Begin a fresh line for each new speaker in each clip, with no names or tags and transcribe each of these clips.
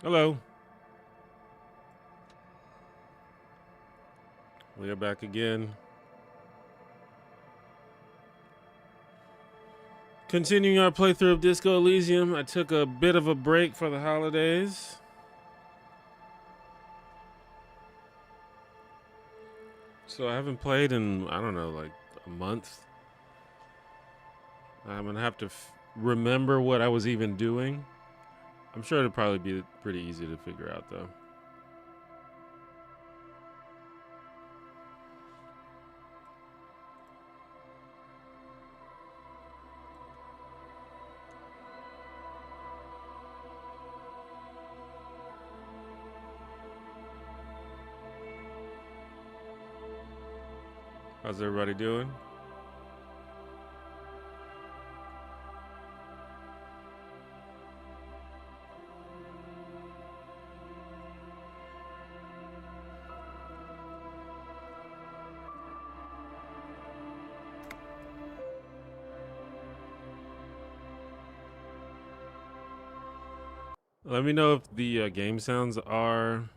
Hello. We are back again. Continuing our playthrough of Disco Elysium. I took a bit of a break for the holidays. So I haven't played in, I don't know, like a month. I'm going to have to remember what I was even doing. I'm sure it'll probably be pretty easy to figure out, though. How's everybody doing? Let me know if the game sounds are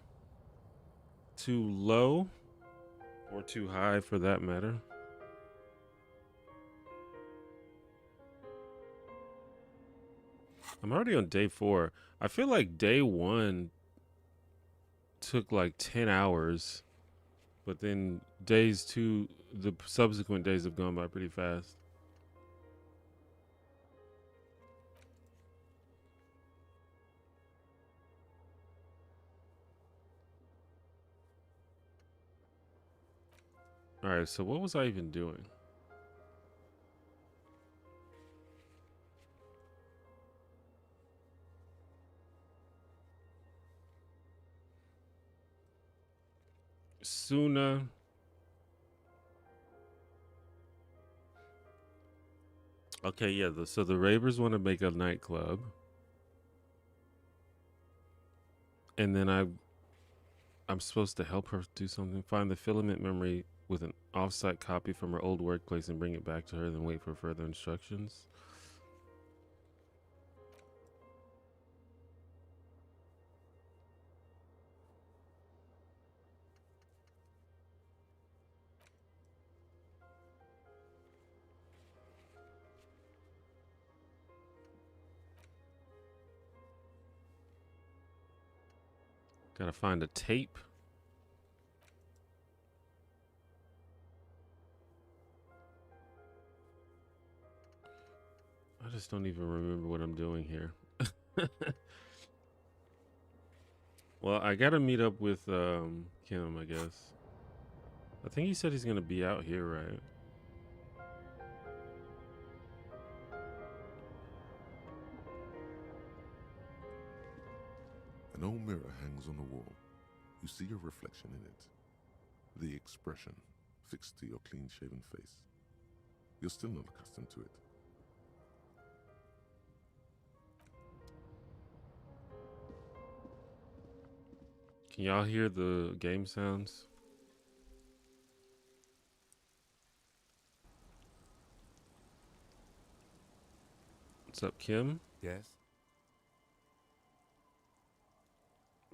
too low or too high for that matter. I'm already on day 4. I feel like day 1 took like 10 hours, but then days 2, the subsequent days have gone by pretty fast. All right, so what was I even doing? Suna. Okay, yeah, so the Ravers want to make a nightclub. And then I'm supposed to help her do something, find the filament memory with an offsite copy from her old workplace and bring it back to her, then wait for further instructions. Gotta find a tape. I just don't even remember what I'm doing here. Well, I gotta meet up with Kim, I guess. I think he said he's gonna be out here, right?
An old mirror hangs on the wall. You see your reflection in it. The expression fixed to your clean-shaven face. You're still not accustomed to it.
Can y'all hear the game sounds? What's up, Kim?
Yes?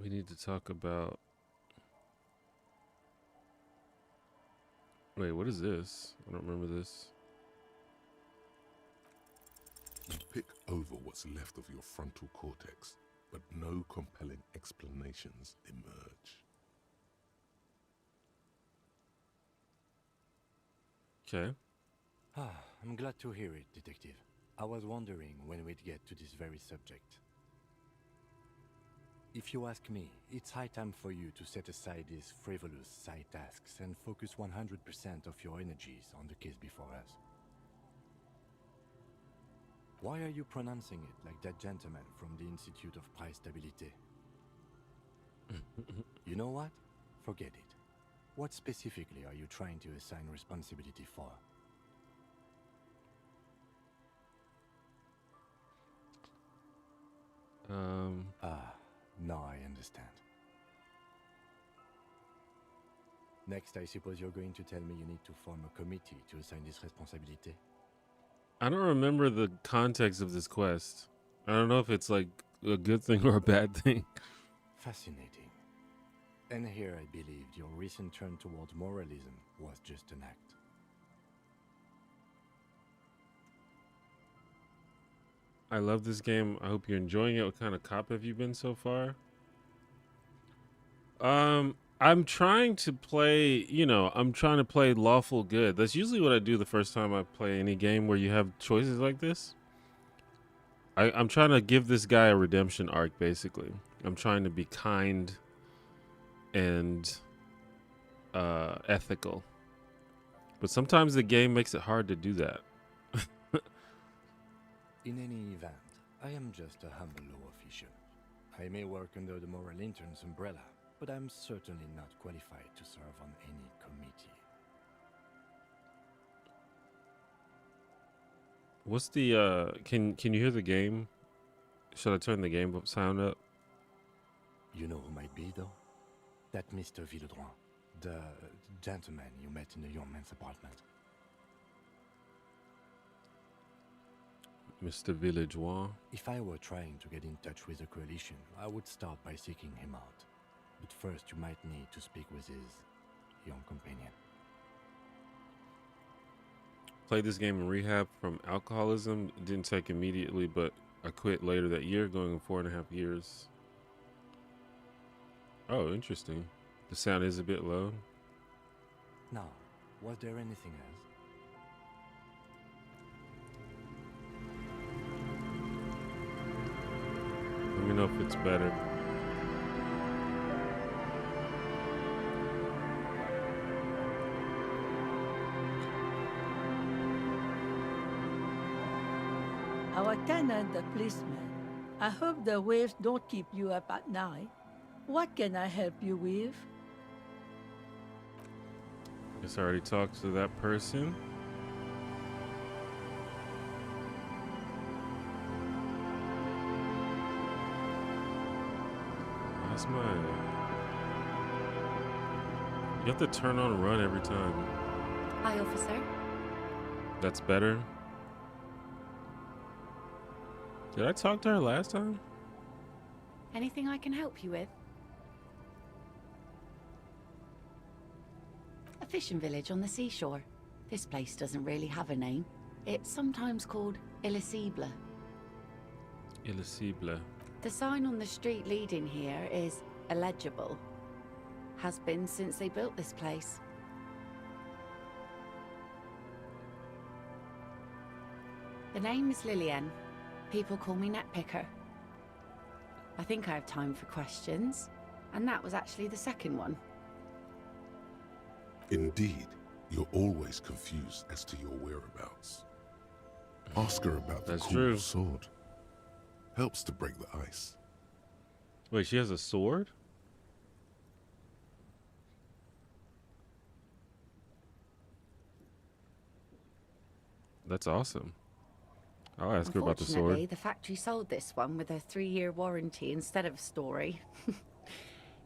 We need to talk about... Wait, what is this? I don't remember this.
You pick over what's left of your frontal cortex, but no compelling explanations emerge.
Okay.
I'm glad to hear it, Detective. I was wondering when we'd get to this very subject. If you ask me, it's high time for you to set aside these frivolous side tasks and focus 100% of your energies on the case before us. Why are you pronouncing it like that gentleman from the Institute of Price Stabilité? You know what? Forget it. What specifically are you trying to assign responsibility for? Now I understand. Next, I suppose you're going to tell me you need to form a committee to assign this responsibility?
I don't remember the context of this quest. I don't know if it's like a good thing or a bad thing.
Fascinating. And here I believed your recent turn towards moralism was just an act.
I love this game. I hope you're enjoying it. What kind of cop have you been so far? I'm trying to play, I'm trying to play lawful good. That's usually what I do the first time I play any game where you have choices like this. I'm trying to give this guy a redemption arc, basically. I'm trying to be kind and ethical. But sometimes the game makes it hard to do that.
In any event, I am just a humble law official. I may work under the Moral Intern's umbrella, but I'm certainly not qualified to serve on any committee.
What's the can you hear the game? Should I turn the game sound up?
You know who might be, though? That Mr. Villedroit, the gentleman you met in the young man's apartment.
Mr. Villageois.
If I were trying to get in touch with the Coalition, I would start by seeking him out. But first, you might need to speak with his young companion.
Played this game in rehab from alcoholism. It didn't take immediately, but I quit later that year, going 4.5 years. Oh, interesting. The sound is a bit low.
Now, was there anything else?
Let me know if it's better.
Our tenant, the policeman. I hope the waves don't keep you up at night. What can I help you with?
Guess I already talked to that person. That's my... You have to turn on run every time.
Hi, officer.
That's better. Did I talk to her last time?
Anything I can help you with? A fishing village on the seashore. This place doesn't really have a name. It's sometimes called Illisible.
Illisible.
The sign on the street leading here is illegible. Has been since they built this place. The name is Lillian. People call me Netpicker. I think I have time for questions, and that was actually the second one.
Indeed, you're always confused as to your whereabouts. Ask her about the
That's
cool
true.
sword. Helps to break the ice.
Wait, she has a sword? That's awesome. I'll ask her about the
Unfortunately,
sword.
the factory sold this one with a 3-year warranty instead of a story.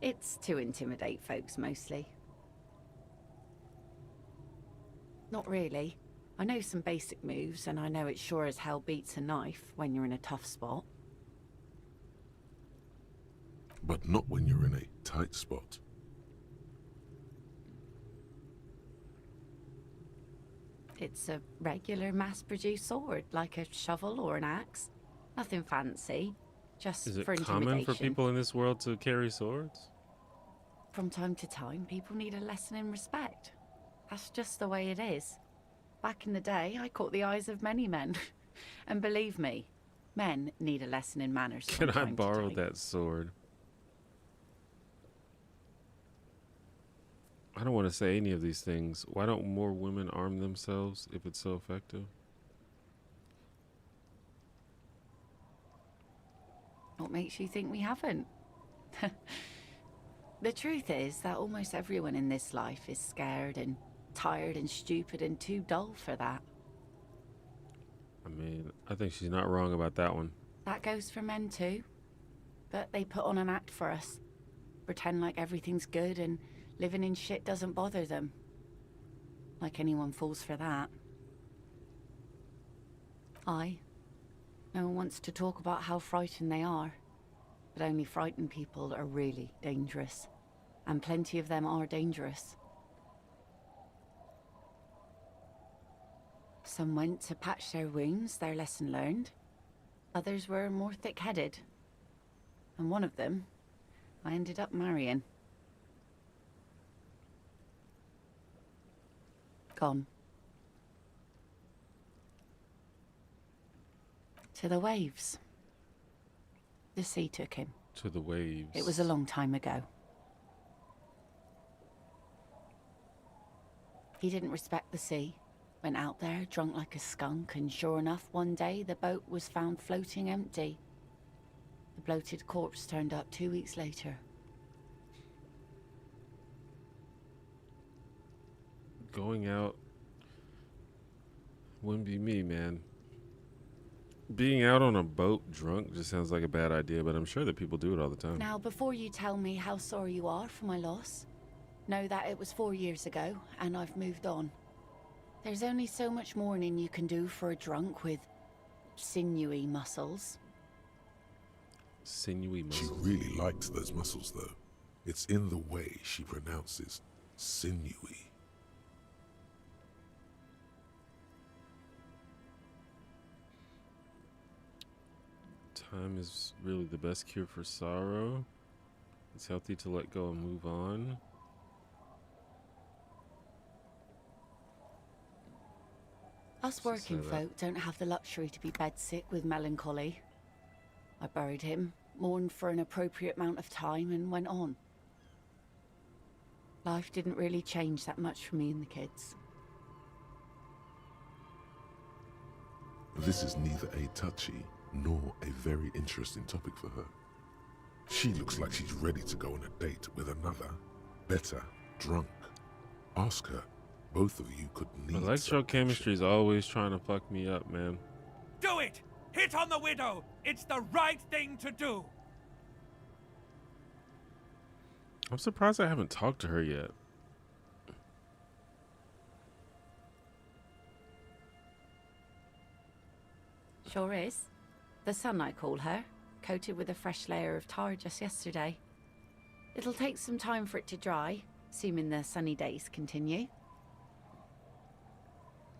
It's to intimidate folks, mostly. Not really. I know some basic moves, and I know it sure as hell beats a knife when you're in a tough spot.
But not when you're in a tight spot.
It's a regular mass-produced sword, like a shovel or an axe. Nothing fancy, just
Is it
for
common
intimidation.
for people in this world to carry swords?
From time to time, people need a lesson in respect. That's just the way it is. Back in the day, I caught the eyes of many men. And believe me, men need a lesson in manners from
Can I
time to
borrow
time.
that sword? I don't want to say any of these things. Why don't more women arm themselves if it's so effective?
What makes you think we haven't? The truth is that almost everyone in this life is scared and tired and stupid and too dull for that.
I mean, I think she's not wrong about that one.
That goes for men too. But they put on an act for us. Pretend like everything's good and living in shit doesn't bother them. Like anyone falls for that. No one wants to talk about how frightened they are. but only frightened people are really dangerous. And plenty of them are dangerous. Some went to patch their wounds, their lesson learned. Others were more thick-headed. And one of them, I ended up marrying. Gone. To the waves. The sea took him.
To the waves.
It was a long time ago. He didn't respect the sea. Went out there, drunk like a skunk, and sure enough, one day the boat was found floating empty. The bloated corpse turned up 2 weeks later.
Going out wouldn't be me, man. Being out on a boat drunk just sounds like a bad idea, but I'm sure that people do it all the time.
Now, before you tell me how sorry you are for my loss, know that it was 4 years ago, and I've moved on. There's only so much mourning you can do for a drunk with sinewy muscles.
Sinewy
She
muscles.
really likes those muscles, though. It's in the way she pronounces sinewy.
Time is really the best cure for sorrow. It's healthy to let go and move on.
Us
She
working
said that.
folk don't have the luxury to be bedsick with melancholy. I buried him, mourned for an appropriate amount of time, and went on. Life didn't really change that much for me and the kids.
This is neither a touchy nor a very interesting topic for her. She looks like she's ready to go on a date with another, better, drunk. Ask her. Both of you could need
Electrochemistry is always trying to fuck me up, man.
Do it! Hit on the widow! It's the right thing to do!
I'm surprised I haven't talked to her yet.
Sure is. The sun, I call her, coated with a fresh layer of tar just yesterday. It'll take some time for it to dry, assuming the sunny days continue.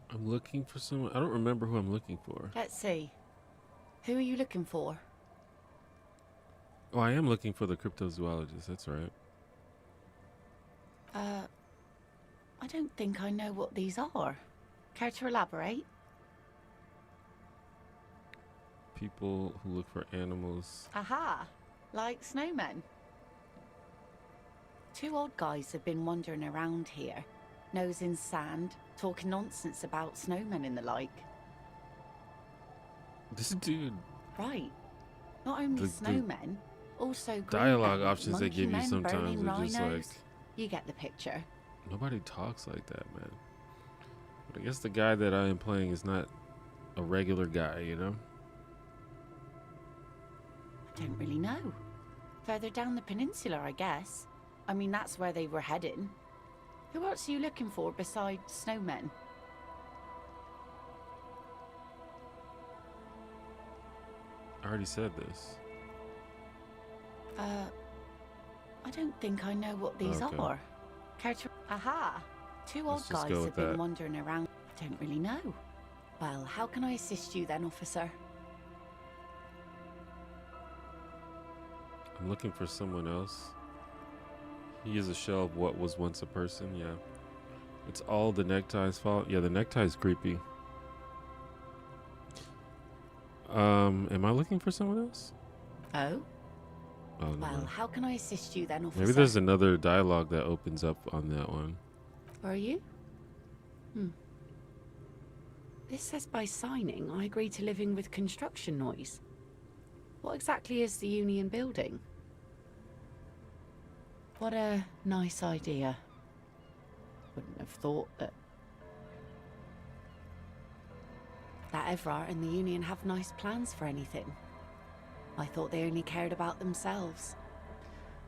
I'm looking for someone. I don't remember who I'm looking for.
Let's see. Who are you looking for?
Oh, I am looking for the cryptozoologist. That's right.
I don't think I know what these are. Care to elaborate?
People who look for animals.
Aha! Like snowmen. Two old guys have been wandering around here, nose in sand, talking nonsense about snowmen and the like.
This dude.
Right. Not only
The
snowmen, also green
dialogue
men,
options they
monkey
give you
men,
sometimes
burning
are just
rhinos.
like,
You get the picture.
nobody talks like that, man. But I guess the guy that I am playing is not a regular guy, you know?
I don't really know. Further down the peninsula, I guess. I mean, that's where they were heading. Who else are you looking for besides snowmen?
I already said this.
I don't think I know what these
Okay.
are. Care to... Aha! Two old
Let's just
guys
go
have
with
been
that.
wandering around. Don't really know. Well, how can I assist you then, officer?
I'm looking for someone else. He is a shell of what was once a person, yeah. It's all the necktie's fault. Yeah, the necktie's creepy. Am I looking for someone else?
Oh?
Oh, no.
Well, how can I assist you then, officer?
Maybe there's another dialogue that opens up on that one.
Where are you? This says by signing, I agree to living with construction noise. What exactly is the Union building? What a nice idea. Wouldn't have thought that Everard and the Union have nice plans for anything. I thought they only cared about themselves.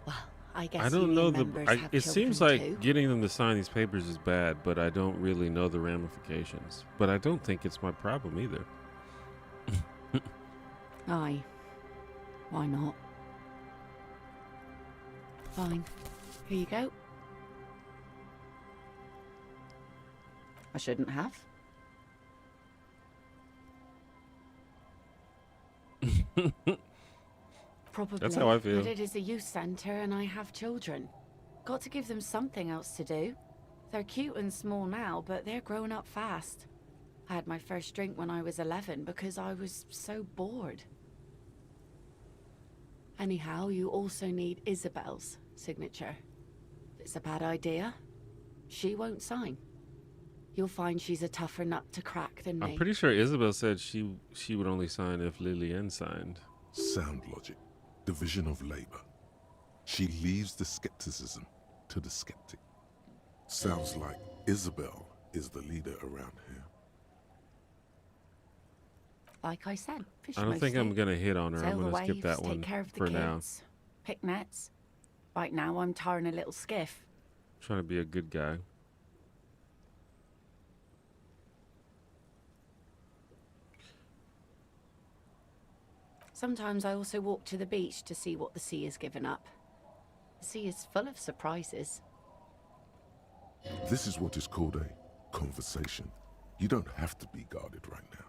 Well, I guess
I don't
Union
know
members have
it seems like
children too.
getting them to sign these papers is bad, but I don't really know the ramifications. But I don't think it's my problem either.
Aye. Why not? Fine. Here you go. I shouldn't have. Probably.
That's how I feel.
But it is a youth centre and I have children. Got to give them something else to do. They're cute and small now, but they're growing up fast. I had my first drink when I was 11 because I was so bored. Anyhow, you also need Isabel's signature. If it's a bad idea, she won't sign. You'll find she's a tougher nut to crack than me.
I'm pretty sure Isabel said she would only sign if Lillian signed.
Sound logic. Division of labor. She leaves the skepticism to the skeptic. Sounds like Isabel is the leader around here.
Like I said, fish
I don't think
mostly.
I'm gonna hit on her.
Sail
I'm
the
gonna skip
waves,
that one
take care of the
for
kids,
now.
pick nets. Right now, I'm tarring a little skiff.
Trying to be a good guy.
Sometimes I also walk to the beach to see what the sea has given up. The sea is full of surprises.
This is what is called a conversation. You don't have to be guarded right now.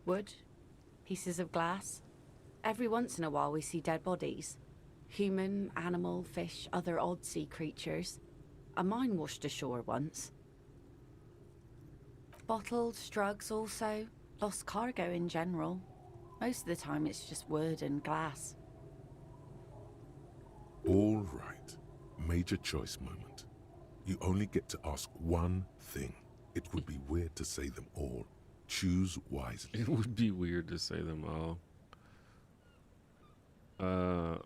Wood, pieces of glass. Every once in a while we see dead bodies. Human, animal, fish, other odd sea creatures. A mine washed ashore once. Bottles, drugs also. Lost cargo in general. Most of the time it's just wood and glass.
All right. Major choice moment. You only get to ask one thing. It would be weird to say them all. Choose wisely.
It would be weird to say them all.
And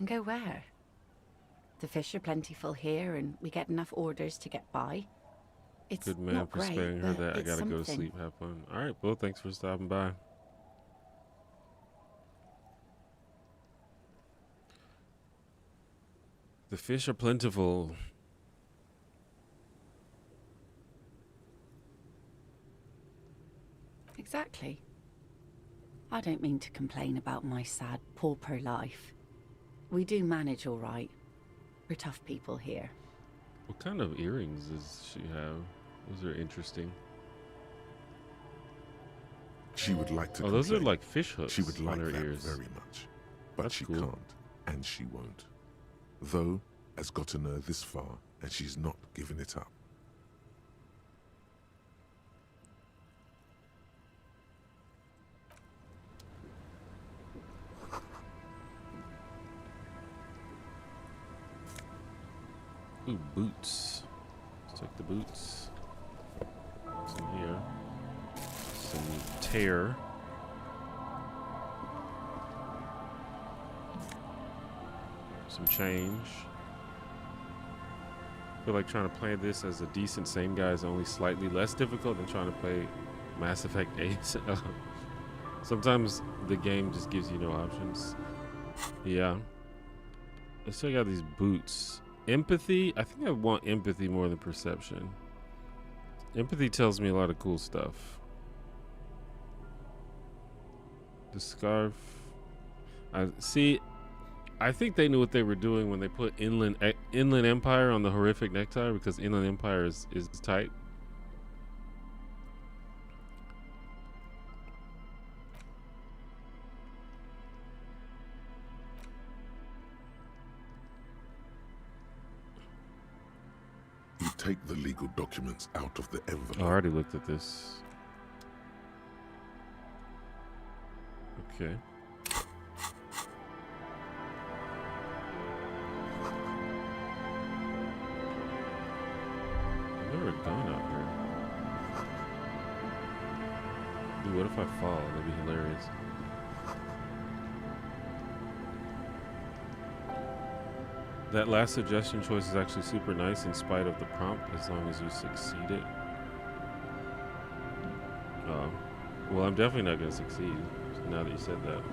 go where? The fish are plentiful here and we get enough orders to get by. It's
Good man
not
for
great,
sparing her
but
that. I
it's
gotta go to
something.
sleep. Have fun. All right, well, thanks for stopping by. The fish are plentiful.
Exactly. I don't mean to complain about my sad, pauper life. We do manage all right. We're tough people here.
What kind of earrings does she have? Those are interesting.
She would like to
Oh, those are
complain.
like fish hooks
She would like
on her
that
ears.
very much. But
That's
she
cool.
can't, and she won't. Though, has gotten her this far, and she's not giving it up.
Ooh, boots. Let's take the boots. Some here. Some tear. Some change. I feel like trying to play this as a decent same guy is only slightly less difficult than trying to play Mass Effect 8. Sometimes the game just gives you no options. Yeah. Let's check out these boots. Empathy. I think I want empathy more than perception. Empathy tells me a lot of cool stuff. The scarf. I think they knew what they were doing when they put Inland Empire on the horrific necktie, because Inland Empire is tight.
You take the legal documents out of the envelope.
Oh, I already looked at this. Okay. I've never gone out here. Dude, what if I fall? That'd be hilarious. That last suggestion choice is actually super nice in spite of the prompt, as long as you succeed it. Well, I'm definitely not going to succeed, now that you said that.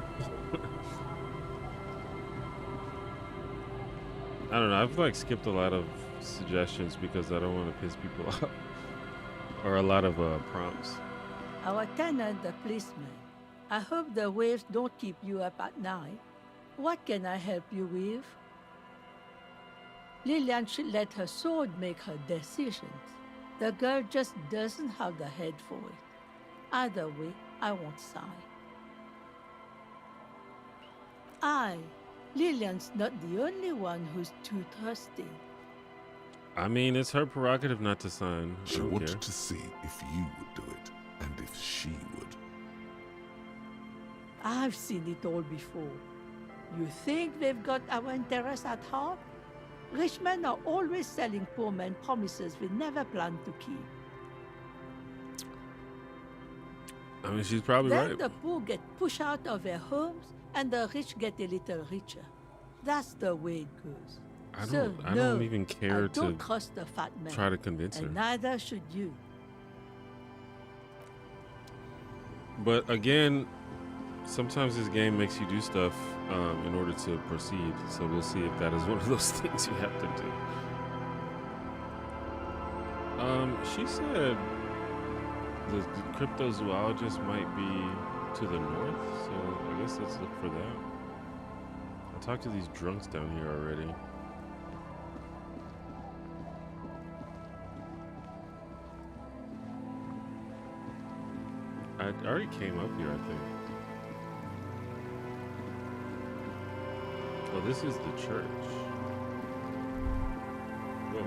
I don't know, I've like skipped a lot of suggestions because I don't want to piss people off. Or a lot of prompts.
Our tenant, the policeman. I hope the waves don't keep you up at night. What can I help you with? Lillian should let her sword make her decisions. The girl just doesn't have the head for it. Either way, I won't sigh. Lillian's not the only one who's too thirsty.
I mean, it's her prerogative not to sign. I
She
don't
wanted
care.
to see if you would do it, and if she would.
I've seen it all before. You think they've got our interests at heart? Rich men are always selling poor men promises we never planned to keep.
I mean, she's probably
Then
right.
the poor get pushed out of their homes and the rich get a little richer. That's the way it goes.
I don't even care
I don't
to
trust the fat man.
try to convince her.
And neither should you.
But again, sometimes this game makes you do stuff in order to proceed. So we'll see if that is one of those things you have to do. She said the cryptozoologist might be to the north, so I guess let's look for that. I talked to these drunks down here already. I already came up here, I think. Oh, this is the church. Whoa.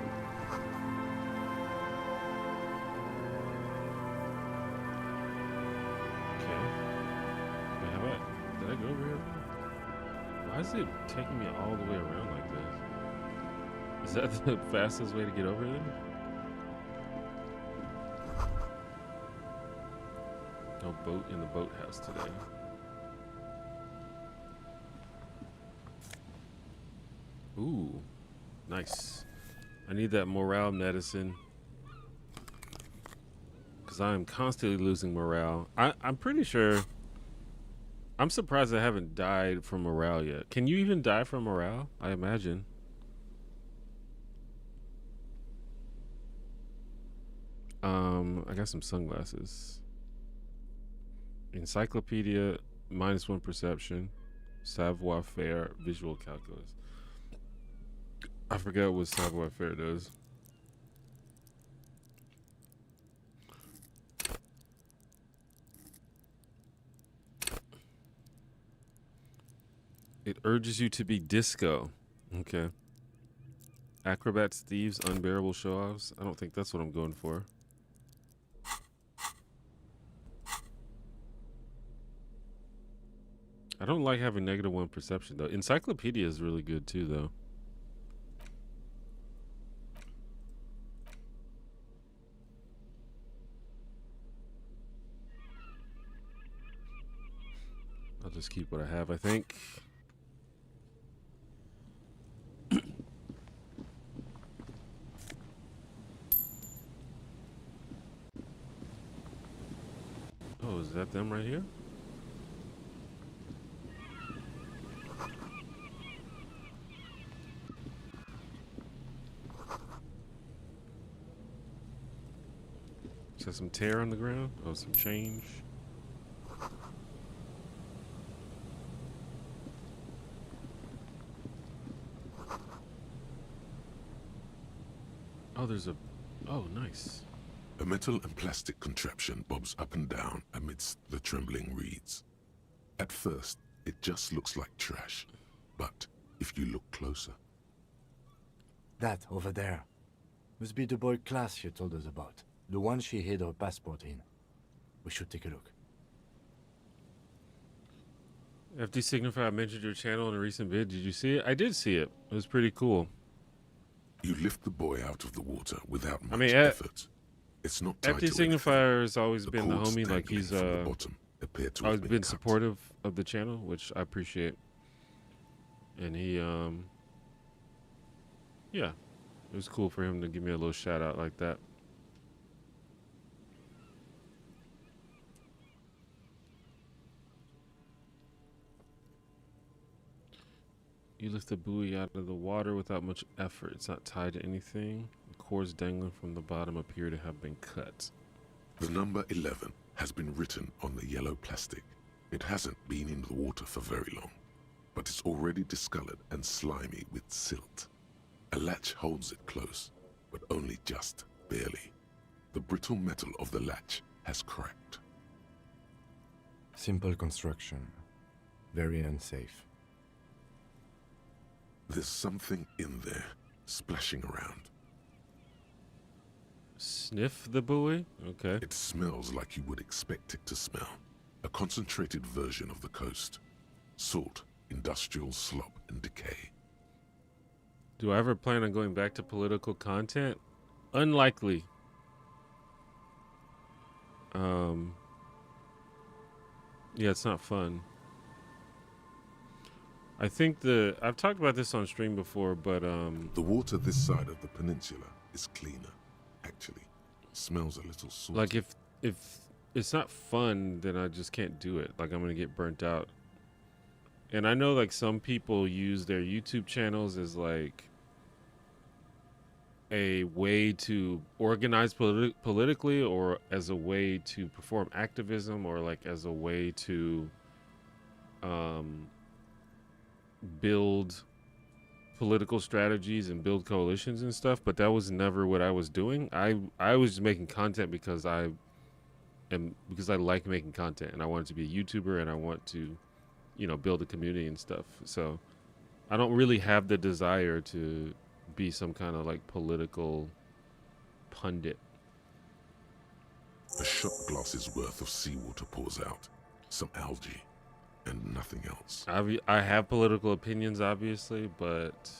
Okay. Wait, how about... Did I go over here? Why is it taking me all the way around like this? Is that the fastest way to get over there? No boat in the boathouse today. Ooh, nice. I need that morale medicine because I am constantly losing morale. I'm pretty sure. I'm surprised I haven't died from morale yet. Can you even die from morale? I imagine. I got some sunglasses. Encyclopedia, -1 perception, savoir faire, visual calculus. I forgot what savoir faire does. It urges you to be disco. Okay. Acrobats, thieves, unbearable show-offs. I don't think that's what I'm going for. I don't like having -1 perception, though. Encyclopedia is really good, too, though. I'll just keep what I have, I think. Oh, is that them right here? Is that some tear on the ground? Oh, some change. Oh, there's a... Oh, nice.
A metal and plastic contraption bobs up and down amidst the trembling reeds. At first, it just looks like trash. But if you look closer...
That over there must be the boy class you told us about. The one she hid her passport in. We should take a look.
FD Signify, I mentioned your channel in a recent vid. Did you see it? I did see it. It was pretty cool.
You lift the boy out of the water without much
mean,
effort. It's not tied
FD
to anything.
Signifier has always
The
been the
cords
homie. Like,
dangling
he's
from the bottom appear to have
always been
cut.
supportive of the channel, which I appreciate. And he, yeah, it was cool for him to give me a little shout out like that. You lift the buoy out of the water without much effort. It's not tied to anything. The cords dangling from the bottom appear to have been cut.
The number 11 has been written on the yellow plastic. It hasn't been in the water for very long, but it's already discolored and slimy with silt. A latch holds it close, but only just barely. The brittle metal of the latch has cracked.
Simple construction. Very unsafe.
There's something in there, splashing around.
Sniff the buoy? Okay.
It smells like you would expect it to smell. A concentrated version of the coast. Salt, industrial slop, and decay.
Do I ever plan on going back to political content? Unlikely. Yeah, it's not fun. I think I've talked about this on stream before, but
The water this side of the peninsula is cleaner, actually. Smells a little salty.
like if it's not fun, then I just can't do it. Like I'm gonna get burnt out. And I know like some people use their YouTube channels as like a way to organize politically, or as a way to perform activism, or like as a way to build political strategies and build coalitions and stuff. But that was never what I was doing. I was just making content because I like making content, and I wanted to be a YouTuber, and I want to, you know, build a community and stuff. So I don't really have the desire to be some kind of like political pundit.
A shot glass's worth of seawater pours out. Some algae, and nothing else.
I have political opinions, obviously, but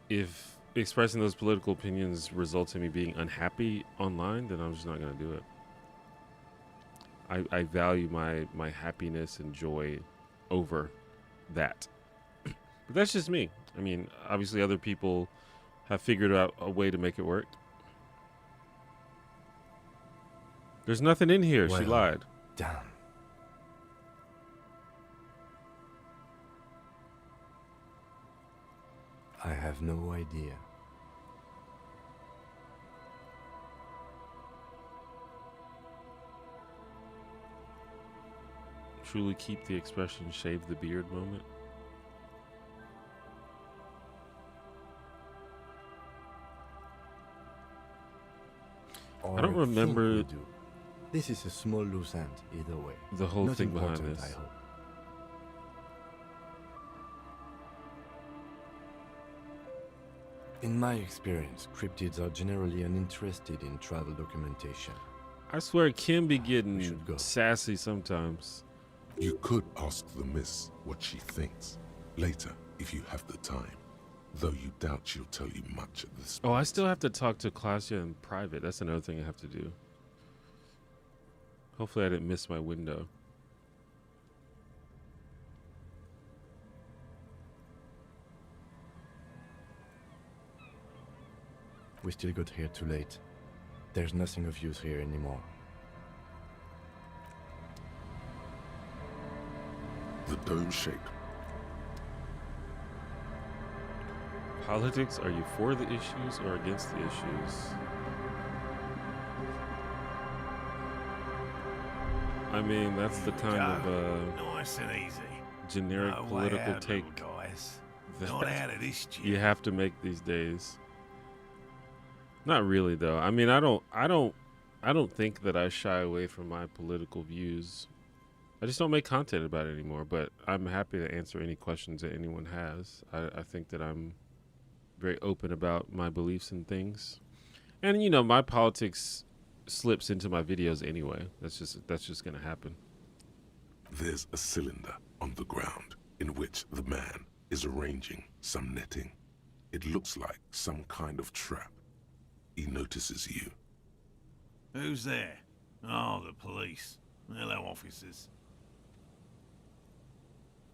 if expressing those political opinions results in me being unhappy online, then I'm just not going to do it. I value my happiness and joy over that. But that's just me. I mean, obviously other people have figured out a way to make it work. There's nothing in here. She lied.
Damn. I have no idea.
Truly keep the expression shave the beard moment. I don't remember
think we do. This is a small loose end, either way.
the whole
Not
thing behind
important,
this.
I hope. In my experience, cryptids are generally uninterested in travel documentation.
I swear Kim be
We
getting
should go.
sassy sometimes.
You could ask the miss what she thinks later if you have the time, though you doubt she'll tell you much at this
Oh, I
point.
still have to talk to Klasia in private. That's another thing I have to do. Hopefully I didn't miss my window.
We still got here too late. There's nothing of use here anymore.
The dome shape.
Politics, are you for the issues or against the issues? I mean, that's the kind of
Nice and easy.
generic
No way
political
out,
take
little guys.
that
Not out of this jam.
you have to make these days. Not really, though. I mean, I don't think that I shy away from my political views. I just don't make content about it anymore. But I'm happy to answer any questions that anyone has. I think that I'm very open about my beliefs and things, and you know, my politics slips into my videos anyway. That's just gonna happen.
There's a cylinder on the ground in which the man is arranging some netting. It looks like some kind of trap. He notices you.
Who's there? Oh, the police. Hello, officers.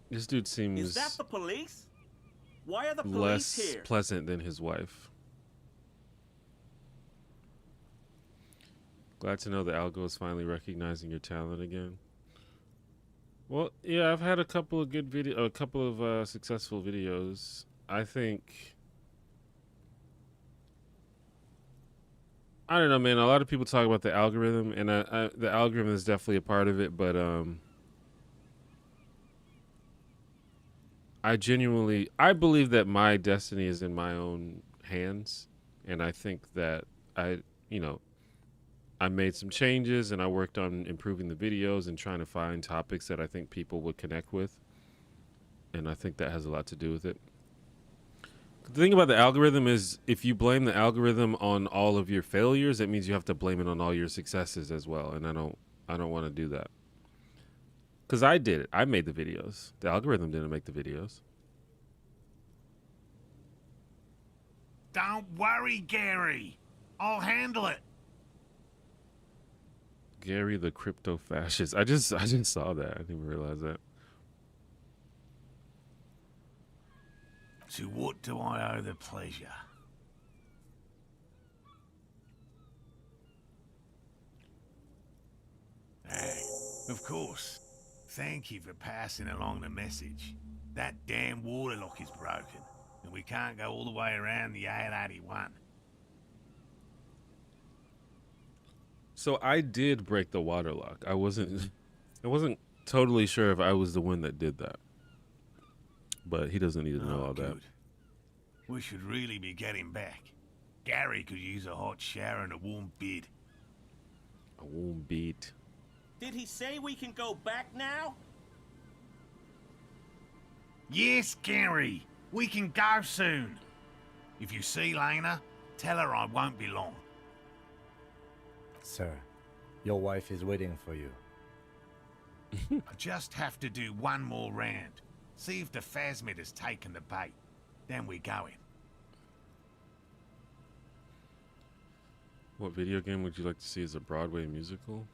This dude seems
Is that the police? Why are the police
less
here?
pleasant than his wife. Glad to know that Algo is finally recognizing your talent again. Well, yeah, I've had a couple of a couple of successful videos. I think I don't know, man. A lot of people talk about the algorithm, and the algorithm is definitely a part of it. But I believe that my destiny is in my own hands, and I think that I, you know, I made some changes and I worked on improving the videos and trying to find topics that I think people would connect with, and I think that has a lot to do with it. The thing about the algorithm is if you blame the algorithm on all of your failures, it means you have to blame it on all your successes as well, and I don't want to do that. Cuz I did it. I made the videos. The algorithm didn't make the videos.
Don't worry, Gary. I'll handle it.
Gary the crypto fascist. I just saw that. I didn't even realize that.
To what do I owe the pleasure? Of course. Thank you for passing along the message. That damn water lock is broken, and we can't go all the way around the 881.
So I did break the water lock. I wasn't totally sure if I was the one that did that. But he doesn't need to know all that.
We should really be getting back. Gary could use a hot shower and a warm bed.
A warm beat.
Did he say we can go back now?
Yes, Gary. We can go soon. If you see Lena, tell her I won't be long.
Sir, your wife is waiting for you.
I just have to do one more round. See if the phasmid has taken the bait. Then we're going.
What video game would you like to see as a Broadway musical?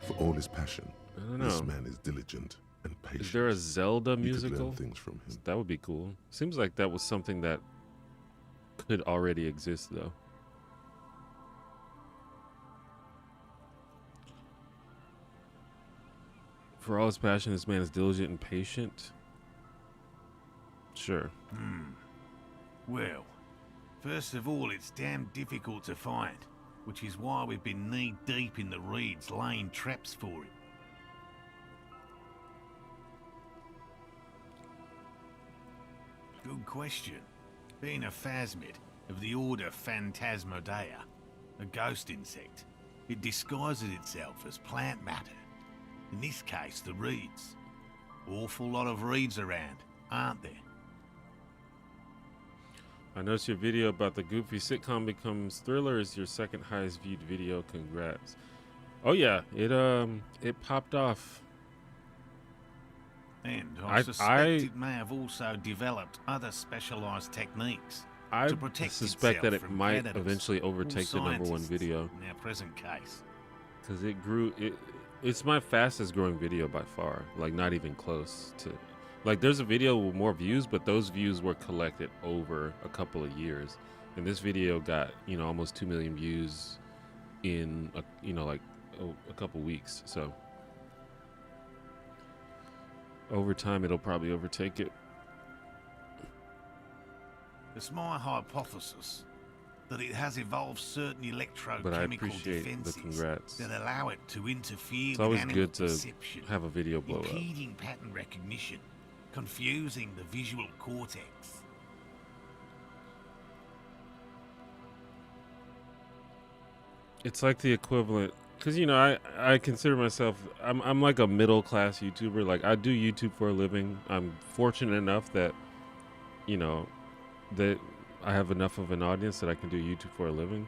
For all his passion,
I don't
this
know.
man is diligent and patient.
Is there a Zelda
You could
musical?
learn things from him.
That would be cool. Seems like that was something that could already exist, though. For all his passion, this man is diligent and patient. Sure.
Well, first of all, it's damn difficult to find, which is why we've been knee-deep in the reeds laying traps for it. Good question. Being a phasmid of the order Phantasmodea, a ghost insect, it disguises itself as plant matter. In this case, the reeds. Awful lot of reeds around, aren't there?
I noticed your video about the goofy sitcom becomes Thriller is your second highest viewed video. Congrats. Oh yeah, it popped off.
And
I
I suspect it may have also developed other specialized techniques
I
to protect
suspect that
itself
it
from
might
predators
eventually
or
overtake the number one
scientists
video
in our present case.
because it grew. It's my fastest growing video by far. Like not even close to. Like there's a video with more views, but those views were collected over a couple of years, and this video got almost 2 million views in a couple weeks. So over time, it'll probably overtake it.
It's my hypothesis that it has evolved certain electrochemical
But I appreciate the
defenses
congrats.
that allow it to interfere
It's
with
always
animal
good to
perception,
have a video blow up.
impeding pattern recognition, confusing the visual cortex.
It's like the equivalent, because I consider myself I'm like a middle class YouTuber. Like I do YouTube for a living. I'm fortunate enough that that I have enough of an audience that I can do YouTube for a living.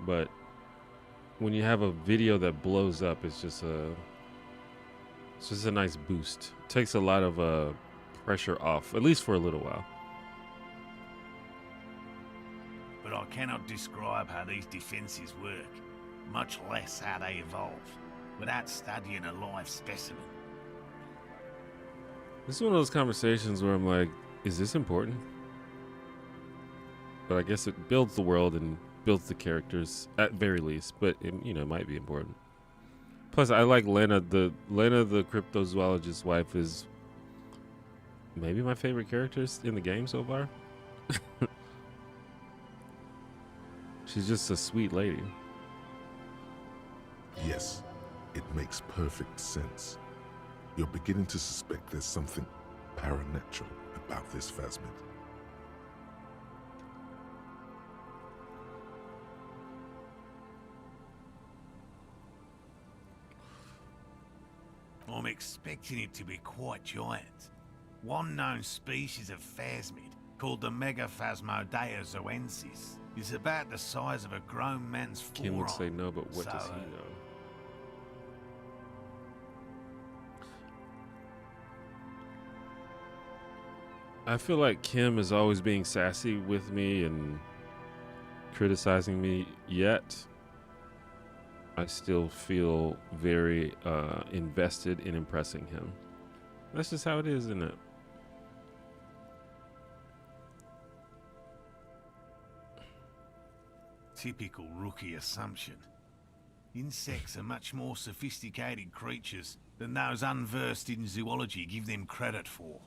But when you have a video that blows up, it's just a nice boost. It takes a lot of pressure off, at least for a little while.
But I cannot describe how these defenses work, much less how they evolve, without studying a live specimen.
This is one of those conversations where I'm like, is this important? But I guess it builds the world and builds the characters at very least. But it might be important. Plus, I like Lena. The cryptozoologist's wife is maybe my favorite characters in the game so far. She's just a sweet lady.
Yes, it makes perfect sense. You're beginning to suspect there's something paranatural about this phasmid.
I'm expecting it to be quite giant. One known species of phasmid, called the Megaphasmodea zoensis, is about the size of a grown man's forearm.
Kim would say no, but what does he know? I feel like Kim is always being sassy with me and criticizing me, yet I still feel very invested in impressing him. That's just how it is, isn't it?
Typical rookie assumption. Insects are much more sophisticated creatures than those unversed in zoology give them credit for.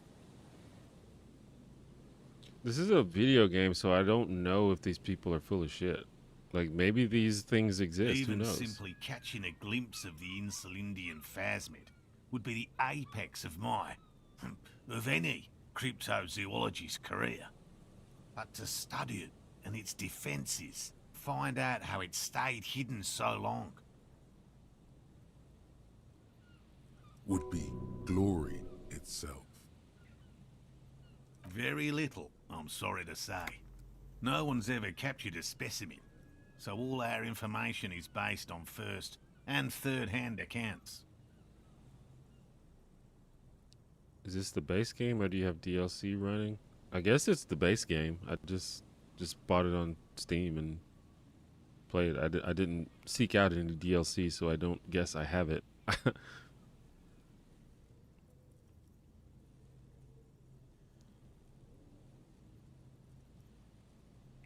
This is a video game, so I don't know if these people are full of shit. Like, maybe these things exist.
Even
Who knows?
simply catching a glimpse of the Insulindian phasmid would be the apex of of any cryptozoologist's career. But to study it and its defenses, find out how it stayed hidden so long.
Would be glory itself.
Very little, I'm sorry to say. No one's ever captured a specimen, so all our information is based on first and third-hand accounts.
Is this the base game, or do you have DLC running? I guess it's the base game. I just bought it on Steam and played it. I didn't seek out any DLC, so I don't guess I have it.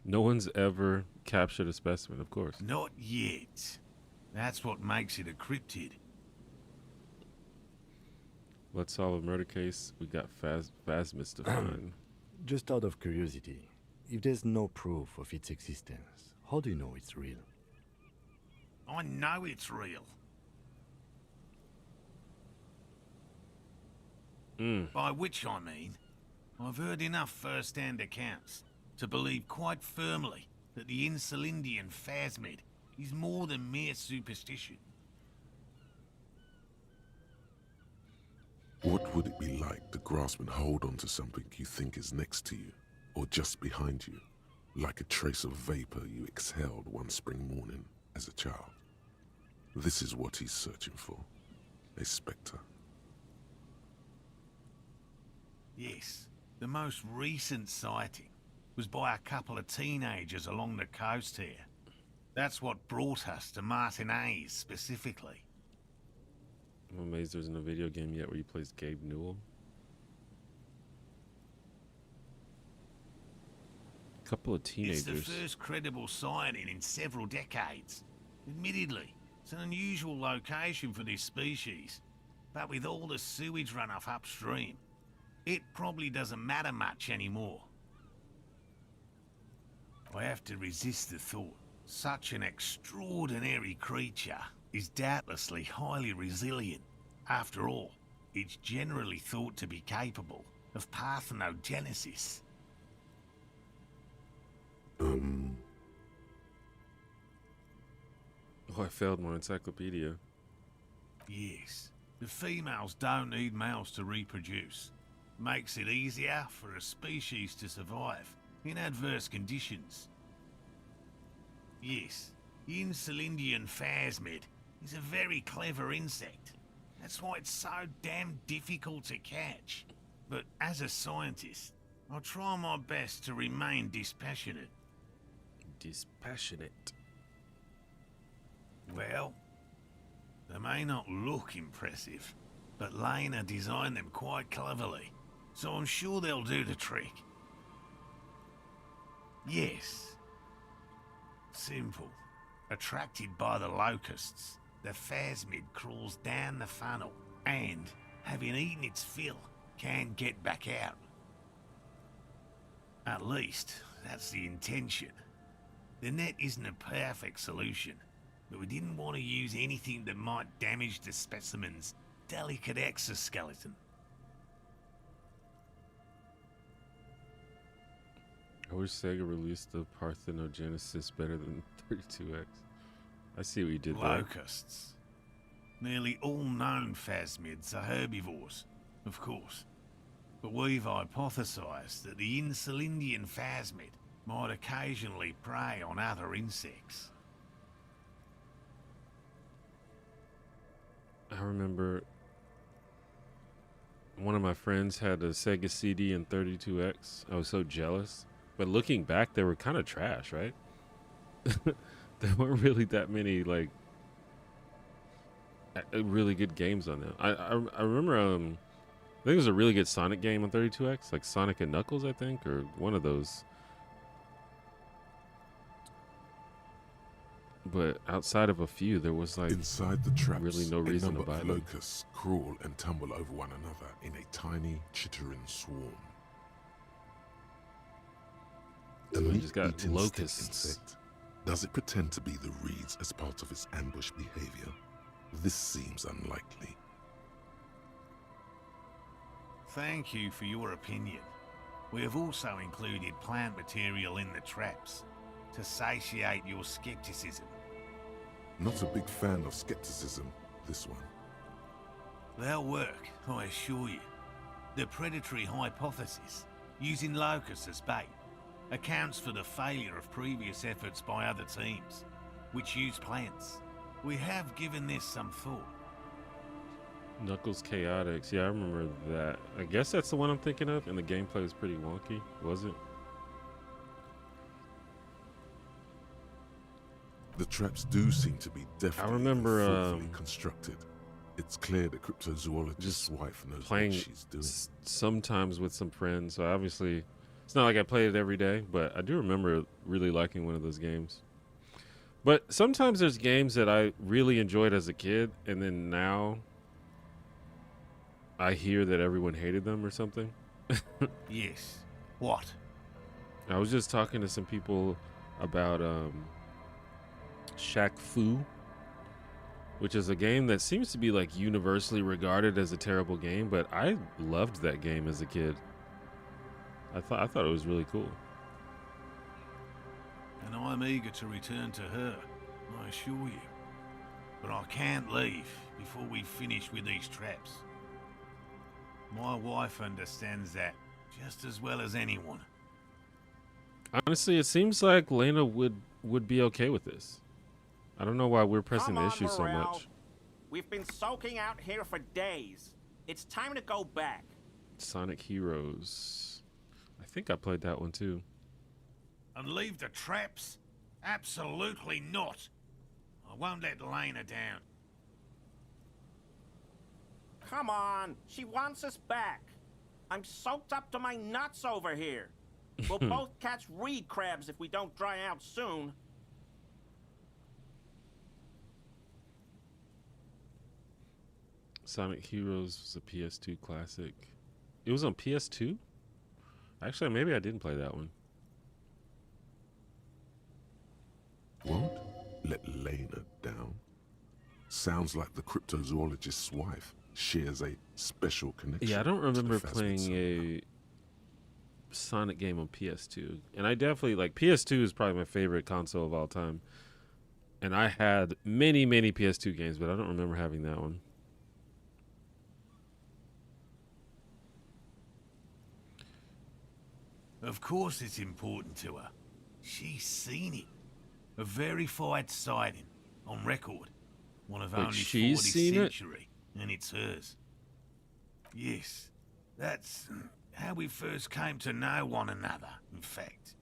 No one's ever captured a specimen, of course.
Not yet. That's what makes it a cryptid.
Let's solve a murder case. We got phasmids to find.
Just out of curiosity, if there's no proof of its existence, how do you know it's real?
I know it's real. By which I mean, I've heard enough first-hand accounts to believe quite firmly that the Insulindian phasmid is more than mere superstition.
What would it be like to grasp and hold onto something you think is next to you, or just behind you, like a trace of vapor you exhaled one spring morning as a child? This is what he's searching for, a spectre.
Yes, the most recent sighting was by a couple of teenagers along the coast here. That's what brought us to Martinez specifically.
I'm amazed there's no video game yet where he plays Gabe Newell. Couple of teenagers.
It's the first credible sighting in several decades. Admittedly, it's an unusual location for this species, but with all the sewage runoff upstream, it probably doesn't matter much anymore. I have to resist the thought. Such an extraordinary creature is doubtlessly highly resilient. After all, it's generally thought to be capable of parthenogenesis.
Oh, I failed my encyclopedia.
Yes, the females don't need males to reproduce. Makes it easier for a species to survive in adverse conditions. Yes, the Insulindian phasmid is a very clever insect. That's why it's so damn difficult to catch. But as a scientist, I'll try my best to remain dispassionate.
Dispassionate.
Well, they may not look impressive, but Lena designed them quite cleverly, so I'm sure they'll do the trick. Yes. Simple. Attracted by the locusts, the phasmid crawls down the funnel and, having eaten its fill, can get back out. At least, that's the intention. The net isn't a perfect solution, but we didn't want to use anything that might damage the specimen's delicate exoskeleton.
I wish Sega released the Parthenogenesis better than 32X. I see what you did there.
Locusts. Nearly all known phasmids are herbivores, of course. But we've hypothesized that the Insulindian phasmid might occasionally prey on other insects.
I remember one of my friends had a Sega CD and 32X. I was so jealous. But looking back, they were kind of trash, right? There weren't really that many, like, really good games on them. I remember, I think it was a really good Sonic game on 32X, like Sonic and Knuckles, I think, or one of those. But outside of a few, there was like
inside the traps,
really no reason to buy them.
Locusts crawl and tumble over one another in a tiny, chittering swarm.
So we just got
meat-eating
locusts.
stick insect. Does it pretend to be the reeds as part of its ambush behavior? This seems unlikely.
Thank you for your opinion. We have also included plant material in the traps to satiate your skepticism.
Not a big fan of skepticism, this one.
They'll work, I assure you. The predatory hypothesis, using locusts as bait, accounts for the failure of previous efforts by other teams, which use plants. We have given this some thought.
Knuckles Chaotix. Yeah, I remember that. I guess that's the one I'm thinking of, and the gameplay was pretty wonky, was it?
The traps do seem to be definitely
remember,
thoughtfully constructed. It's clear the cryptozoologist's
just
wife knows
playing
what she's doing.
Sometimes with some friends. So obviously, it's not like I played it every day, but I do remember really liking one of those games. But sometimes there's games that I really enjoyed as a kid, and then now I hear that everyone hated them or something.
Yes. What?
I was just talking to some people about Shaq Fu, which is a game that seems to be like universally regarded as a terrible game, but I loved that game as a kid. I thought it was really cool.
And I'm eager to return to her, I assure you. But I can't leave before we finish with these traps. My wife understands that just as well as anyone.
Honestly, it seems like Lena would be okay with this. I don't know why we're pressing
Come
the
on,
issue so
Morel.
much.
We've been soaking out here for days. It's time to go back.
Sonic Heroes. I think I played that one too.
And leave the traps? Absolutely not. I won't let Lena down.
Come on, she wants us back. I'm soaked up to my nuts over here. We'll both catch reed crabs if we don't dry out soon.
Sonic Heroes was a PS2 classic. It was on PS2? Actually, maybe I didn't play that one.
Won't let Lena down. Sounds like the cryptozoologist's wife shares a special connection.
Yeah, I don't
to the
remember
phasmid
playing
somehow.
a Sonic game on PS2. And I definitely, like, PS2 is probably my favorite console of all time. And I had many, many PS2 games, but I don't remember having that one.
Of course it's important to her. She's seen it. A verified sighting, on record. One of
Wait,
only
she's
40th
seen it?
century, and it's hers. Yes, that's how we first came to know one another, in fact.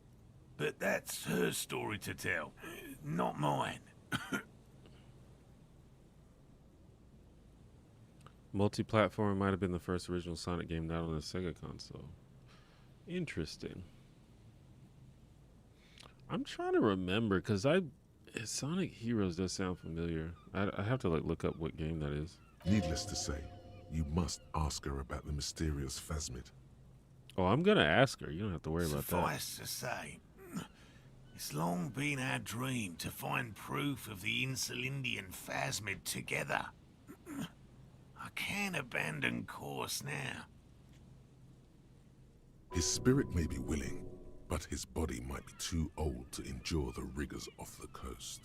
But that's her story to tell, not mine.
Multi-platform might have been the first original Sonic game not on a Sega console. Interesting. I'm trying to remember because I Sonic Heroes does sound familiar. I have to like look up what game that is.
Needless to say, you must ask her about the mysterious Phasmid.
Oh, I'm gonna ask her. You don't have to worry about that.
Suffice to say, it's long been our dream to find proof of the Insulindian Phasmid together. I can't abandon course now.
His spirit may be willing, but his body might be too old to endure the rigors of the coast.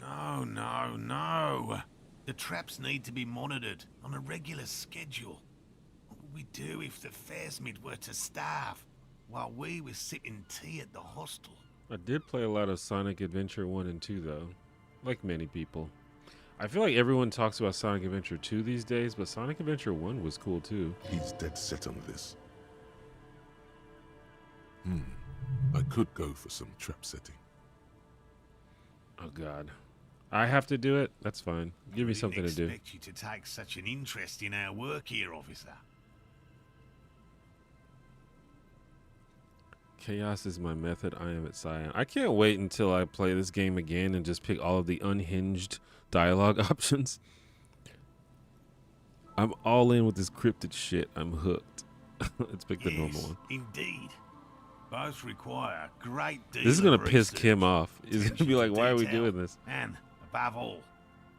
No, no, no. The traps need to be monitored on a regular schedule. What would we do if the Phasmid were to starve while we were sipping tea at the hostel?
I did play a lot of Sonic Adventure 1 and 2 though, like many people. I feel like everyone talks about Sonic Adventure 2 these days, but Sonic Adventure 1 was cool too.
He's dead set on this. I could go for some trap setting.
Oh god. I have to do it? That's fine. Give me something to do.
I didn't expect you to take such an interest in our work here, officer.
Chaos is my method. I am at Cyan. I can't wait until I play this game again and just pick all of the unhinged dialogue options. I'm all in with this cryptid shit. I'm hooked. Let's pick the normal one.
Indeed. Both require a great deal
This is gonna
of
piss
research,
Kim off. He's gonna be like,
attention to
"Why are we
detail,
doing this?"
And above all,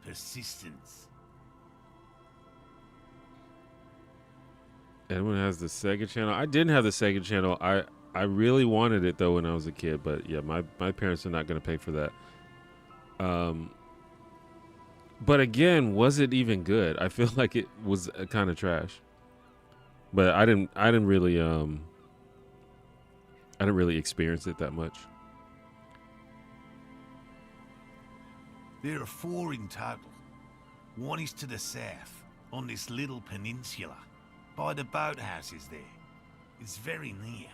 persistence.
Everyone has the Sega channel. I didn't have the Sega channel. I really wanted it though when I was a kid, but yeah, my parents are not gonna pay for that. But again, was it even good? I feel like it was kind of trash. But I didn't really experience it that much.
There are 4 in total. One is to the south, on this little peninsula, by the boathouses there. It's very near.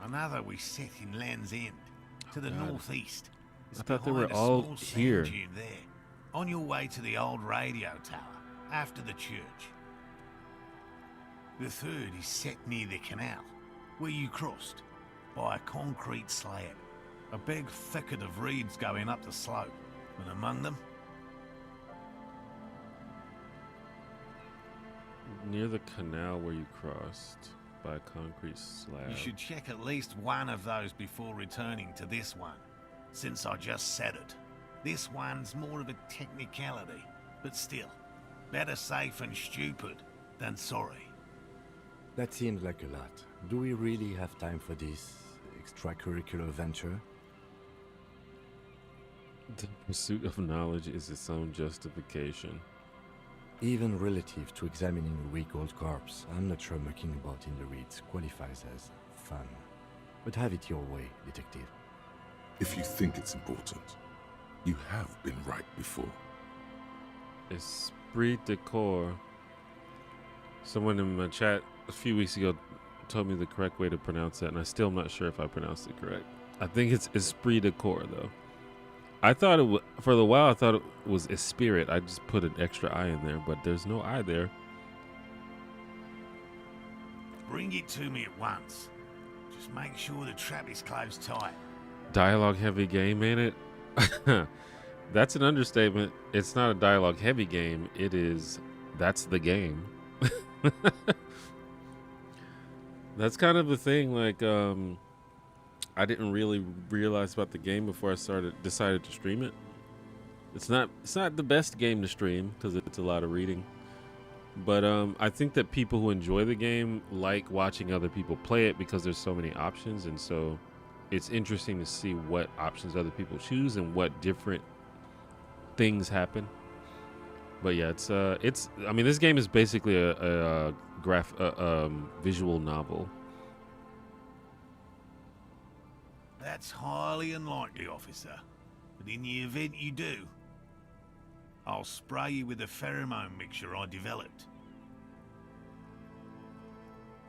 Another we set in Land's End, to the
God.
northeast. It's
I thought they were
behind a
all
small sand
here.
dune there, on your way to the old radio tower, after the church. The third is set near the canal, where you crossed, by a concrete slab. A big thicket of reeds going up the slope, and among them,
Near the canal where you crossed by a concrete slab.
you should check at least one of those before returning to this one, since I just said it. This one's more of a technicality, but still, better safe and stupid than sorry.
That seems like a lot. Do we really have time for this extracurricular venture?
The pursuit of knowledge is its own justification.
Even relative to examining a weak old corpse, I'm not sure mucking about in the reeds qualifies as fun. But have it your way, detective.
If you think it's important, you have been right before.
Esprit de corps. Someone in my chat a few weeks ago told me the correct way to pronounce that, and I still am not sure if I pronounced it correct. I think it's Esprit de corps, though. I thought it for a while. I thought it was Esprit. I just put an extra I in there, but there's no I there.
Bring it to me at once. Just make sure the trap is closed tight.
Dialogue heavy game, ain't it? That's an understatement. It's not a dialogue heavy game. It is. That's the game. That's kind of the thing. Like, I didn't really realize about the game before I decided to stream it. It's not the best game to stream because it's a lot of reading. But I think that people who enjoy the game like watching other people play it because there's so many options, and so it's interesting to see what options other people choose and what different things happen. But yeah, it's I mean, this game is basically a visual novel.
That's highly unlikely, officer. But in the event you do, I'll spray you with a pheromone mixture I developed.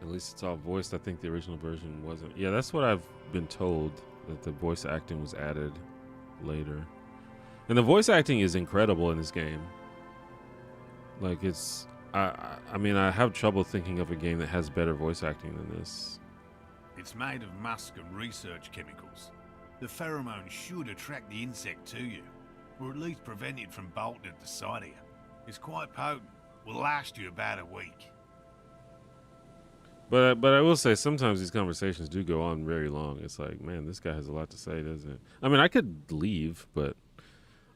At least it's all voiced. I think the original version wasn't. Yeah, that's what I've been told, that the voice acting was added later. And the voice acting is incredible in this game. Like, it's... I mean, I have trouble thinking of a game that has better voice acting than this.
It's made of musk and research chemicals. The pheromone should attract the insect to you, or at least prevent it from bolting at the sight of you. It's quite potent. Will last you about a week.
But I will say sometimes these conversations do go on very long. It's like, man, this guy has a lot to say, doesn't it? I mean, I could leave, but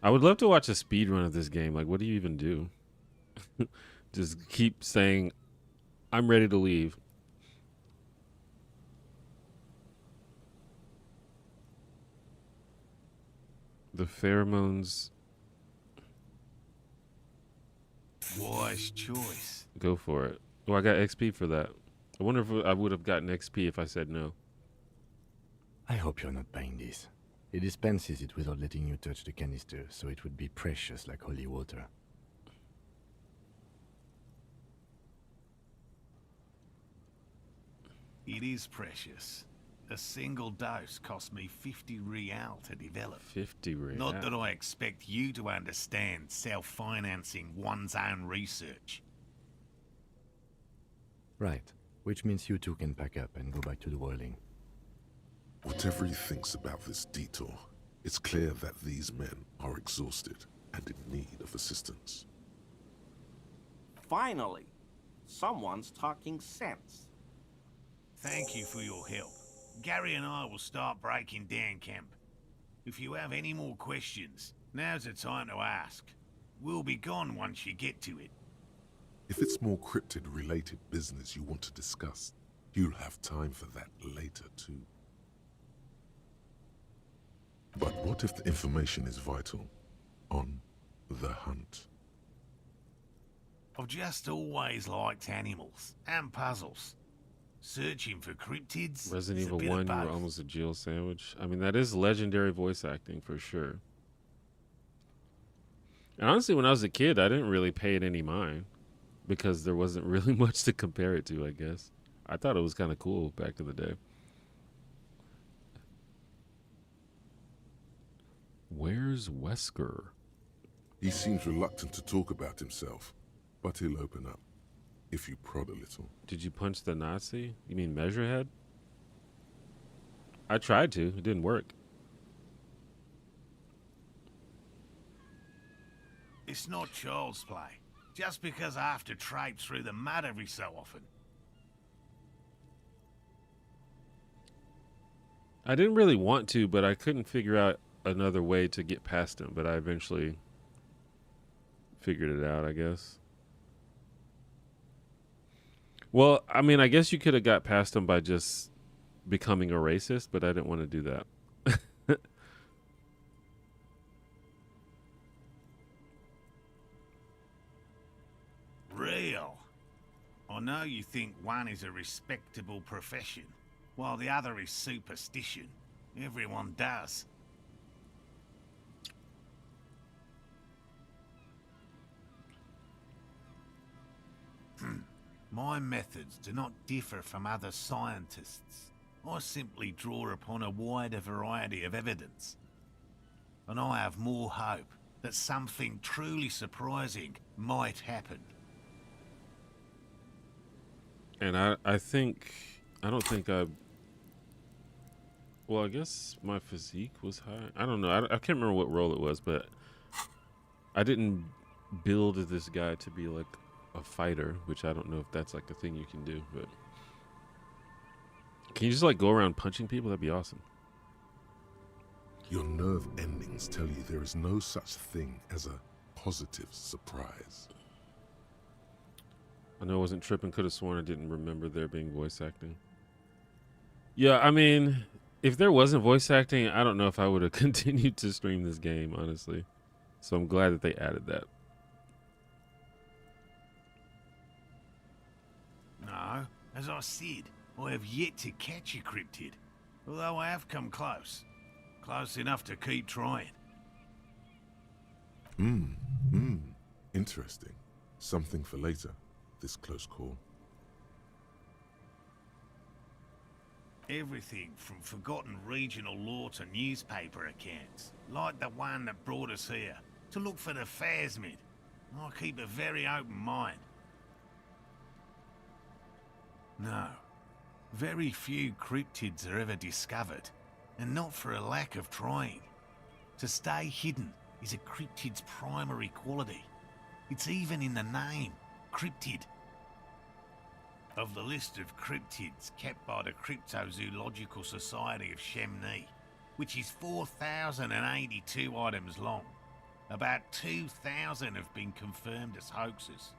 I would love to watch a speed run of this game. Like, what do you even do? Just keep saying, I'm ready to leave. The pheromones.
Wise choice.
Go for it. Oh, I got XP for that. I wonder if I would have gotten XP if I said no.
I hope you're not buying this. It dispenses it without letting you touch the canister, so it would be precious like holy water.
It is precious. A single dose cost me 50 real to develop.
50 real.
Not that I expect you to understand self-financing one's own research.
Right. Which means you two can pack up and go back to the whirling.
Whatever he thinks about this detour, it's clear that these men are exhausted and in need of assistance.
Finally, someone's talking sense.
Thank you for your help. Gary and I will start breaking down camp. If you have any more questions, now's the time to ask. We'll be gone once you get to it.
If it's more cryptid-related business you want to discuss, you'll have time for that later too. But what if the information is vital? On the hunt.
I've just always liked animals and puzzles. Searching for cryptids.
Resident
is a
Evil
bit
1,
of
you were
both.
almost a Jill sandwich. I mean, that is legendary voice acting for sure. And honestly, when I was a kid, I didn't really pay it any mind because there wasn't really much to compare it to, I guess. I thought it was kind of cool back in the day. Where's Wesker?
He seems reluctant to talk about himself, but he'll open up, if you prod a little.
Did you punch the Nazi? You mean Measurehead? I tried to. It didn't work.
It's not child's play. Just because I have to traipse through the mud every so often.
I didn't really want to, but I couldn't figure out another way to get past him. But I eventually figured it out, I guess. Well, I mean, I guess you could have got past him by just becoming a racist, but I didn't want to do that.
Real. I know you think one is a respectable profession, while the other is superstition. Everyone does. My methods do not differ from other scientists. I simply draw upon a wider variety of evidence. And I have more hope that something truly surprising might happen.
And I don't think well, I guess my physique was high. I don't know. I can't remember what role it was, but I didn't build this guy to be like a fighter, which I don't know if that's like a thing you can do, but can you just like go around punching people? That'd be awesome.
Your nerve endings tell you there is no such thing as a positive surprise.
I know I wasn't tripping. Could have sworn I didn't remember there being voice acting. Yeah, I mean, if there wasn't voice acting, I don't know if I would have continued to stream this game, honestly. So I'm glad that they added that.
No, as I said, I have yet to catch a cryptid. Although I have come close. Close enough to keep trying.
Interesting. Something for later, this close call.
Everything from forgotten regional lore to newspaper accounts, like the one that brought us here, to look for the phasmid. I keep a very open mind. No, Very few cryptids are ever discovered, and not for a lack of trying. To stay hidden is a cryptid's primary quality. It's even in the name, cryptid. Of the list of cryptids kept by the Cryptozoological Society of Chemney, which is 4,082 items long, about 2,000 have been confirmed as hoaxes.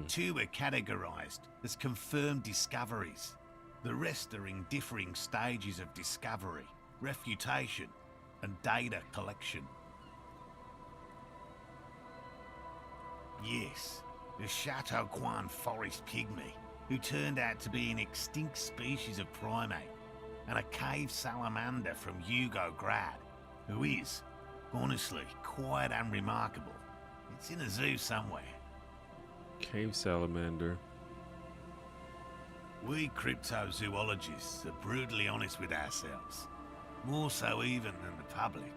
2 are categorized as confirmed discoveries. The rest are in differing stages of discovery, refutation, and data collection. Yes, the Chateauquin forest pygmy, who turned out to be an extinct species of primate, and a cave salamander from Grad, who is, honestly, quite unremarkable. It's in a zoo somewhere.
Cave salamander.
We cryptozoologists are brutally honest with ourselves, more so even than the public.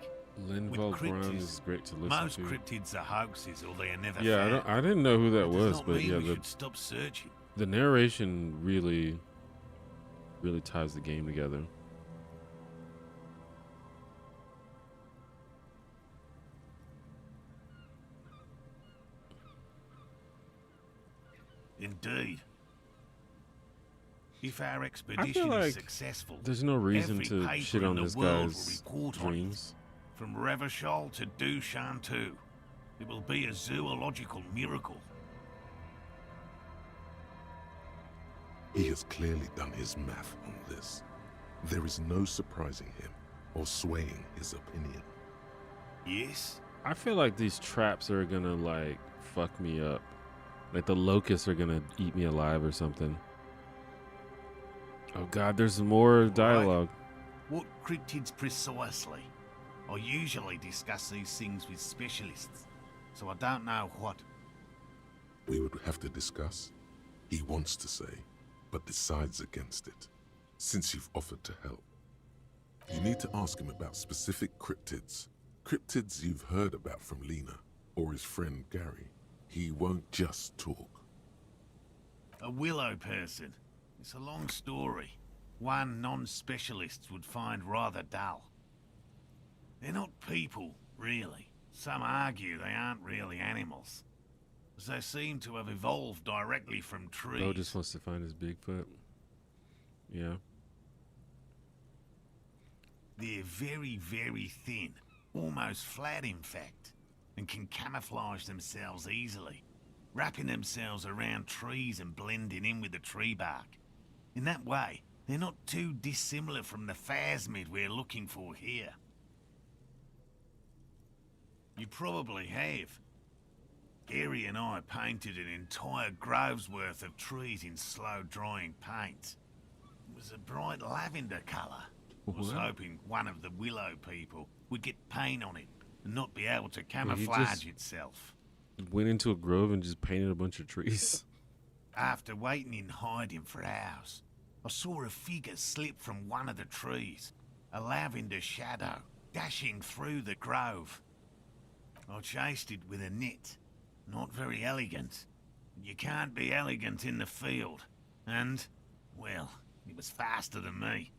Linval Brown is great to listen
most
to.
Cryptids are hoaxes, or they are never
Yeah,
found.
I didn't know who that
It does
was,
not
but
mean
yeah,
we
the
should stop searching.
narration really ties the game together.
Indeed. If our expedition
like
is successful,
There's no reason
every
to
paper
shit
in
on
the
this
world
guy's
will report on it.
dreams.
From Revachol to Duchantu, it will be a zoological miracle.
He has clearly done his math on this. There is no surprising him or swaying his opinion.
Yes?
I feel like these traps are gonna like fuck me up. Like the locusts are gonna eat me alive or something. Oh god, there's more dialogue.
What cryptids precisely? I usually discuss these things with specialists, so I don't know what.
We would have to discuss. He wants to say, but decides against it, since you've offered to help. You need to ask him about specific cryptids. Cryptids you've heard about from Lena or his friend Gary. He won't just talk.
A willow person. It's a long story. One non-specialist would find rather dull. They're not people, really. Some argue they aren't really animals, as they seem to have evolved directly from trees.
Bo just wants to find his Bigfoot. Yeah.
They're very, very thin, almost flat in fact, and can camouflage themselves easily, wrapping themselves around trees and blending in with the tree bark. In that way, they're not too dissimilar from the phasmid we're looking for here. You probably have. Gary and I painted an entire grove's worth of trees in slow-drying paint. It was a bright lavender colour. I was hoping one of the willow people would get paint on it and not be able to camouflage itself.
Went into a grove and just painted a bunch of trees.
After waiting in hiding for hours, I saw a figure slip from one of the trees, a lavender shadow, dashing through the grove. I chased it with a net. Not very elegant. You can't be elegant in the field. And, well, it was faster than me.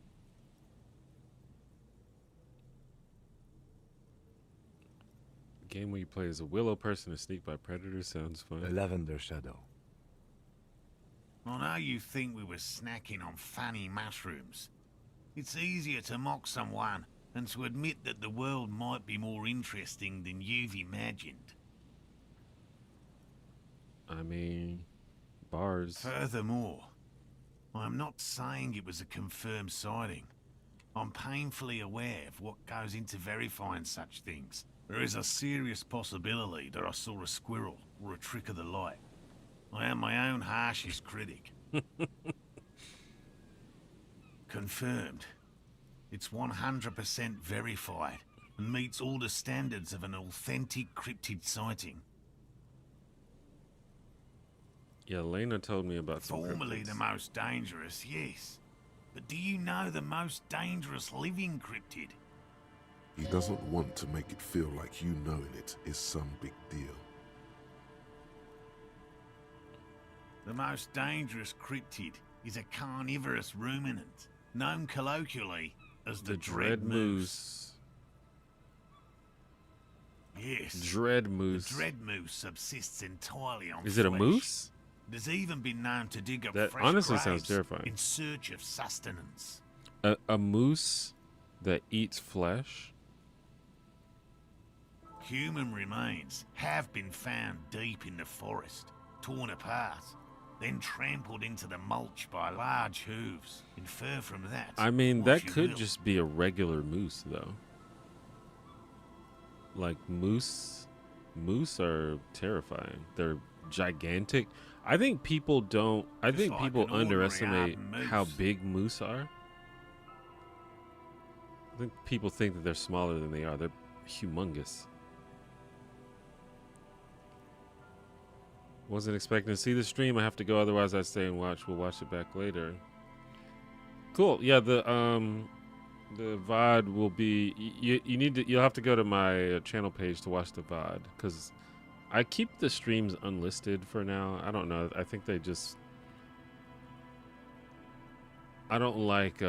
A game where you play as a willow person and sneak by predators sounds
A
fun.
lavender shadow.
I know you think we were snacking on funny mushrooms. It's easier to mock someone than to admit that the world might be more interesting than you've imagined.
I mean, bars.
Furthermore, I'm not saying it was a confirmed sighting. I'm painfully aware of what goes into verifying such things. There is a serious possibility that I saw a squirrel or a trick of the light. I am my own harshest critic. Confirmed. It's 100% verified and meets all the standards of an authentic cryptid sighting.
Yeah, Lena told me about some
Formerly
cryptids.
the most dangerous, yes. But do you know the most dangerous living cryptid?
He doesn't want to make it feel like you knowing it is some big deal.
The most dangerous cryptid is a carnivorous ruminant, known colloquially as the
dread moose.
Yes.
Dread moose.
The dread moose subsists entirely on
Is it a
flesh.
moose?
It has even been known to dig up
That
fresh
honestly sounds
graves
terrifying.
in search of sustenance.
A moose that eats flesh?
Human remains have been found deep in the forest, torn apart, then trampled into the mulch by large hooves. Infer from that.
I mean,
what
that
you
could
will.
just be a regular moose, though. Like, moose are terrifying. They're gigantic. I think people don't... I
Just
think
like
people
an ordinary
underestimate
moose.
how big moose are. I think people think that they're smaller than they are. They're humongous. Wasn't expecting to see the stream. I have to go, otherwise I stay and watch. We'll watch it back later. Cool. Yeah, the VOD will be... You'll have to go to my channel page to watch the VOD, because I keep the streams unlisted for now. I don't know. I think they just... I don't like... I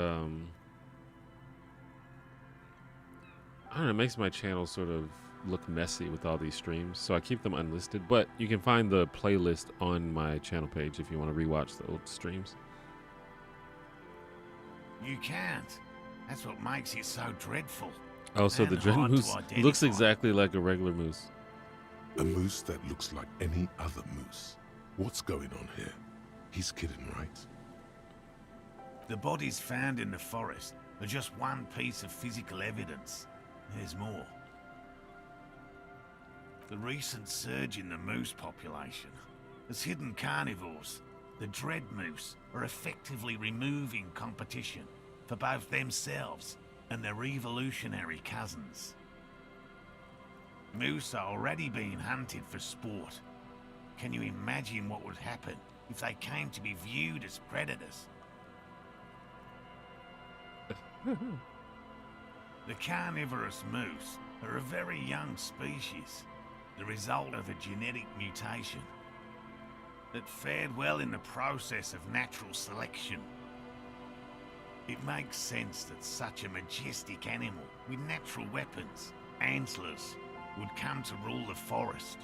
don't know. It makes my channel sort of look messy with all these streams, so I keep them unlisted. But you can find the playlist on my channel page if you want to rewatch the old streams.
You can't. That's what makes it so dreadful.
Oh, so the
And
dread
hard to
moose looks
identify.
exactly like a regular moose.
A moose that looks like any other moose. What's going on here? He's kidding, right?
The bodies found in the forest are just one piece of physical evidence. There's more. The recent surge in the moose population has hidden carnivores. The dread moose are effectively removing competition for both themselves and their evolutionary cousins. Moose are already being hunted for sport. Can you imagine what would happen if they came to be viewed as predators? The carnivorous moose are a very young species, the result of a genetic mutation that fared well in the process of natural selection. It makes sense that such a majestic animal with natural weapons, antlers, would come to rule the forest.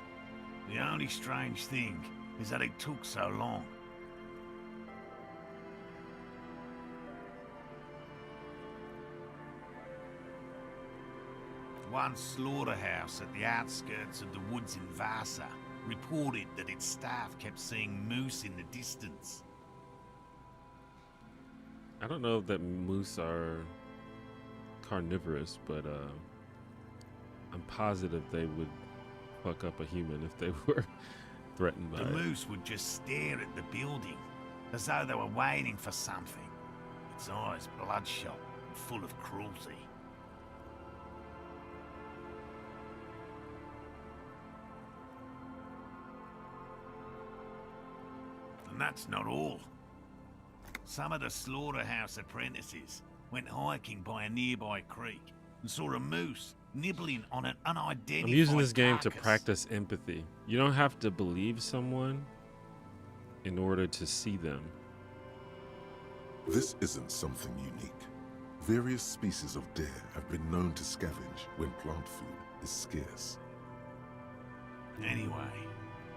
The only strange thing is that it took so long. One slaughterhouse at the outskirts of the woods in Vasa reported that its staff kept seeing moose in the distance.
I don't know that moose are carnivorous, but I'm positive they would fuck up a human if they were threatened by
The
it.
moose would just stare at the building, as though they were waiting for something. Its eyes bloodshot and full of cruelty. And that's not all. Some of the slaughterhouse apprentices went hiking by a nearby creek and saw a moose nibbling on an unidentified
I'm using this game to
carcass.
practice empathy. You don't have to believe someone in order to see them.
This isn't something unique. Various species of deer have been known to scavenge when plant food is scarce.
Anyway,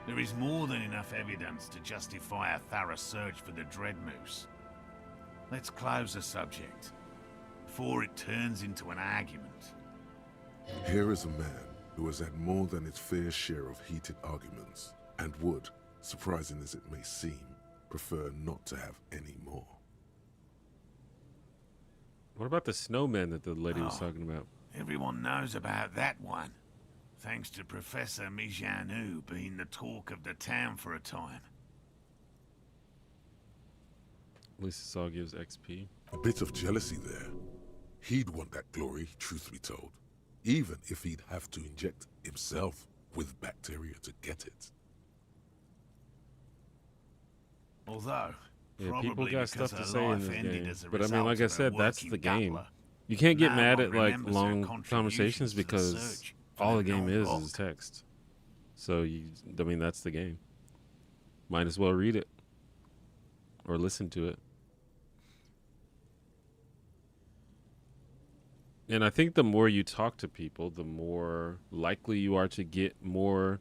there is more than enough evidence to justify a thorough search for the dread moose. Let's close the subject before it turns into an argument.
Here is a man who has had more than his fair share of heated arguments and would, surprising as it may seem, prefer not to have any more.
What about the snowman that the lady was
Oh.
talking about?
Everyone knows about that one, thanks to Professor Mijanu being the talk of the town for a time.
At least this all gives XP.
A bit of jealousy there. He'd want that glory, truth be told, even if he'd have to inject himself with bacteria to get it.
Although,
Yeah,
probably
people got
because
stuff to
her
say in
life
this
ended
game.
as a
But I mean,
result
like I
of her
said, that's
work in
the game.
Gutler.
You can't get
No
mad
one
at like
remembers her
long
contributions
conversations
to the
because
search for
all
the
the game
known
is
rock.
text. So I mean, that's the game. Might as well read it or listen to it. And I think the more you talk to people, the more likely you are to get more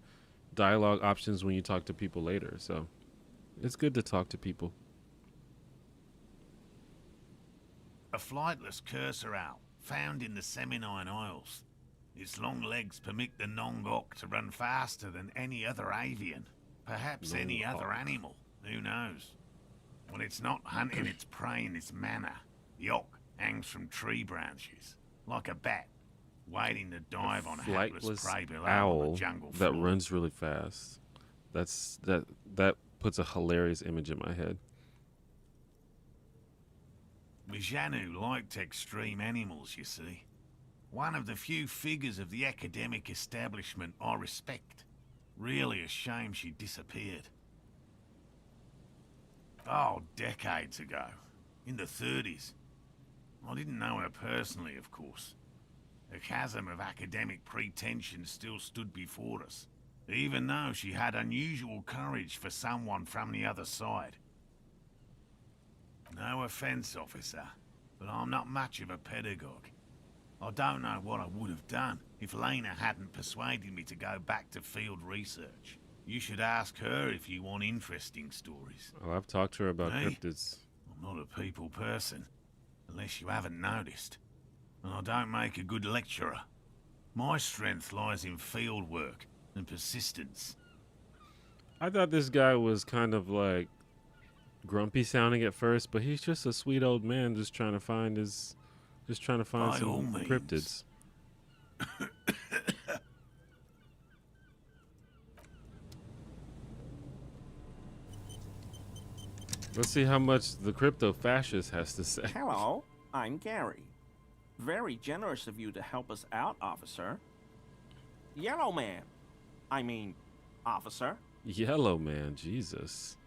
dialogue options when you talk to people later. So it's good to talk to people.
A flightless cursor owl found in the Seminine Isles. Its long legs permit the Nongok to run faster than any other avian. Perhaps any other animal. Who knows? When it's not hunting its prey in this manner, the Ock hangs from tree branches, like a bat, waiting to dive on a hapless prey below on
owl
the jungle
that
floor.
runs really fast. That puts a hilarious image in my head.
Mijanu liked extreme animals, you see. One of the few figures of the academic establishment I respect. Really a shame she disappeared. Oh, decades ago. In the 30s. I didn't know her personally, of course. A chasm of academic pretension still stood before us, even though she had unusual courage for someone from the other side. No offense, officer, but I'm not much of a pedagogue. I don't know what I would have done if Lena hadn't persuaded me to go back to field research. You should ask her if you want interesting stories.
Oh, I've talked to her about
Me?
cryptids.
I'm not a people person, unless you haven't noticed. And I don't make a good lecturer. My strength lies in field work and persistence.
I thought this guy was kind of like grumpy sounding at first, but he's just a sweet old man just trying to find
By
some
all means.
cryptids. Let's see how much the crypto fascist has to say.
Hello, I'm Gary. Very generous of you to help us out, officer. Yellow man. I mean, officer.
Yellow man, Jesus.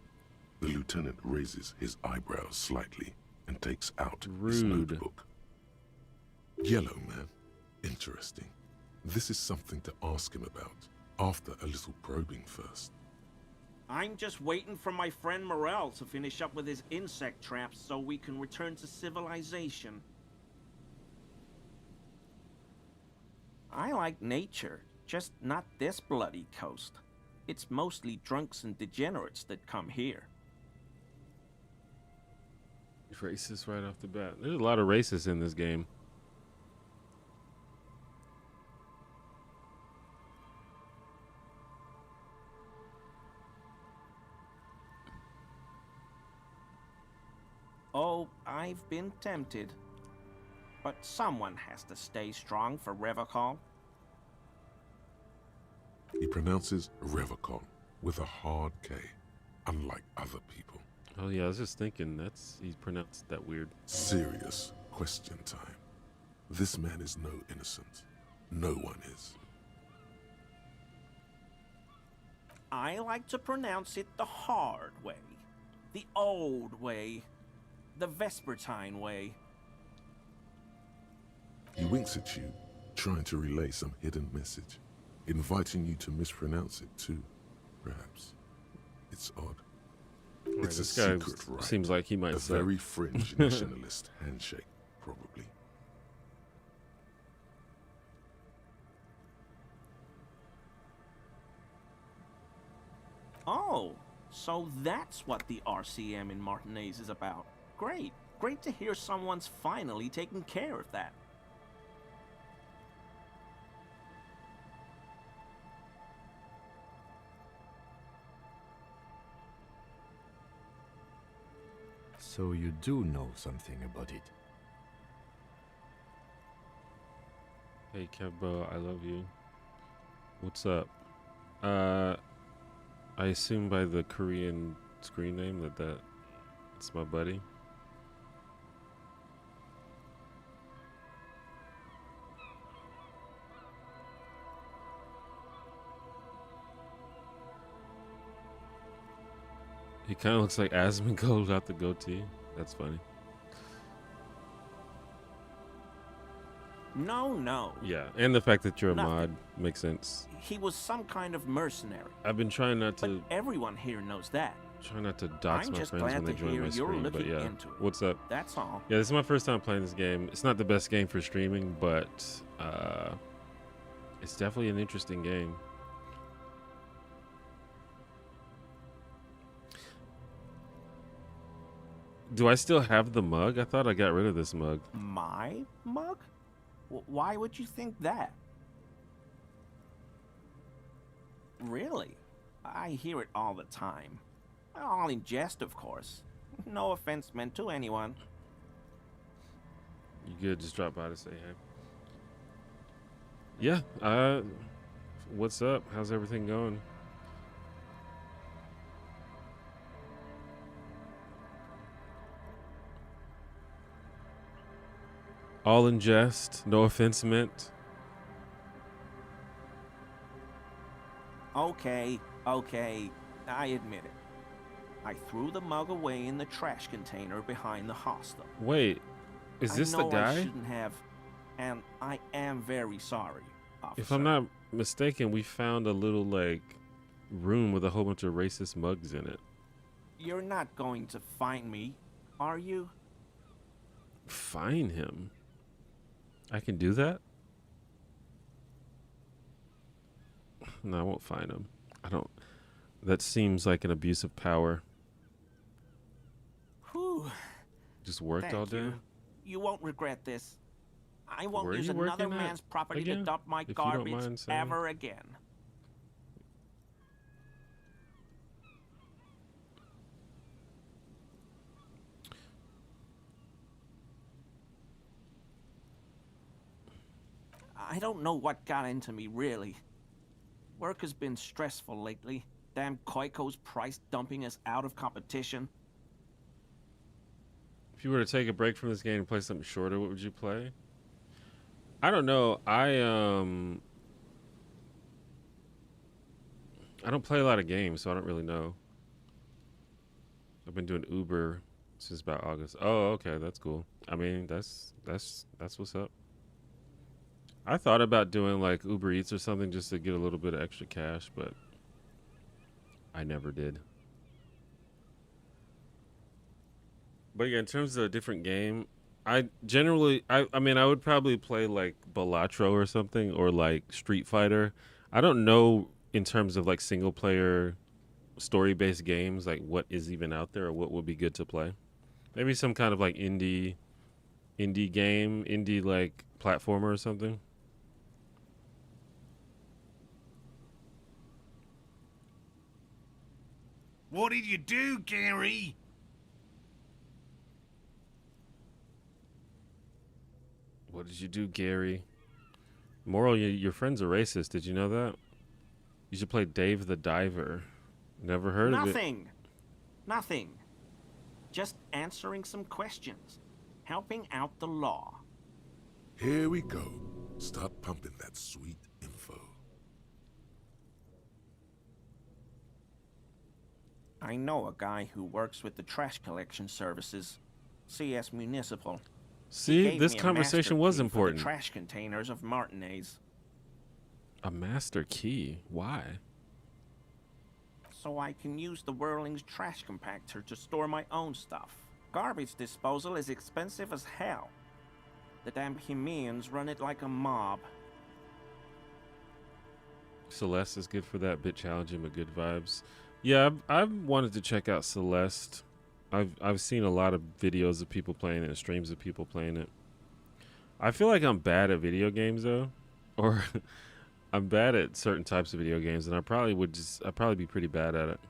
The lieutenant raises his eyebrows slightly and takes out his
Rude.
notebook. Yellow man. Interesting. This is something to ask him about after a little probing first.
I'm just waiting for my friend Morel to finish up with his insect traps so we can return to civilization. I like nature, just not this bloody coast. It's mostly drunks and degenerates that come here.
Racist right off the bat. There's a lot of racists in this game.
Oh, I've been tempted. But someone has to stay strong for Revocol.
He pronounces Revocol with a hard K, unlike other people.
Oh yeah, I was just thinking he's pronounced that weird.
Serious question time. This man is no innocent. No one is.
I like to pronounce it the hard way. The old way. The Vespertine way.
He winks at you, trying to relay some hidden message, inviting you to mispronounce it too, perhaps. It's odd.
Right,
It's a
this guy
secret rite.
seems like he might
A
suck.
very fringe nationalist handshake, probably.
Oh, so that's what the RCM in Martinez is about. Great. Great to hear someone's finally taking care of that.
So you do know something about it.
Hey Kembo, I love you. What's up? I assume by the Korean screen name that's my buddy. He kind of looks like Asmongold without the goatee. That's funny.
No.
Yeah, and the fact that you're a
Nothing.
mod makes sense.
He was some kind of mercenary.
I've been trying not
But
to.
everyone here knows that.
Try not to dox
I'm
my
just
friends when
glad
they
to
join
hear
my
you're
stream, but
looking
yeah.
into it.
What's up?
That's all.
Yeah, this is my first time playing this game. It's not the best game for streaming, but it's definitely an interesting game. Do I still have the mug? I thought I got rid of this mug.
My mug? Why would you think that? Really? I hear it all the time. All in jest, of course. No offense meant to anyone.
You good? Just drop by to say hey. Yeah. What's up? How's everything going? All in jest. No offense meant.
Okay, I admit it. I threw the mug away in the trash container behind the hostel.
Wait, is this the
I
guy?
shouldn't have, and I am very sorry, officer.
If I'm not mistaken, we found a little like room with a whole bunch of racist mugs in it.
You're not going to find me, are you?
Find him? I can do that? No, I won't find him. I don't. That seems like an abuse of power.
Whew.
Just worked all
Thank
day?
you. You won't regret this. I won't
Where are
use
you
another
working at
man's property to
again?
dump my
If you don't
garbage
mind saying.
ever again. I don't know what got into me, really. Work has been stressful lately. Damn Koiko's price dumping us out of competition.
If you were to take a break from this game and play something shorter, what would you play? I don't know. I don't play a lot of games, so I don't really know. I've been doing Uber since about August. Oh, okay, that's cool. I mean, that's what's up. I thought about doing like Uber Eats or something just to get a little bit of extra cash, but I never did. But yeah, in terms of a different game, I generally, I mean, I would probably play like Balatro or something, or like Street Fighter. I don't know in terms of like single player story based games, like what is even out there or what would be good to play. Maybe some kind of like indie game, indie like platformer or something.
What did you do, Gary?
What did you do, Gary? Moral, your friend's a racist. Did you know that? You should play Dave the Diver. Never heard of it.
Nothing. Just answering some questions. Helping out the law.
Here we go. Start pumping that sweet info.
I know a guy who works with the trash collection services. CS Municipal. He
See,
gave
this
me a
conversation
master
was
key for
important.
the trash containers of Martinez.
A master key? Why?
So I can use the Whirling's trash compactor to store my own stuff. Garbage disposal is expensive as hell. The damn Hemians run it like a mob.
Celeste is good for that. Bit challenging but good vibes. Yeah, I've wanted to check out Celeste. I've seen a lot of videos of people playing it and streams of people playing it. I feel like I'm bad at video games though, or I'm bad at certain types of video games, and I'd probably be pretty bad at it.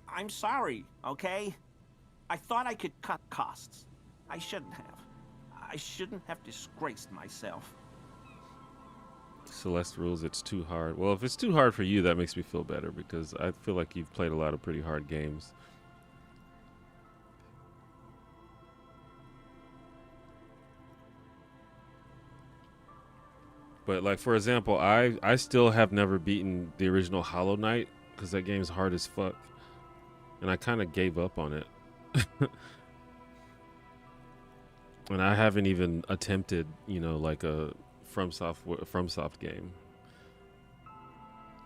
I'm sorry, okay? I thought I could cut costs. I shouldn't have. I shouldn't have disgraced myself.
Celeste rules. It's too hard. Well, if it's too hard for you, that makes me feel better because I feel like you've played a lot of pretty hard games. But like for example, I still have never beaten the original Hollow Knight because that game's hard as fuck, and I kind of gave up on it. And I haven't even attempted, like a FromSoft game.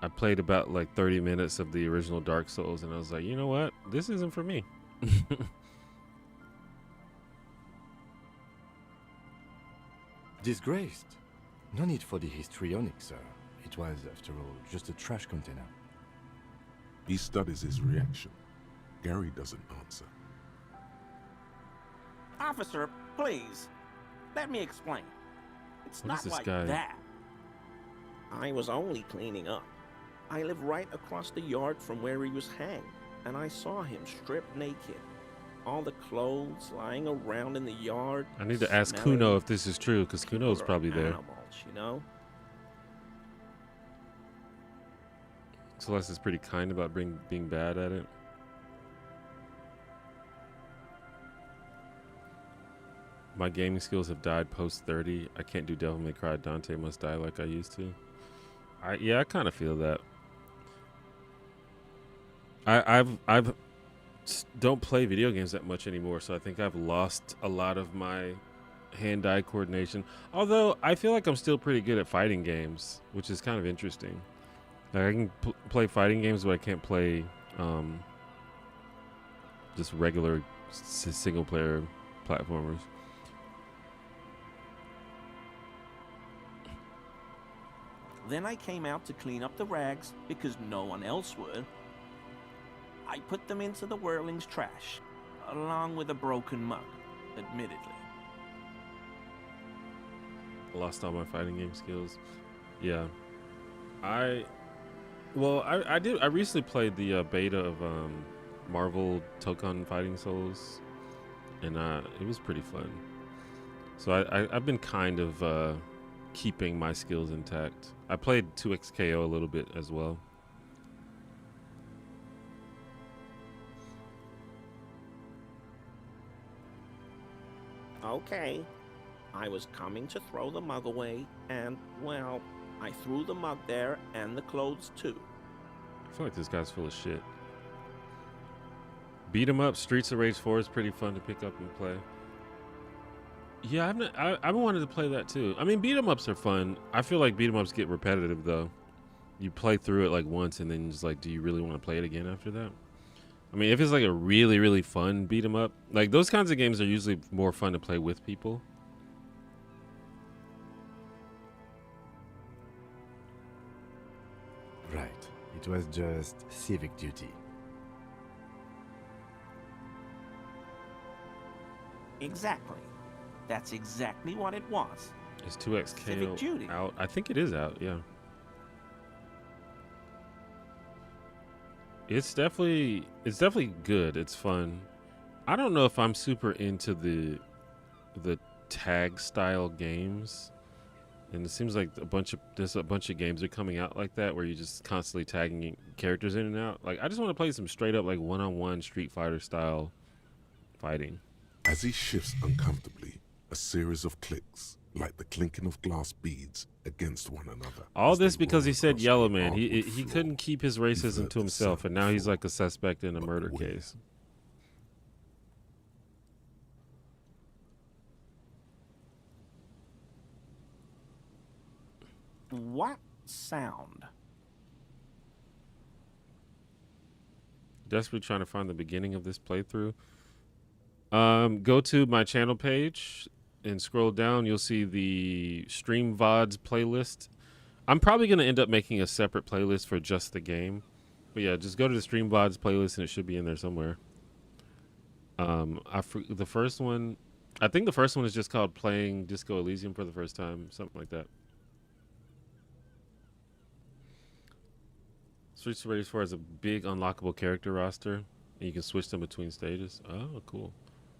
I played about like 30 minutes of the original Dark Souls, and I was like, you know what? This isn't for me.
Disgraced? No need for the histrionic, sir. It was, after all, just a trash container.
He studies his reaction. Gary doesn't answer.
Officer, please. Let me explain. It's
What is
not
this
like
guy?
that. I was only cleaning up. I live right across the yard from where he was hanged, and I saw him stripped naked. All the clothes lying around in the yard.
I need to ask
smelling.
Kuno if this is true, because Kuno's
People are
probably there.
Animals, you know?
Celeste is pretty kind about being bad at it. My gaming skills have died post 30. I can't do Devil May Cry. Dante must die like I used to. I kind of feel that. I've don't play video games that much anymore, so I think I've lost a lot of my hand-eye coordination. Although I feel like I'm still pretty good at fighting games, which is kind of interesting. Like I can play fighting games, but I can't play just regular single-player platformers.
Then I came out to clean up the rags because no one else would. I put them into the whirling's trash, along with a broken mug, admittedly.
I lost all my fighting game skills. Yeah. I recently played the beta of Marvel Tokon Fighting Souls, and it was pretty fun. So I've been kind of keeping my skills intact. I played 2XKO a little bit as well.
Okay. I was coming to throw the mug away, and, well, I threw the mug there and the clothes too.
I feel like this guy's full of shit. Beat 'em up. Streets of Rage 4 is pretty fun to pick up and play. Yeah, I've been wanting to play that too. I mean, beat 'em ups are fun. I feel like beat 'em ups get repetitive though. You play through it like once, and then just like, do you really want to play it again after that? I mean, if it's like a really, really fun beat 'em up, like those kinds of games are usually more fun to play with people.
Right. It was just civic duty.
Exactly. That's exactly what it was.
Is
Civic duty.
2XKO out? I think it is out, yeah. It's definitely good. It's fun. I don't know if I'm super into the tag style games. And it seems like there's a bunch of games are coming out like that where you're just constantly tagging characters in and out. Like I just want to play some straight up like one-on-one Street Fighter style fighting.
As he shifts uncomfortably, a series of clicks, like the clinking of glass beads against one another.
All
as
this
they
because he
roll
said
across
Yellow
the
Man. He
hardwood
he
floor.
couldn't keep his racism
heard
to
the
himself,
sound
and now he's
before,
like a suspect in a
but
murder
where?
case.
What sound?
Desperately trying to find the beginning of this playthrough. Go to my channel page and scroll down. You'll see the Stream VODs playlist. I'm probably going to end up making a separate playlist for just the game. But yeah, just go to the Stream VODs playlist and it should be in there somewhere. The first one, I think the first one is just called Playing Disco Elysium for the first time. Something like that. Streets of Rage 4 has a big unlockable character roster, and you can switch them between stages. Oh, cool.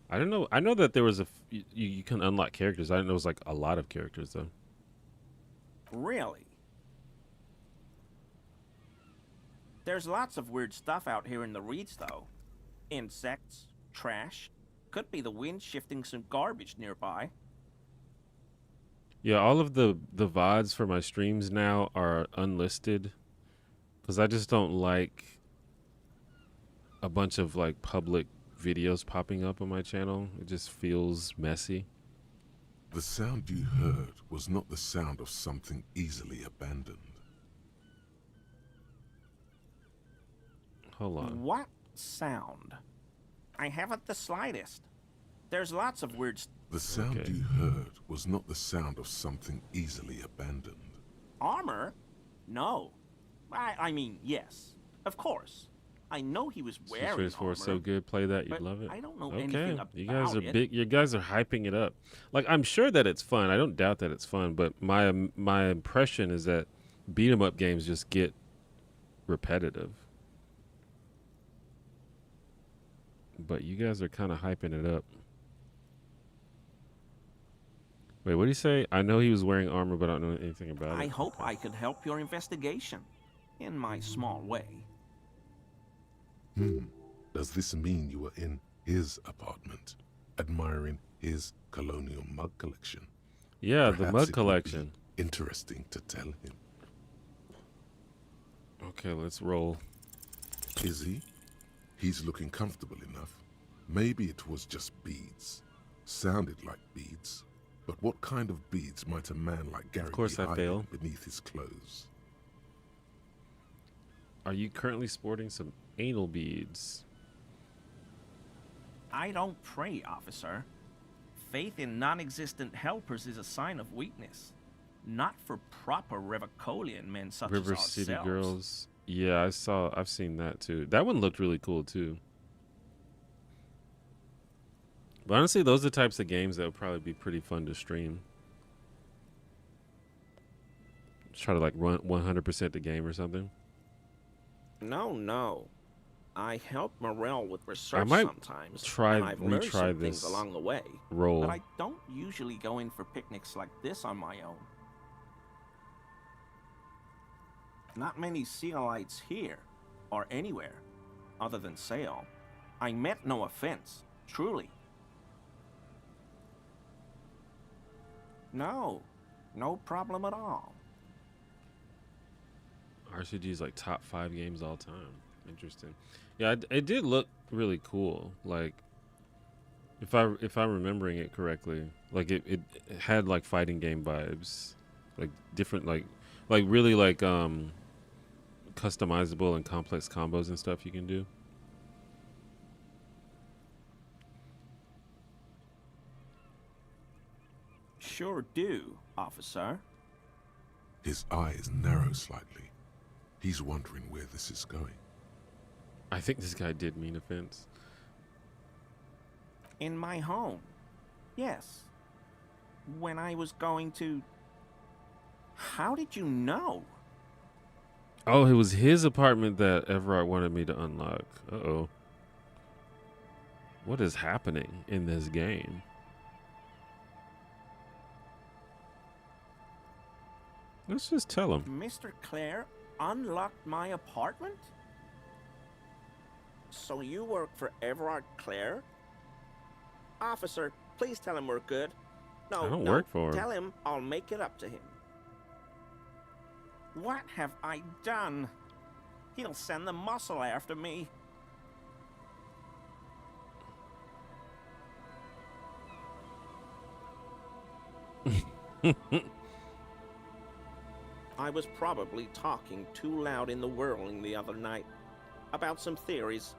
I don't know. I know that there was you can unlock characters. I didn't know it was like a lot of characters though.
Really? There's lots of weird stuff out here in the reeds, though. Insects, trash. Could be the wind shifting some garbage nearby.
Yeah, all of the VODs for my streams now are unlisted because I just don't like a bunch of like public videos popping up on my channel. It just feels messy.
The sound you heard was not the sound of something easily abandoned.
Hold on.
What sound? I haven't the slightest. There's lots of weird
The sound
Okay.
you heard was not the sound of something easily abandoned.
armor? No. I mean, yes. Of course. I know he was wearing
Series 4
armor.
is so good. Play that, you'd
but
love it.
I don't know
Okay,
anything about
you guys are
it.
big. You guys are hyping it up. Like, I'm sure that it's fun. I don't doubt that it's fun. But my impression is that beat 'em up games just get repetitive. But you guys are kind of hyping it up. Wait, what did he say? I know he was wearing armor, but I don't know anything about it.
I hope I could help your investigation. In my small way.
Does this mean you were in his apartment, admiring his colonial mug collection?
Yeah, the
Perhaps
mug
it would
collection.
be interesting to tell him.
Okay, let's roll.
Is he? He's looking comfortable enough. Maybe it was just beads. Sounded like beads. But what kind of beads might a man like Gary
course
be
I
hiding
fail.
beneath his clothes?
Are you currently sporting some anal beads?
I don't pray, officer. Faith in non-existent helpers is a sign of weakness. Not for proper Revicolian men such
River
as
City
ourselves.
Girls. Yeah, I've seen that too. That one looked really cool too. But honestly, those are the types of games that would probably be pretty fun to stream. Just try to like run 100% the game or something.
No. I help Morel with research
might
sometimes.
try-
and I've learned
retry
some
this
things along the way.
Roll.
But I don't usually go in for picnics like this on my own. Not many Sealites here, or anywhere, other than Sale. I meant no offense, truly. No problem at all.
RCG's like top 5 games all time. Interesting. Yeah, it did look really cool. Like, if I'm remembering it correctly, like it had like fighting game vibes, like different like really like customizable and complex combos and stuff you can do.
Sure do, officer.
His eyes narrow slightly. He's wondering where this is going.
I think this guy did mean offense.
In my home. Yes. When I was going to... How did you know?
Oh, it was his apartment that Everard wanted me to unlock. Uh-oh. What is happening in this game? Let's just tell him.
Mr. Clare unlocked my apartment? So you work for Everard Clare? Officer, please tell him we're good. No,
I don't
no,
work for him.
Tell him I'll make it up to him. What have I done? He'll send the muscle after me. I was probably talking too loud in the whirling the other night about some theories.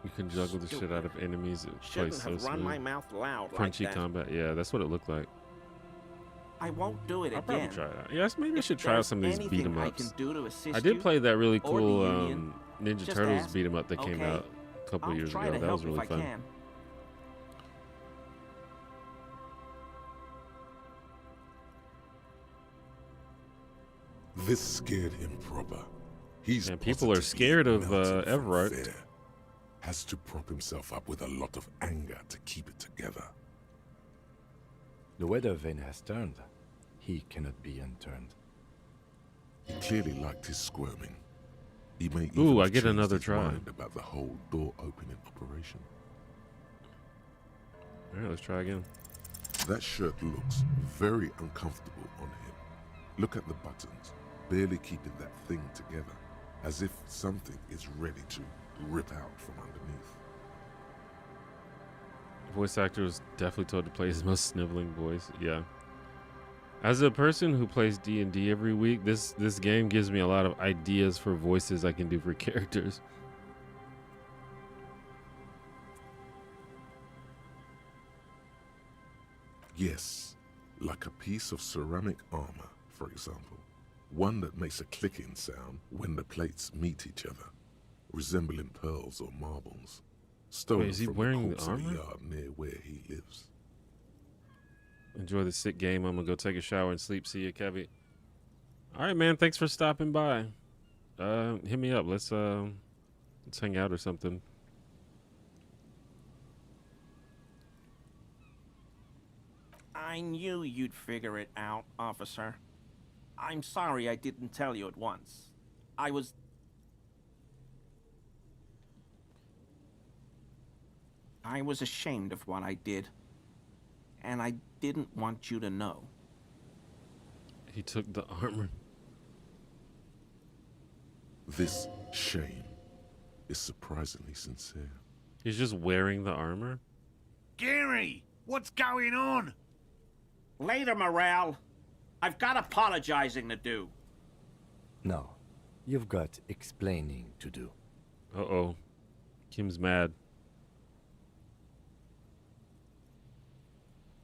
You can juggle the shit out of enemies. It plays
Shouldn't
so
have run
smooth.
my mouth loud like
Crunchy
that.
combat. Yeah, that's what it looked like.
I won't do it
I'll
again.
probably try that. Yes, maybe I
If
should try out
there's
some of these beat 'em
anything I
ups.
can do to assist
I did
you
play that really
or the
cool
Union,
Ninja
just
Turtles
ask.
beat 'em up that came
Okay.
out a couple
I'll
years
try
ago.
to
That was
help
really
if I
fun.
can.
This scared him proper. He's
And people are
positively
scared of
melting from
Everard.
fear. Has to prop himself up with a lot of anger to keep it together.
The weather vane has turned. He cannot be unturned.
He clearly liked his squirming. He may even
Ooh, I
have
get
changed
another
his
try.
mind about the whole door opening operation.
All right, let's try again.
That shirt looks very uncomfortable on him. Look at the buttons, barely keeping that thing together, as if something is ready to rip out from underneath.
Voice actor was definitely told to play his most sniveling voice. Yeah. As a person who plays D&D every week, this game gives me a lot of ideas for voices I can do for characters.
Yes, like a piece of ceramic armor, for example. One that makes a clicking sound when the plates meet each other, resembling pearls or marbles. Stolen
Wait, is he
from
wearing
the
the
courts of the
armor?
yard near where he lives.
Enjoy the sick game. I'm gonna go take a shower and sleep. See you, Kevy. All right, man. Thanks for stopping by. Hit me up. Let's hang out or something.
I knew you'd figure it out, officer. I'm sorry I didn't tell you at once. I was ashamed of what I did. And I didn't want you to know.
He took the armor.
This shame is surprisingly sincere.
He's just wearing the armor.
Gary, what's going on?
Later, Morale. I've got apologizing to do.
No, you've got explaining to do.
Uh-oh. Kim's mad.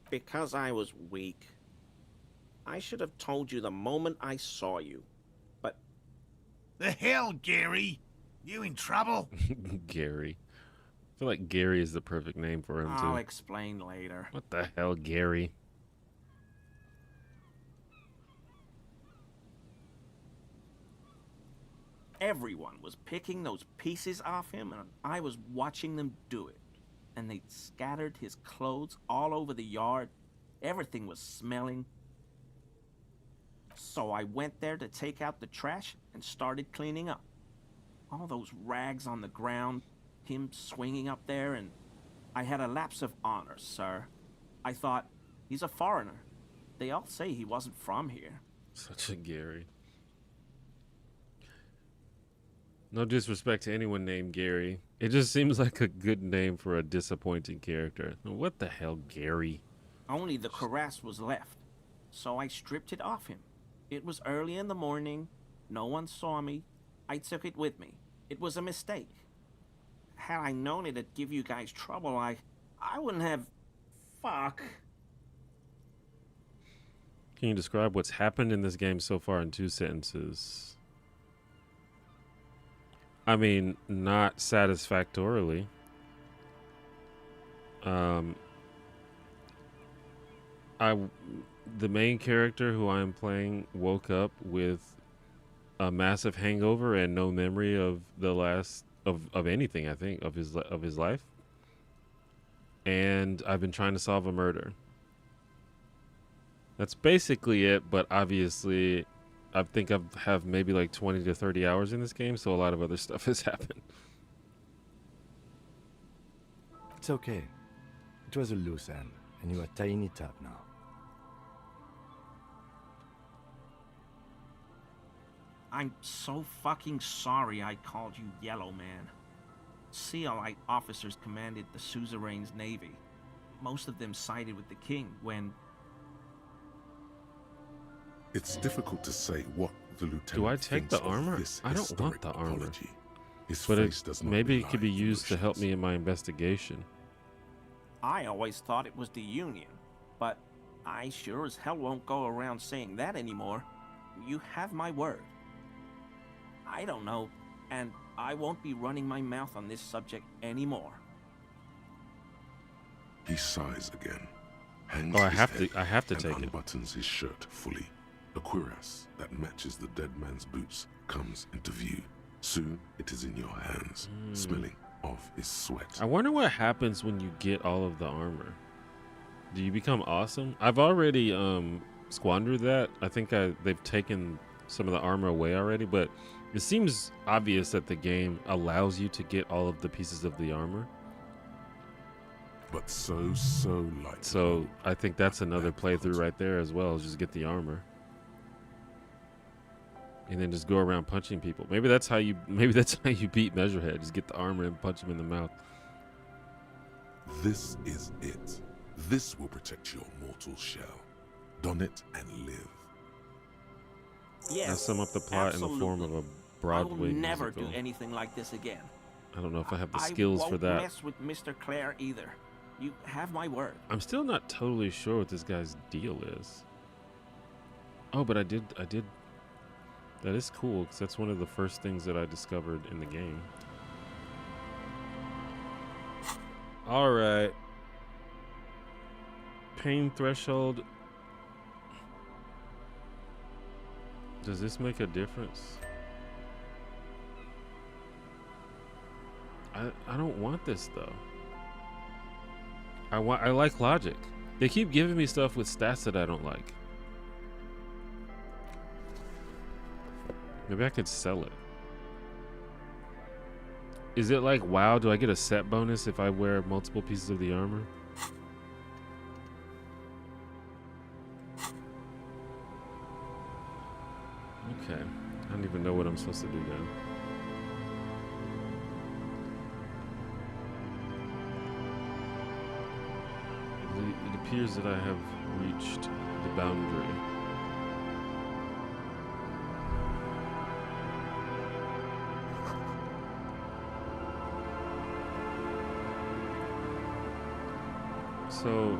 Because I was weak. I should have told you the moment I saw you. But
The hell, Gary? You in trouble?
Gary. I feel like Gary is the perfect name for him,
I'll
too.
explain later.
What the hell, Gary?
Everyone was picking those pieces off him, and I was watching them do it. And they'd scattered his clothes all over the yard. Everything was smelling. So I went there to take out the trash and started cleaning up. All those rags on the ground, him swinging up there, and I had a lapse of honor, sir. I thought, he's a foreigner. They all say he wasn't from here.
Such a Gary. No disrespect to anyone named Gary. It just seems like a good name for a disappointing character. What the hell, Gary?
Only the cuirass was left, so I stripped it off him. It was early in the morning. No one saw me. I took it with me. It was a mistake. Had I known it'd give you guys trouble, I wouldn't have... Fuck.
Can you describe what's happened in this game so far in 2 sentences? I mean, not satisfactorily. The main character who I am playing woke up with a massive hangover and no memory of the last of anything, I think, of his life. And I've been trying to solve a murder. That's basically it, but obviously I think I have maybe like 20 to 30 hours in this game, so a lot of other stuff has happened.
It's okay. It was a loose end, and you are tying it up now.
I'm so fucking sorry I called you Yellow Man. Seolite officers commanded the suzerain's navy. Most of them sided with the king when...
It's difficult to say what the lieutenant
Do I take
thinks
the
of
armor?
this
I don't want
historic
the armor.
apology. His
But
face does not
maybe it could be
belie
used to help
emotions.
me in my investigation.
I always thought it was the Union, but I sure as hell won't go around saying that anymore. You have my word. I don't know, and I won't be running my mouth on this subject anymore.
He sighs again. Hangs
Oh, I
his
have
head
to. I have to
and
take it.
unbuttons his shirt fully. A cuirass that matches the dead man's boots comes into view. Soon it is in your hands, smelling of his sweat.
I wonder what happens when you get all of the armor. Do you become awesome? I've already squandered that. I think they've taken some of the armor away already, but it seems obvious that the game allows you to get all of the pieces of the armor.
But so light.
So I think that's another playthrough right there as well. Just get the armor, and then just go around punching people. Maybe that's how you beat Measurehead. Just get the armor and punch him in the mouth.
This is it. This will protect your mortal shell. Don it and live.
Yes,
I'll sum up the plot in the form of a
I will
Broadway
never
musical.
do anything like this again.
I don't know if I have the
I
skills for
won't
that.
mess with Mr. Clare either. You have my word.
I'm still not totally sure what this guy's deal is. Oh, but I did. That is cool, because that's one of the first things that I discovered in the game. All right. Pain threshold. Does this make a difference? I don't want this though. I like logic. They keep giving me stuff with stats that I don't like. Maybe I could sell it. Is it like WoW? Do I get a set bonus if I wear multiple pieces of the armor? Okay. I don't even know what I'm supposed to do now. It appears that I have reached the boundary. So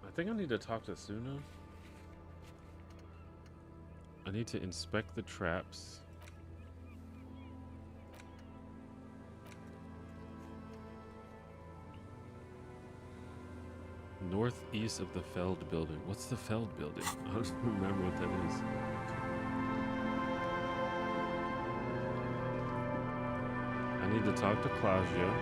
I think I need to talk to Suna. I need to inspect the traps. Northeast of the Feld building. What's the Feld building? I don't remember what that is. I need to talk to Claudia.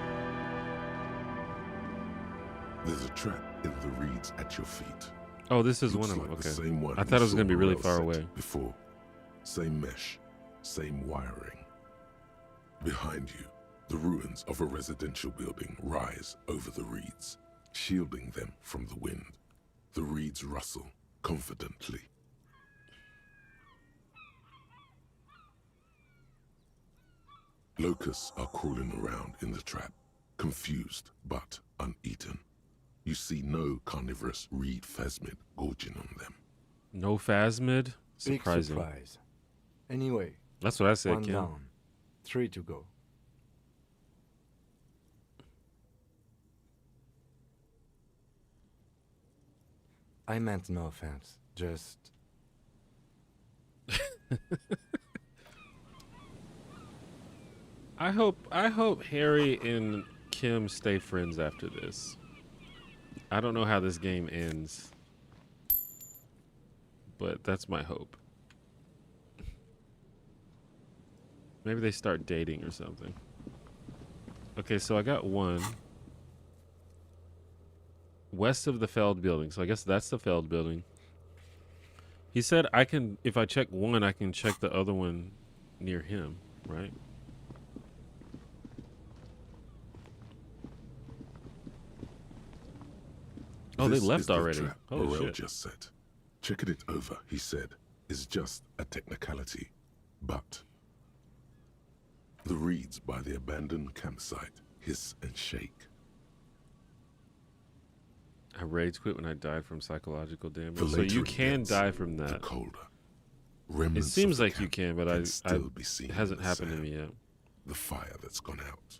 There's a trap in the reeds at your feet.
Oh, this is
Looks
one of
like
them.
the
Okay.
same one
I thought it was
you
going to be
saw
really
Morel
far
set
away.
Before. Same mesh, same wiring. Behind you, the ruins of a residential building rise over the reeds, shielding them from the wind. The reeds rustle confidently. Locusts are crawling around in the trap, confused but uneaten. You see no carnivorous reed phasmid gorging on them.
No phasmid?
Big
Surprising.
surprise. Anyway,
That's what I said,
one
Kim.
down, 3 to go. I meant no offense, just...
I hope Harry and Kim stay friends after this. I don't know how this game ends, but that's my hope. Maybe they start dating or something. Okay, so I got one. West of the Feld building. So I guess that's the Feld building. He said I can, if I check one, I can check the other one near him, right? Oh, they
This
left
is the
already.
trap
Holy
Morel
shit.
just set. Checking it over, he said, is just a technicality. But the reeds by the abandoned campsite hiss and shake.
I rage quit when I died from psychological damage.
The
So
later
you
it
can
gets,
die from
the
that.
colder.
It
Remnants
seems
of the
like you
camp
can, but
still be seen
it hasn't
in the
happened to
sand.
me yet.
The fire that's gone out.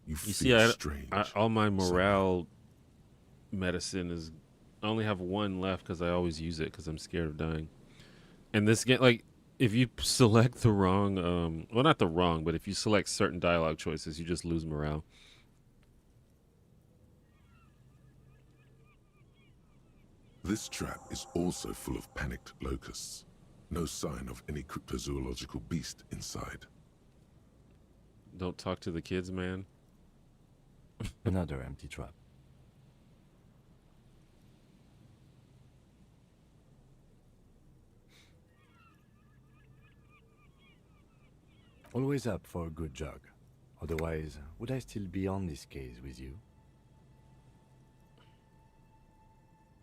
You
You
feel
see,
strange.
all my morale medicine is. I only have one left because I always use it because I'm scared of dying. And this game, like, if you select the wrong, well, not the wrong, but if you select certain dialogue choices, you just lose morale.
This trap is also full of panicked locusts. No sign of any cryptozoological beast inside.
Don't talk to the kids, man.
Another empty trap. Always up for a good jog. Otherwise, would I still be on this case with you?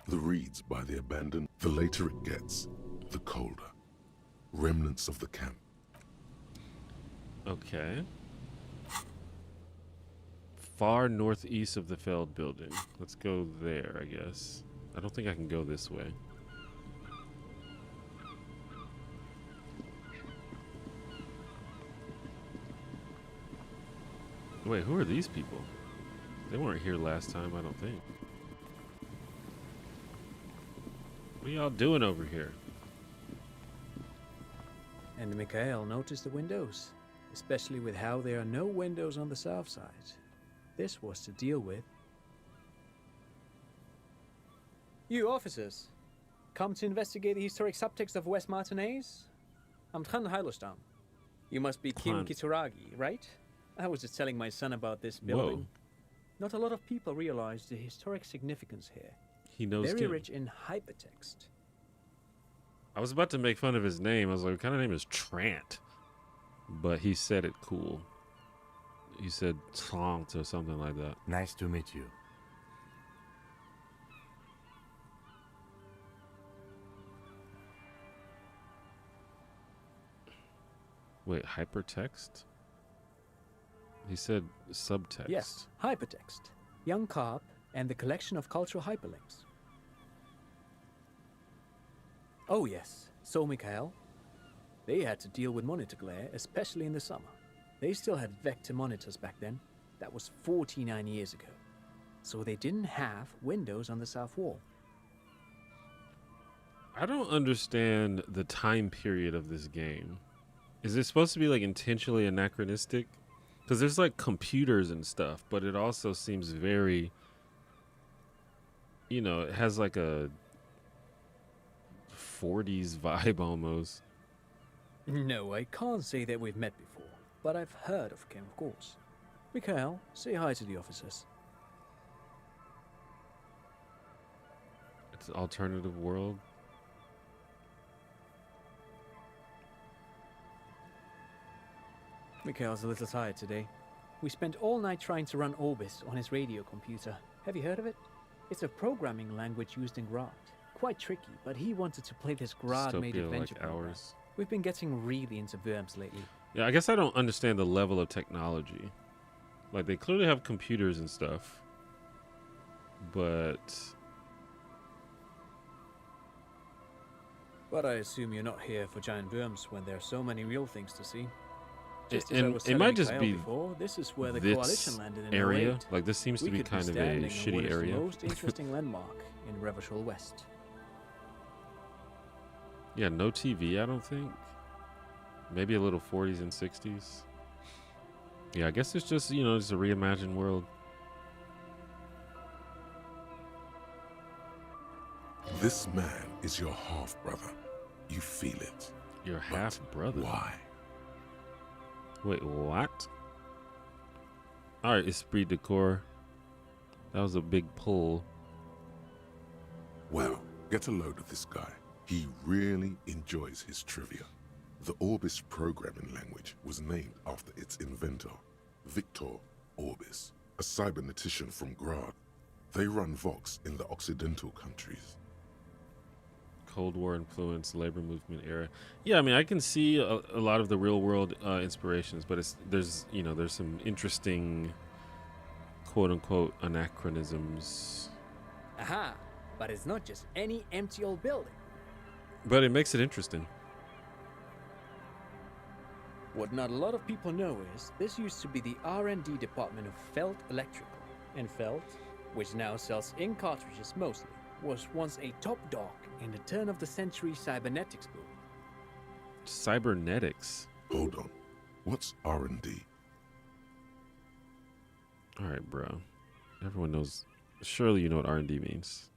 The reeds by the abandoned, the later it gets, the colder. Remnants of the camp.
Okay. Far northeast of the Feld building. Let's go there, I guess. I don't think I can go this way. Wait, who are these people? They weren't here last time, I don't think. What are y'all doing over here?
And Mikhail noticed the windows, especially with how there are no windows on the south side. This was to deal with. You officers, come to investigate the historic subtext of West Martinez? I'm Tran Hailostam. You must be Kim
Tran.
Kituragi, right? I was just telling my son about this building.
Whoa.
Not a lot of people realize the historic significance here.
He knows
Very
Kim.
rich in hypertext.
I was about to make fun of his name. I was like, what kind of name is Trant? But he said it cool. He said Trant or something like that.
Nice to meet you.
Wait, hypertext? He said subtext.
Yes, hypertext. Young Carp and the collection of cultural hyperlinks. Oh yes, so Mikhail. They had to deal with monitor glare, especially in the summer. They still had vector monitors back then. That was 49 years ago. So they didn't have windows on the south wall.
I don't understand the time period of this game. Is it supposed to be like intentionally anachronistic? Because there's like computers and stuff, but it also seems very, you know, it has like a 40s vibe almost.
No, I can't say that we've met before, but I've heard of Kim, of course. Mikhail, say hi to the officers.
It's an alternative world.
Mikhail's a little tired today. We spent all night trying to run Orbis on his radio computer. Have you heard of it? It's a programming language used in Grad. Quite tricky, but he wanted to play this Grad-made
Dystopia,
adventure
like
program.
ours.
We've been getting really into Worms lately.
Yeah, I guess I don't understand the level of technology. Like, they clearly have computers and stuff. But
But I assume you're not here for giant worms when there are so many real things to see. Just as I
and
was
it
telling
might just
Mikhail
be
before, this is where the
this
coalition landed in
area.
08.
Like, this seems
We
to be
could
kind of a
standing on what
shitty
is
area.
the most interesting landmark in Revachol West.
Yeah, no TV, I don't think. Maybe a little 40s and 60s. Yeah, I guess it's just, you know, just a reimagined world.
This man is your half-brother. You feel it.
Your
But
half brother.
Why?
Wait, what? All right, Esprit de Corps. That was a big pull.
Well, get a load of this guy. He really enjoys his trivia. The Orbis programming language was named after its inventor, Victor Orbis, a cybernetician from Grad. They run Vox in the Occidental countries.
Cold War influence, labor movement era. Yeah, I mean, I can see a lot of the real world inspirations, but there's some interesting quote unquote anachronisms.
Aha! But it's not just any empty old building.
But it makes it interesting.
What not a lot of people know is this used to be the R&D department of Felt Electrical. And Felt, which now sells ink cartridges mostly, was once a top dog in the turn-of-the-century cybernetics boom.
Cybernetics.
Hold on. What's R&D?
All right, bro. Everyone knows. Surely you know what R&D means.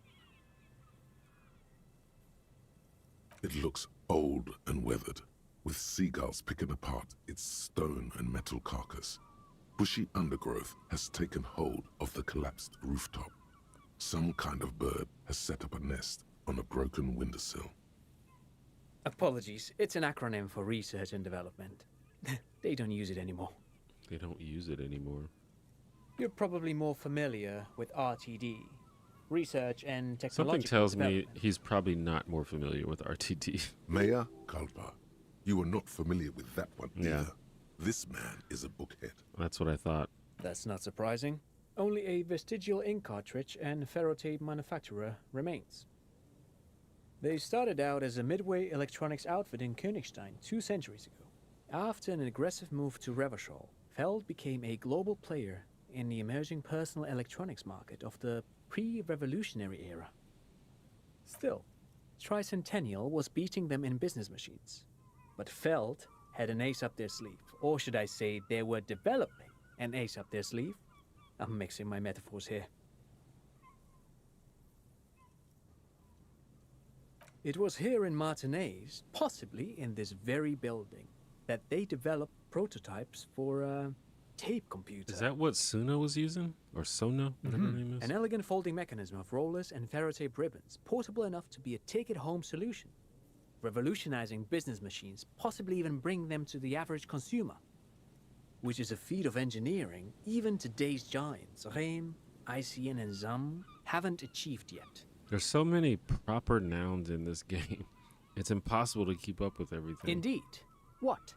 It looks old and weathered, with seagulls picking apart its stone and metal carcass. Bushy undergrowth has taken hold of the collapsed rooftop. Some kind of bird has set up a nest on a broken windowsill.
Apologies, it's an acronym for research and development. They don't use it anymore.
They don't use it anymore.
You're probably more familiar with RTD, research and technological
Something tells me
development.
he's probably not more familiar with RTD.
Mea culpa. You are not familiar with that one
Yeah.
either. This man is a bookhead.
That's what I thought.
That's not surprising. Only a vestigial ink cartridge and ferrotape manufacturer remains. They started out as a midway electronics outfit in Königstein 2 centuries ago. After an aggressive move to Revachol, Feld became a global player in the emerging personal electronics market of the pre-revolutionary era. Still, Tricentennial was beating them in business machines. But Feld had an ace up their sleeve, or should I say they were developing an ace up their sleeve. I'm mixing my metaphors here. It was here in Martinez, possibly in this very building, that they developed prototypes for a tape computer.
Is that what Suna was using? Or Sona, whatever her name is?
An elegant folding mechanism of rollers and ferrotape ribbons, portable enough to be a take-it-home solution. Revolutionizing business machines, possibly even bring them to the average consumer. Which is a feat of engineering even today's giants, Rehm, ICN and ZAM, haven't achieved yet.
There's so many proper nouns in this game. It's impossible to keep up with everything.
Indeed. What?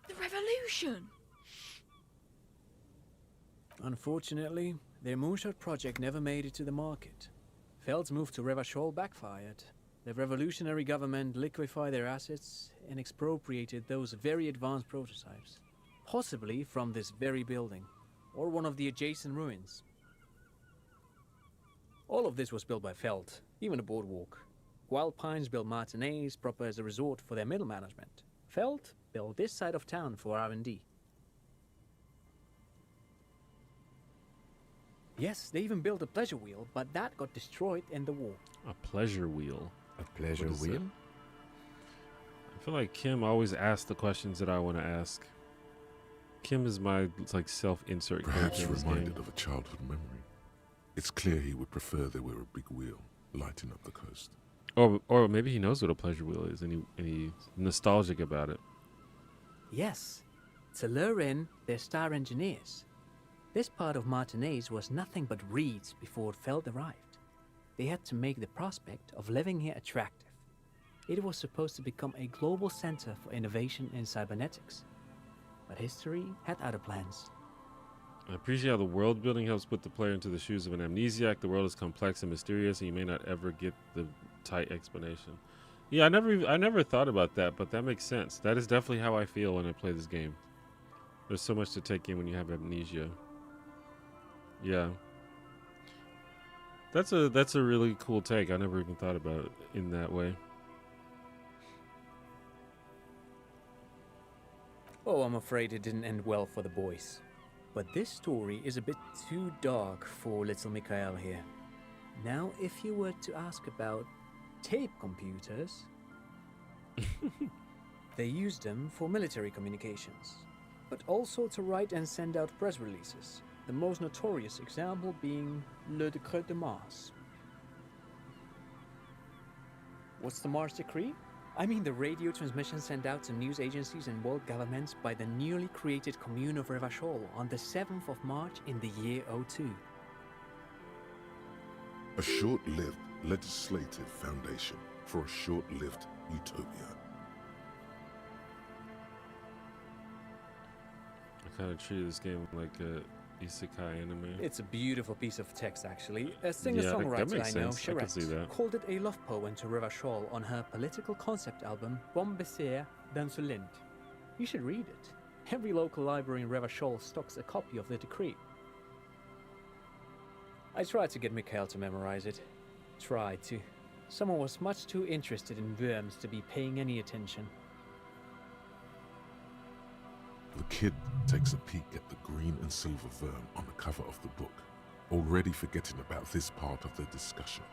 The revolution!
Unfortunately, their moonshot project never made it to the market. Feld's move to Revachol backfired. The revolutionary government liquefied their assets and expropriated those very advanced prototypes. Possibly from this very building, or one of the adjacent ruins. All of this was built by Feld, even the boardwalk. Wild Pines built Martinez proper as a resort for their middle management. Feld built this side of town for R&D. Yes, they even built a pleasure wheel, but that got destroyed in the war.
A pleasure wheel.
A pleasure
What is
wheel?
that? I feel like Kim always asks the questions that I want to ask. Kim is my self-insert
Perhaps
character in this
reminded
game.
of a childhood memory. It's clear he would prefer there were a big wheel lighting up the coast.
Or maybe he knows what a pleasure wheel is and he's nostalgic about it.
Yes, to lure in their star engineers. This part of Martinez was nothing but reeds before Feld arrived. They had to make the prospect of living here attractive. It was supposed to become a global center for innovation in cybernetics. But history had other plans.
I appreciate how the world building helps put the player into the shoes of an amnesiac. The world is complex and mysterious, and you may not ever get the tight explanation. Yeah, I never thought about that, but that makes sense. That is definitely how I feel when I play this game. There's so much to take in when you have amnesia. Yeah. That's a really cool take. I never even thought about it in that way.
Oh, I'm afraid it didn't end well for the boys. But this story is a bit too dark for little Mikhail here. Now, if you were to ask about tape computers, they used them for military communications, but also to write and send out press releases, the most notorious example being Le Decret de Mars. What's the Mars Decree? I mean the radio transmission sent out to news agencies and world governments by the newly created commune of Revachol on the 7th of March in the year 02.
A short-lived legislative foundation for a short-lived utopia.
I kind of treated this game like a isekai anime.
It's a beautiful piece of text, actually. A
Yeah,
singer-songwriter
that makes
I know,
sense. I can see that.
called it a love poem to Revachol on her political concept album, Bon Baiser dans ce Lind. You should read it. Every local library in Revachol stocks a copy of the decree. I tried to get Mikhail to memorize it. Tried to. Someone was much too interested in worms to be paying any attention.
The kid takes a peek at the green and silver worm on the cover of the book, already forgetting about this part of the discussion.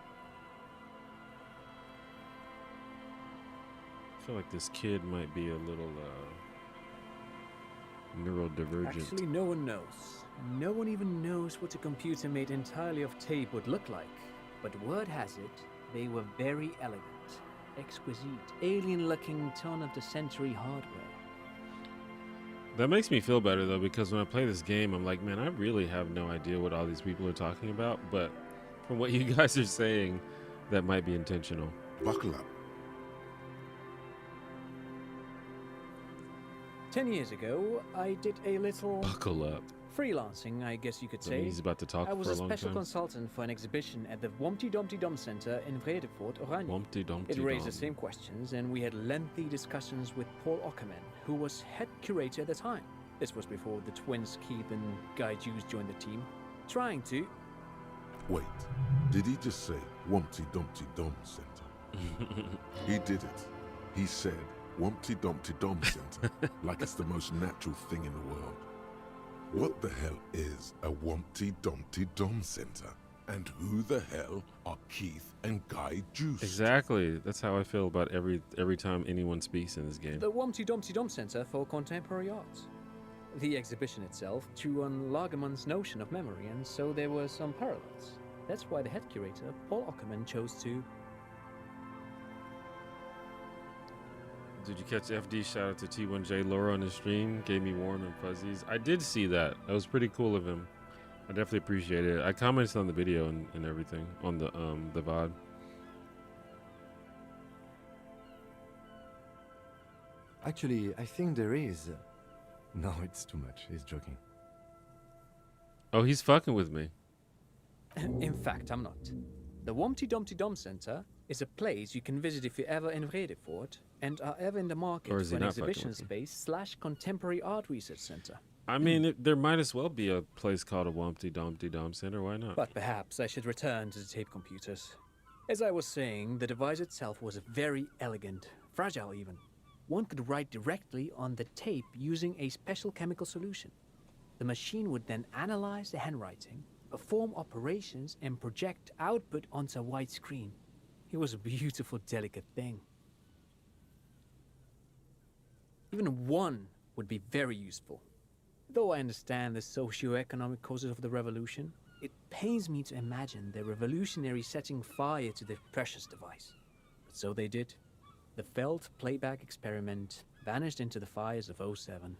I feel like this kid might be a little neurodivergent.
Actually, no one knows. No one even knows what a computer made entirely of tape would look like. But word has it, they were very elegant, exquisite, alien-looking turn-of-the-century hardware.
That makes me feel better though, because when I play this game, I'm like, man, I really have no idea what all these people are talking about. But from what you guys are saying, that might be intentional.
Buckle up.
10 years ago, I did a little
Buckle up.
freelancing, I guess you could
That means
say.
he's about to talk
I was
for
a
a long
special
time.
consultant for an exhibition at the Wompty Dumpty Dum Center in Vredefort, Oranje.
Wumpty dumpty
It raised
dum.
the same questions, and we had lengthy discussions with Paul Ockerman, who was head curator at the time. This was before the twins Keith and Guy Jews joined the team, trying to...
Wait, did he just say Wumpty Dumpty Dom Center? He did it. He said Wumpty Dumpty Dom Center, like it's the most natural thing in the world. What the hell is a Wumpty Dumpty Dom Center? And who the hell are Keith and Guy Juice?
Exactly. That's how I feel about every time anyone speaks in this game.
The Wumpty Dumpty Dom Center for Contemporary Arts. The exhibition itself drew on Lagerman's notion of memory, and so there were some parallels. That's why the head curator, Paul Ockerman, chose to...
Did you catch FD? Shout out to T1J Laura on the stream. Gave me warm and fuzzies. I did see that. That was pretty cool of him. I definitely appreciate it. I commented on the video and everything on the VOD.
Actually, I think there is. No, it's too much. He's joking.
Oh, he's fucking with me.
In fact, I'm not. The Wumpty Dumpty Dom Center is a place you can visit if you're ever in Vredefort and are ever in the market
Or is
for
he
an
not fucking
exhibition
with you?
space / contemporary art research center.
I mean, there might as well be a place called a Wumpty Dumpty Dom Center. Why not?
But perhaps I should return to the tape computers. As I was saying, the device itself was very elegant, fragile even. One could write directly on the tape using a special chemical solution. The machine would then analyze the handwriting, perform operations, and project output onto a white screen. It was a beautiful, delicate thing. Even one would be very useful. Though I understand the socio-economic causes of the revolution, it pains me to imagine the revolutionaries setting fire to the precious device. But so they did. The failed playback experiment vanished into the fires of '07.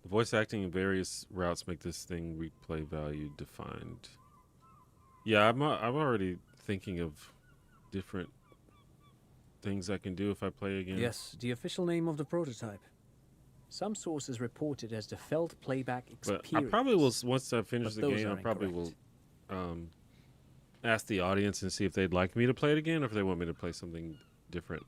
The voice acting in various routes make this thing replay value defined. Yeah, I'm already thinking of different things I can do if I play again.
Yes, the official name of the prototype. Some sources report it as the failed playback experience.
But I probably will, once I finish the
those
game, I
are
probably will
incorrect.
ask the audience and see if they'd like me to play it again or if they want me to play something different.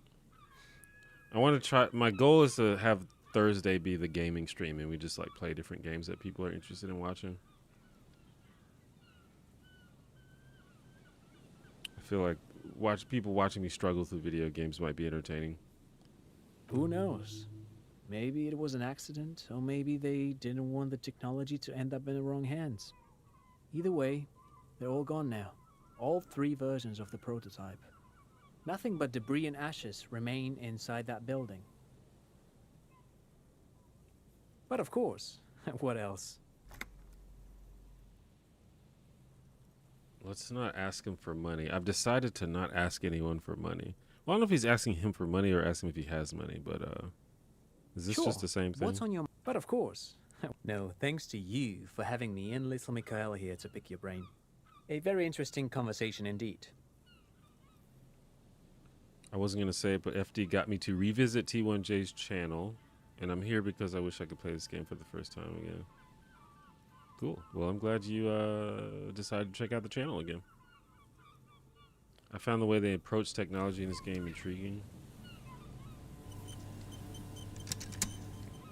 I want to try. My goal is to have Thursday be the gaming stream and we just like play different games that people are interested in watching. I feel like people watching me struggle through video games might be entertaining.
Who knows? Maybe it was an accident, or maybe they didn't want the technology to end up in the wrong hands. Either way, they're all gone now. All 3 versions of the prototype. Nothing but debris and ashes remain inside that building. But of course, what else?
Let's not ask him for money. I've decided to not ask anyone for money. Well, I don't know if he's asking him for money or asking if he has money, but is this
Sure.
just the same thing?
What's on your... But of course. No, thanks to you for having me and little Michaela here to pick your brain. A very interesting conversation indeed.
I wasn't going to say it, but FD got me to revisit T1J's channel, and I'm here because I wish I could play this game for the first time again. Cool. Well, I'm glad you decided to check out the channel again. I found the way they approach technology in this game intriguing.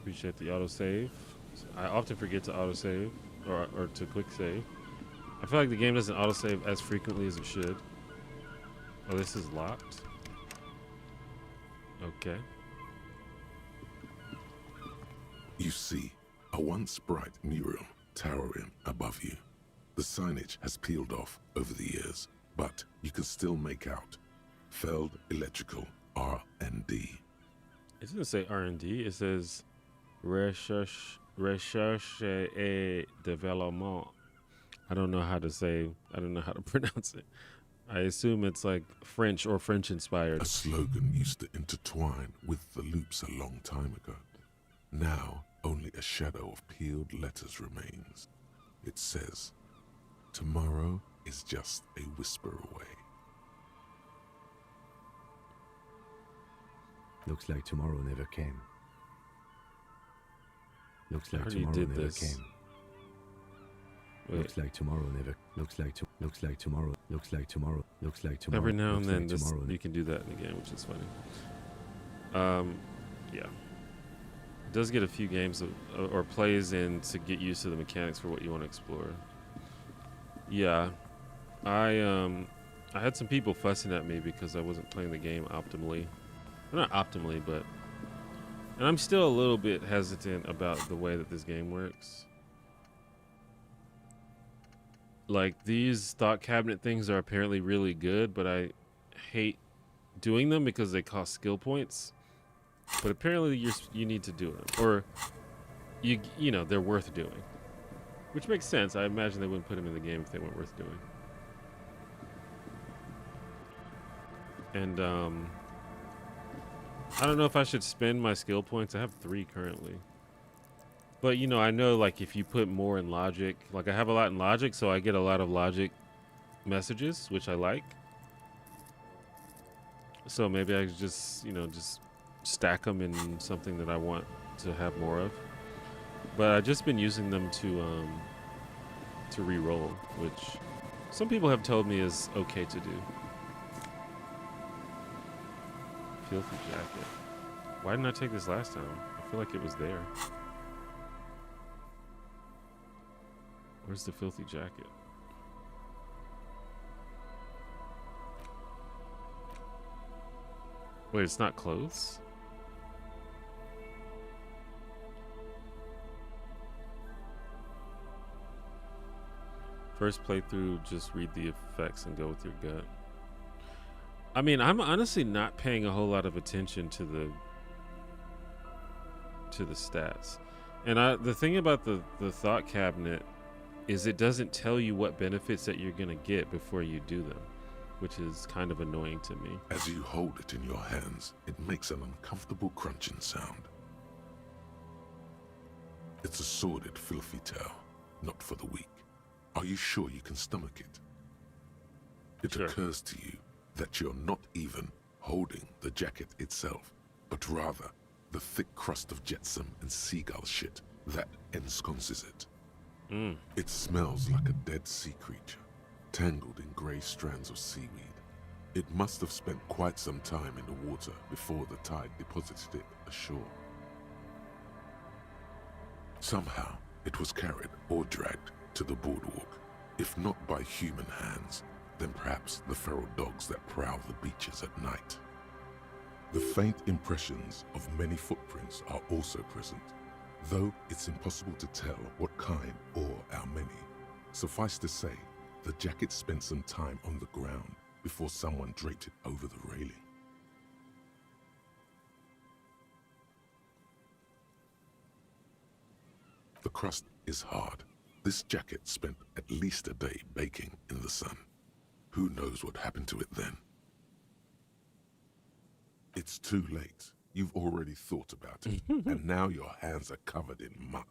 Appreciate the autosave. I often forget to autosave, or to quick save. I feel like the game doesn't autosave as frequently as it should. Oh, this is locked. Okay.
You see a once bright mural towering above you. The signage has peeled off over the years, but you can still make out Feld Electrical R&D.
It doesn't say R&D. It says Recherche et Développement. I don't know how to pronounce it. I assume it's like French or French inspired.
A slogan used to intertwine with the loops a long time ago. Now, only a shadow of peeled letters remains. It says, tomorrow is just a whisper away.
Looks like tomorrow never came. Looks
I
like
heard you
tomorrow
did
never
this.
came.
Wait.
Looks like tomorrow never. Looks like tomorrow. Looks like tomorrow. Looks like tomorrow.
Every now and
looks
then
like tomorrow.
you can do that in the game, which is funny. Yeah. It does get a few games or plays in to get used to the mechanics for what you want to explore. Yeah. I had some people fussing at me because I wasn't playing the game optimally. Well, not optimally, but... And I'm still a little bit hesitant about the way that this game works. Like, these thought cabinet things are apparently really good, but I hate doing them because they cost skill points. But apparently you need to do them. Or, you know, they're worth doing. Which makes sense. I imagine they wouldn't put them in the game if they weren't worth doing. And, I don't know if I should spend my skill points. I have 3 currently. But, you know, I know, like, if you put more in logic... Like, I have a lot in logic, so I get a lot of logic messages, which I like. So maybe I just, you know, just stack them in something that I want to have more of. But I've just been using them to re-roll, which some people have told me is okay to do. Filthy jacket. Why didn't I take this last time? I feel like it was there. Where's the filthy jacket? Wait, it's not clothes? First playthrough, just read the effects and go with your gut. I mean, I'm honestly not paying a whole lot of attention to the stats. And the thing about the thought cabinet is it doesn't tell you what benefits that you're going to get before you do them, which is kind of annoying to me.
As you hold it in your hands, it makes an uncomfortable crunching sound. It's a sordid, filthy tale, not for the weak. Are you sure you can stomach it? It
Sure.
occurs to you that you're not even holding the jacket itself, but rather the thick crust of jetsam and seagull shit that ensconces it. It smells like a dead sea creature, tangled in grey strands of seaweed. It must have spent quite some time in the water before the tide deposited it ashore. Somehow, it was carried or dragged to the boardwalk, if not by human hands, then perhaps the feral dogs that prowl the beaches at night. The faint impressions of many footprints are also present, though it's impossible to tell what kind or how many. Suffice to say, the jacket spent some time on the ground before someone draped it over the railing. The crust is hard. This jacket spent at least a day baking in the sun. Who knows what happened to it then? It's too late. You've already thought about it, and now your hands are covered in muck.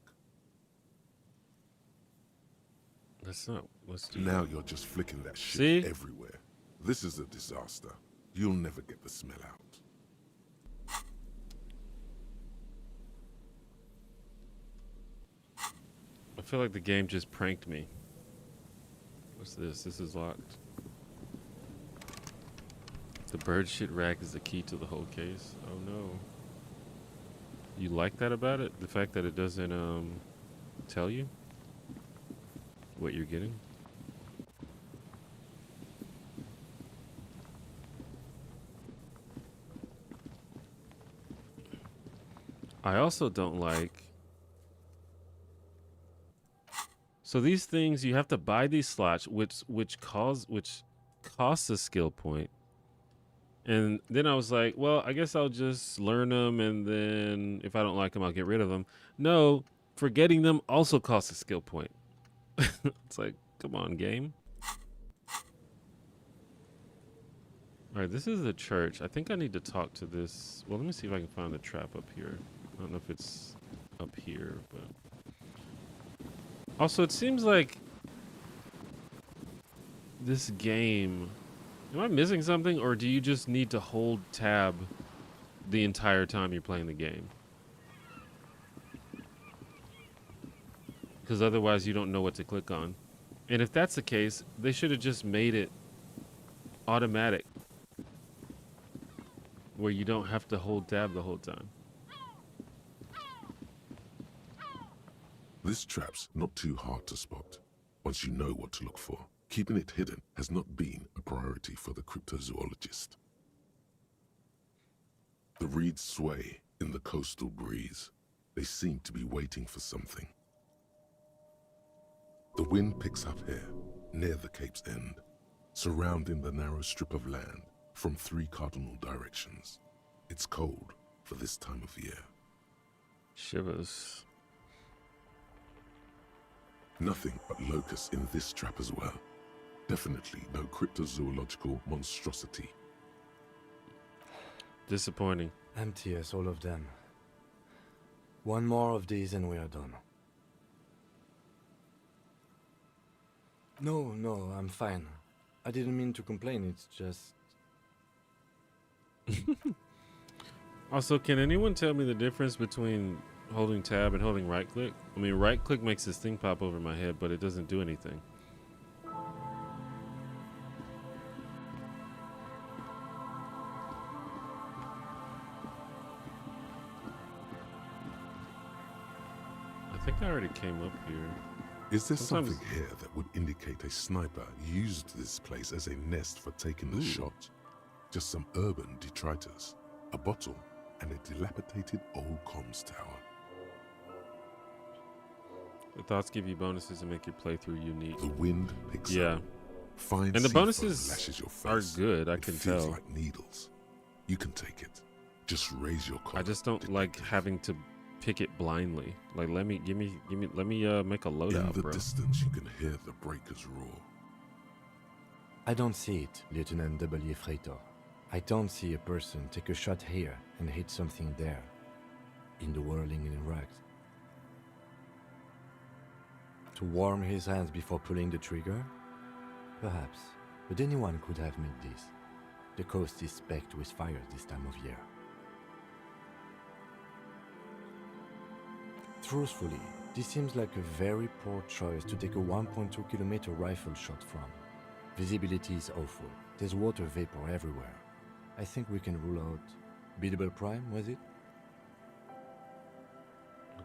Let's do
Now
that.
you're just flicking that shit
See?
everywhere. This is a disaster. You'll never get the smell out.
I feel like the game just pranked me. What's this? This is locked. The bird shit rack is the key to the whole case. Oh no. You like that about it? The fact that it doesn't tell you what you're getting? I also don't like... So these things, you have to buy these slots, which costs a skill point. And then I was like, well, I guess I'll just learn them, and then if I don't like them, I'll get rid of them. No, forgetting them also costs a skill point. It's like, come on, game. All right, this is the church. I think I need to talk to this. Well, let me see if I can find the trap up here. I don't know if it's up here, but... Also, it seems like this game... Am I missing something, or do you just need to hold tab the entire time you're playing the game? Because otherwise you don't know what to click on. And if that's the case, they should have just made it automatic. where you don't have to hold tab the whole time.
This trap's not too hard to spot once you know what to look for. Keeping it hidden has not been a priority for the cryptozoologist. The reeds sway in the coastal breeze. They seem to be waiting for something. The wind picks up here, near the cape's end, surrounding the narrow strip of land from 3 cardinal directions. It's cold for this time of year.
Shivers.
Nothing but locusts in this trap as well. Definitely no cryptozoological monstrosity.
Disappointing.
Empty as all of them. One more of these and we are done. No, I'm fine. I didn't mean to complain, it's just...
Also, can anyone tell me the difference between holding tab and holding right click? I mean, right click makes this thing pop over my head, but it doesn't do anything. I think I already came up here.
Is there
Sometimes-
something here that would indicate a sniper used this place as a nest for taking the shot? Just some urban detritus, a bottle, and a dilapidated old comms tower.
The thoughts give you bonuses and make your playthrough unique.
The wind picks
Yeah.
up. Fine
And the
sea foam
bonuses
lashes your
are
face.
good, I
It
can
feels
tell.
like needles. You can take it. Just raise your collar.
I just don't like having to pick it blindly. Like, let me make a
In
loadout,
the
bro.
distance, you can hear the breakers roar.
I don't see it, Lieutenant W. Freitor. I don't see a person take a shot here and hit something there. In the whirling in rags. To warm his hands before pulling the trigger? Perhaps. But anyone could have made this. The coast is specked with fire this time of year. Truthfully, this seems like a very poor choice to take a 1.2 kilometer rifle shot from. Visibility is awful. There's water vapor everywhere. I think we can rule out biddable prime, was it?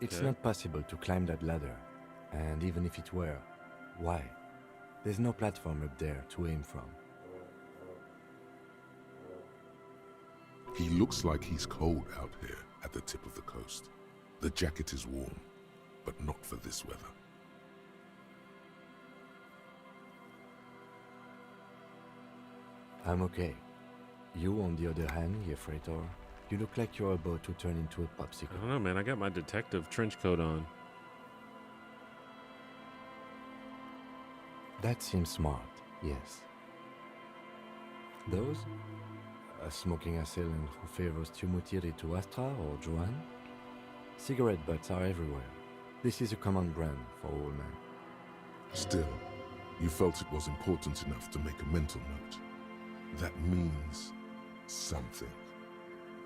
It's
Okay.
not possible to climb that ladder. And even if it were, why? There's no platform up there to aim from.
He looks like he's cold out here at the tip of the coast. The jacket is warm, but not for this weather.
I'm okay. You, on the other hand, Freitor, you look like you're about to turn into a
I
popsicle.
don't know, man. I got my detective trench coat on.
That seems smart, yes. Those? A smoking assailant who favors Tumutiri to Astra or Joan? Cigarette butts are everywhere. This is a common brand for all men.
Still, you felt it was important enough to make a mental note. That means something.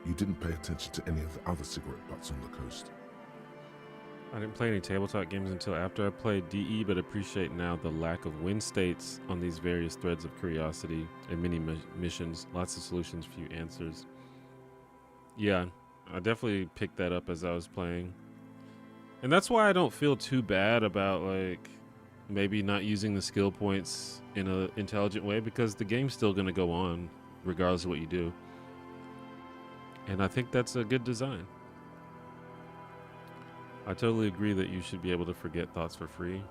You didn't pay attention to any of the other cigarette butts on the coast.
I didn't play any tabletop games until after I played DE, but appreciate now the lack of win states on these various threads of curiosity and mini missions. Lots of solutions, few answers. Yeah, I definitely picked that up as I was playing. And that's why I don't feel too bad about, like, maybe not using the skill points in an intelligent way, because the game's still going to go on regardless of what you do. And I think that's a good design. I totally agree that you should be able to forget thoughts for free.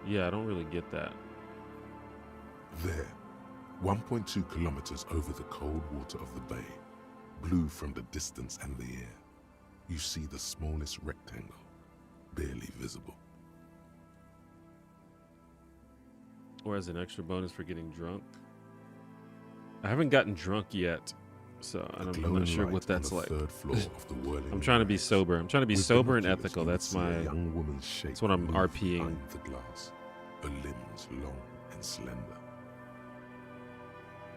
Yeah, I don't really get that.
There, 1.2 kilometers over the cold water of the bay, blue from the distance and the air, you see the smallest rectangle, barely visible.
Or as an extra bonus for getting drunk. I haven't gotten drunk yet, so
The
I'm not
glowing
sure
light
what that's
on the
like.
third floor of the whirling
I'm trying to be
rags.
sober. I'm trying to be
With
sober and
binoculars,
ethical.
you would
That's
see
my.
a young woman's shape
that's what I'm
move
RPing.
behind the glass, her limbs long and slender.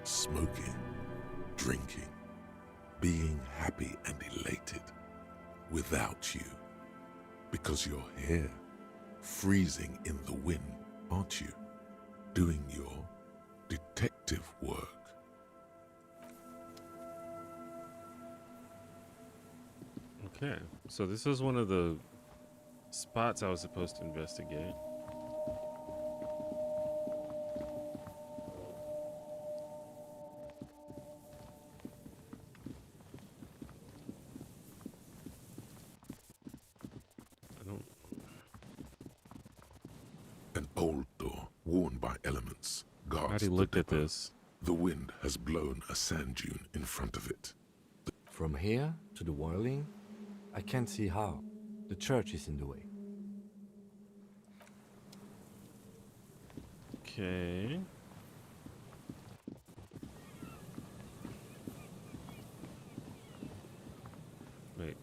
Smoking, drinking, being happy and elated without you. Because you're here, freezing in the wind, aren't you? Doing your detective work.
Okay, so this is one of the spots I was supposed to investigate. I don't.
An old door, worn by elements,
I
guards
already
the
looked at
depot.
this.
The wind has blown a sand dune in front of it.
From here to the whirling, I can't see how. The church is in the way.
Okay. Wait.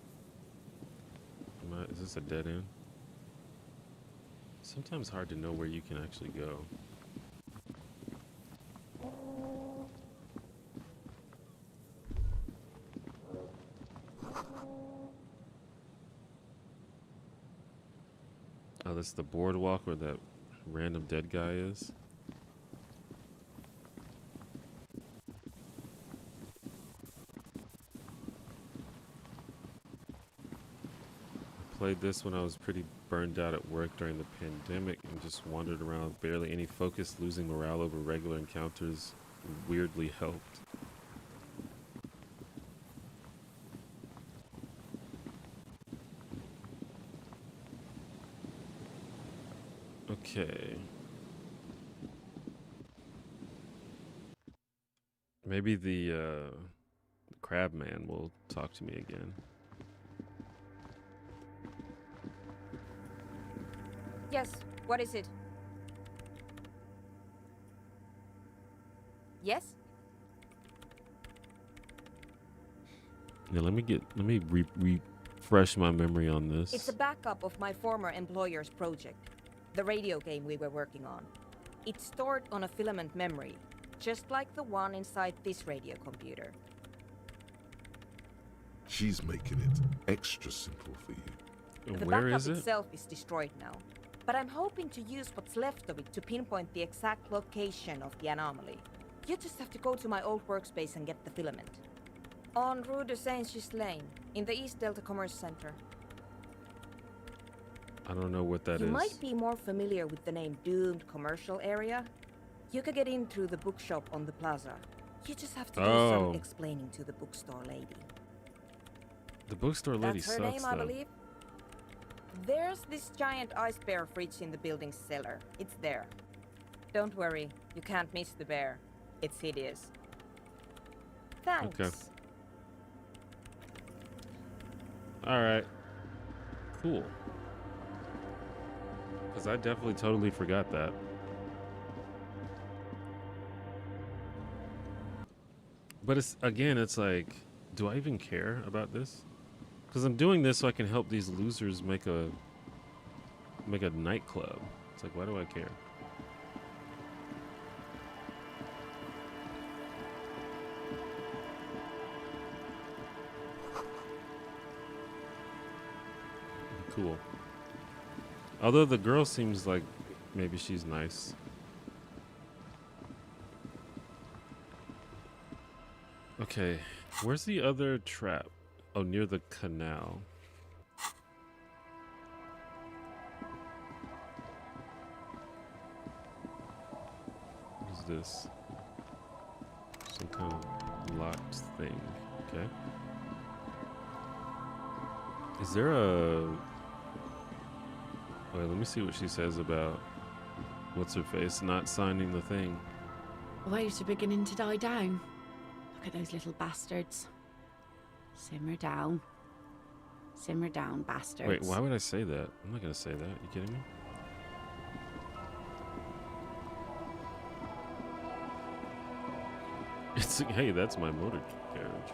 Is this a dead end? Sometimes hard to know where you can actually go. Oh, this is the boardwalk where that random dead guy is. I played this when I was pretty burned out at work during the pandemic and just wandered around with barely any focus, losing morale over regular encounters weirdly helped. Okay. Maybe the crab man will talk to me again.
Yes, what is it? Yes?
Yeah, let me refresh my memory on this.
It's a backup of my former employer's project, the radio game we were working on. It's stored on a filament memory, just like the one inside this radio computer.
She's making it extra simple for you.
The
Where
backup
is it?
itself is destroyed now, but I'm hoping to use what's left of it to pinpoint the exact location of the anomaly. You just have to go to my old workspace and get the filament. On Rue de Saint-Ghislain, in the East Delta Commerce Center.
I don't know what that
You
is.
might be more familiar with the name Doomed Commercial Area. You could get in through the bookshop on the plaza. You just have to do
Oh.
some explaining to the bookstore lady.
The bookstore lady
That's her
sucks,
name, I
though.
believe. There's this giant ice bear fridge in the building's cellar. It's there. Don't worry, you can't miss the bear. It's hideous. Thanks.
Okay. All right. Cool. Because I definitely totally forgot that. But it's like, do I even care about this? Because I'm doing this so I can help these losers make a nightclub. It's like, why do I care? Cool. Although the girl seems like maybe she's nice. Okay, where's the other trap? Oh, near the canal. What is this? Some kind of locked thing. Okay. Is there a... Wait, let me see what she says about what's her face not signing the thing.
Waves are beginning to die down. Look at those little bastards. Simmer down. Simmer down, bastards.
Wait, why would I say that? I'm not gonna say that. You kidding me? It's like, hey, that's my motor carriage.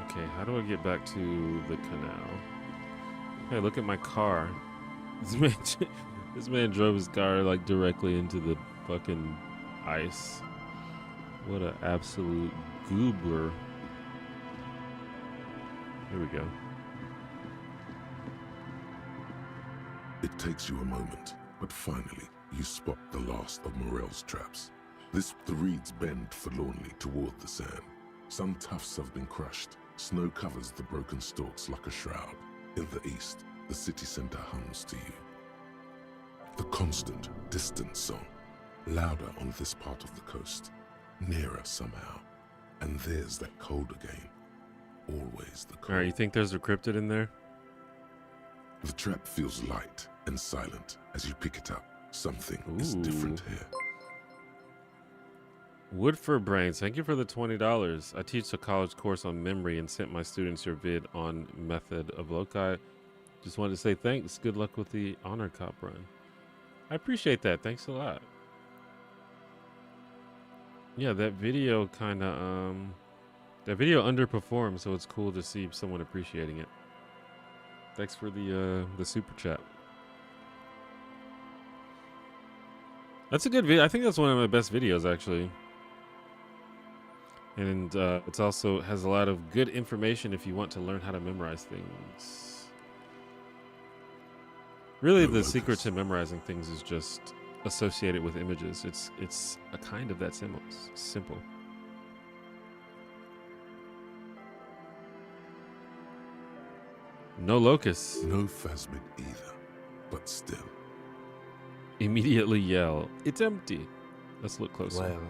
Okay, how do I get back to the canal? Hey, look at my car. This man drove his car like directly into the fucking ice. What an absolute goober. Here we go.
It takes you a moment, but finally you spot the last of Morel's traps. The reeds bend forlornly toward the sand. Some tufts have been crushed. Snow covers the broken stalks like a shroud. In the east, the city center hums to you. The constant, distant song, louder on this part of the coast, nearer somehow. And there's that cold again. Always the cold.
All right, you think there's a cryptid in there?
The trap feels light and silent as you pick it up. Something is different here.
Wood for Brains, thank you for the $20. I teach a college course on memory and sent my students your vid on method of loci. Just wanted to say thanks. Good luck with the honor cop run. I appreciate that. Thanks a lot. Yeah, that video kind of that video underperformed, so it's cool to see someone appreciating it. Thanks for the super chat. That's a good video. I think that's one of my best videos, actually. And it's also has a lot of good information if you want to learn how to memorize things. Really, the secret to memorizing things is just associated with images. It's a kind of that simple. No locusts.
No phasmid either, but still.
Immediately yell, "It's empty." Let's look closer.
Well,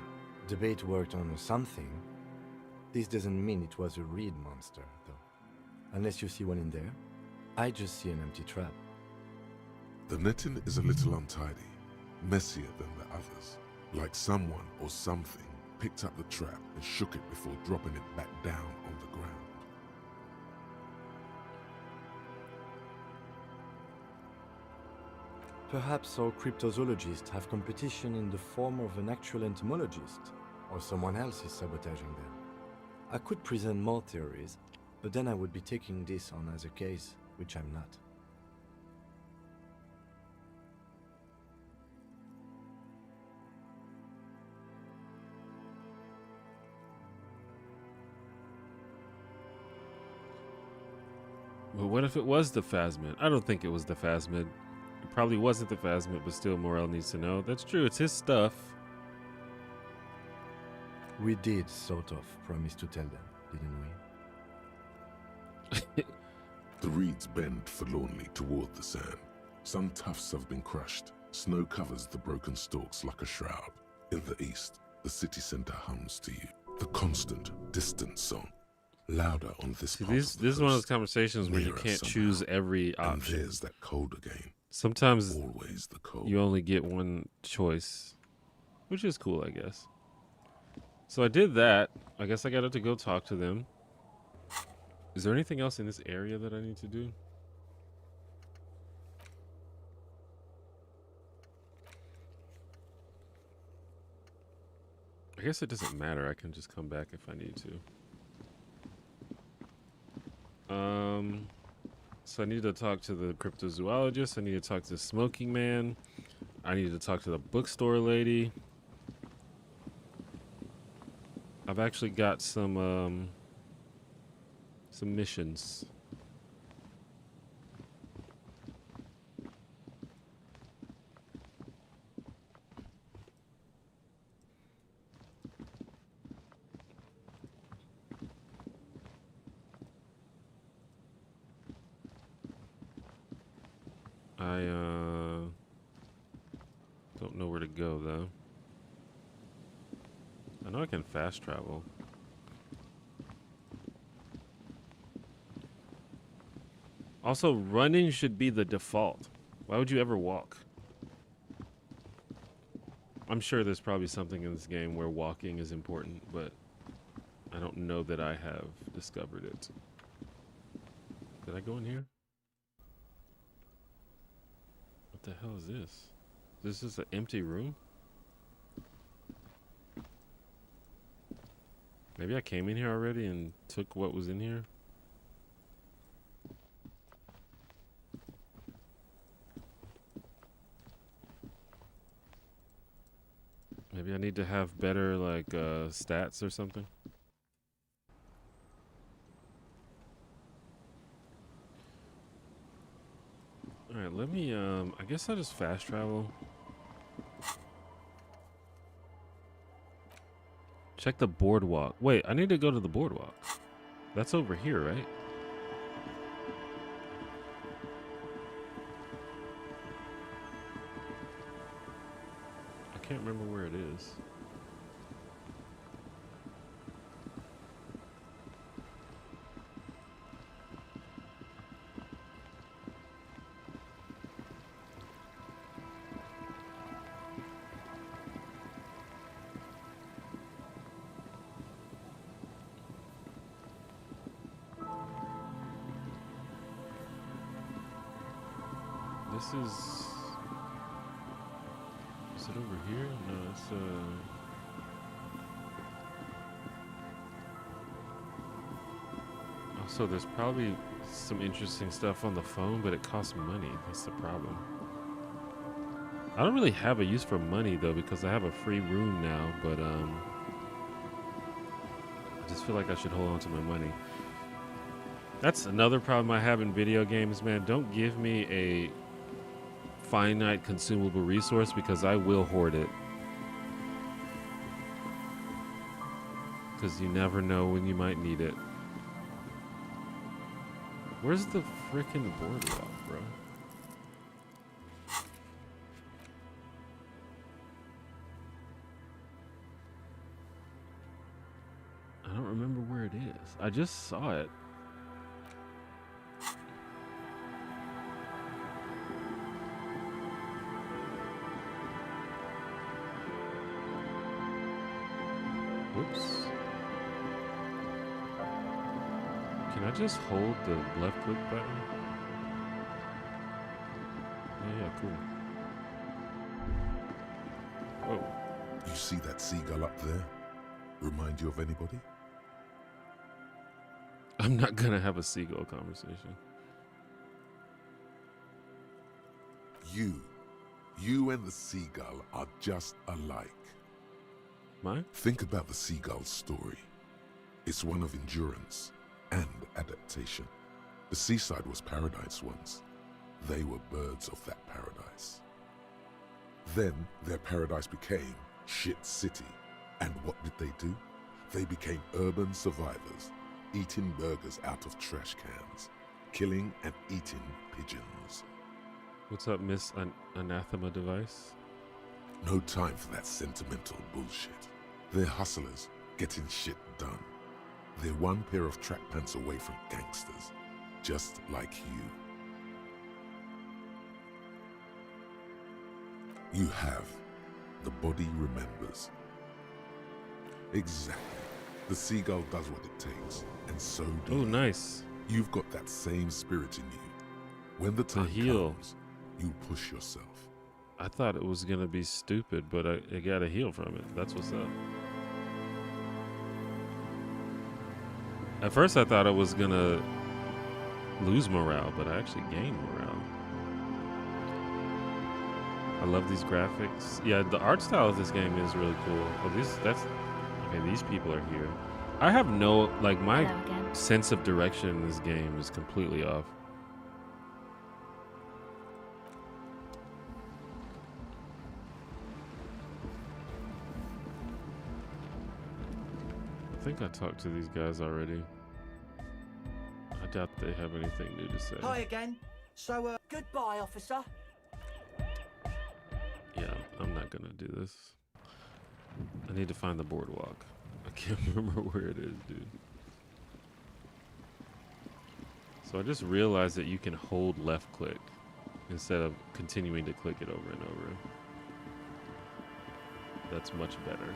the bait worked on something. This doesn't mean it was a reed monster, though. Unless you see one in there. I just see an empty trap.
The netting is a little untidy, messier than the others. Like someone or something picked up the trap and shook it before dropping it back down on the ground.
Perhaps our cryptozoologists have competition in the form of an actual entomologist, or someone else is sabotaging them. I could present more theories, but then I would be taking this on as a case, which I'm not.
But what if it was the phasmid? I don't think it was the phasmid. It probably wasn't the phasmid, but still Morel needs to know. That's true, it's his stuff.
We did sort of promise to tell them, didn't we?
The reeds bend forlornly toward the sand. Some tufts have been crushed. Snow covers the broken stalks like a shroud. In the east, the city center hums to you. The constant, distant song, louder on this part
This
of the
is one of those
coast,
conversations where you
nearer
can't
somehow.
choose every
And
option.
there's that cold again.
Sometimes
Always the cold.
you only get one choice, which is cool, I guess. So I did that. I guess I got to go talk to them. Is there anything else in this area that I need to do? I guess it doesn't matter. I can just come back if I need to. So I need to talk to the cryptozoologist. I need to talk to the smoking man. I need to talk to the bookstore lady. I've actually got some missions. I don't know where to go though. I know I can fast travel. Also, running should be the default. Why would you ever walk? I'm sure there's probably something in this game where walking is important, but I don't know that I have discovered it. Did I go in here? What the hell is this? This is an empty room? Maybe I came in here already and took what was in here? Maybe I need to have better, like, stats or something? Alright, let me, I guess I'll just fast travel. Check the boardwalk. Wait, I need to go to the boardwalk. That's over here, right? I can't remember where it is. This is it over here? No, it's also there's probably some interesting stuff on the phone, but it costs money. That's the problem. I don't really have a use for money though, because I have a free room now, but I just feel like I should hold on to my money. That's another problem I have in video games, man. Don't give me a finite consumable resource because I will hoard it. Because you never know when you might need it. Where's the frickin' boardwalk, bro? I don't remember where it is. I just saw it. Whoops. Can I just hold the left click button? Yeah, cool. Whoa.
You see that seagull up there? Remind you of anybody?
I'm not gonna have a seagull conversation.
You and the seagull are just alike.
Mine?
Think about the seagull's story. It's one of endurance and adaptation. The seaside was paradise once. They were birds of that paradise. Then their paradise became shit city. And what did they do? They became urban survivors, eating burgers out of trash cans, killing and eating pigeons.
What's up, Miss Anathema Device?
No time for that sentimental bullshit. They're hustlers, getting shit done. They're one pair of track pants away from gangsters, just like you. You have. The body remembers. Exactly. The seagull does what it takes, and so do you.
Oh, nice.
You've got that same spirit in you. When the time comes, you push yourself.
I thought it was gonna be stupid, but I got a heal from it. That's what's up. At first I thought I was gonna lose morale, but I actually gained morale. I love these graphics. Yeah, the art style of this game is really cool. Oh, these people are here. I have no, like, my sense of direction in this game is completely off. I think I talked to these guys already. I doubt they have anything new to say.
Hi again. So, goodbye, officer.
Yeah, I'm not gonna do this. I need to find the boardwalk. I can't remember where it is, dude. So I just realized that you can hold left click instead of continuing to click it over and over. That's much better.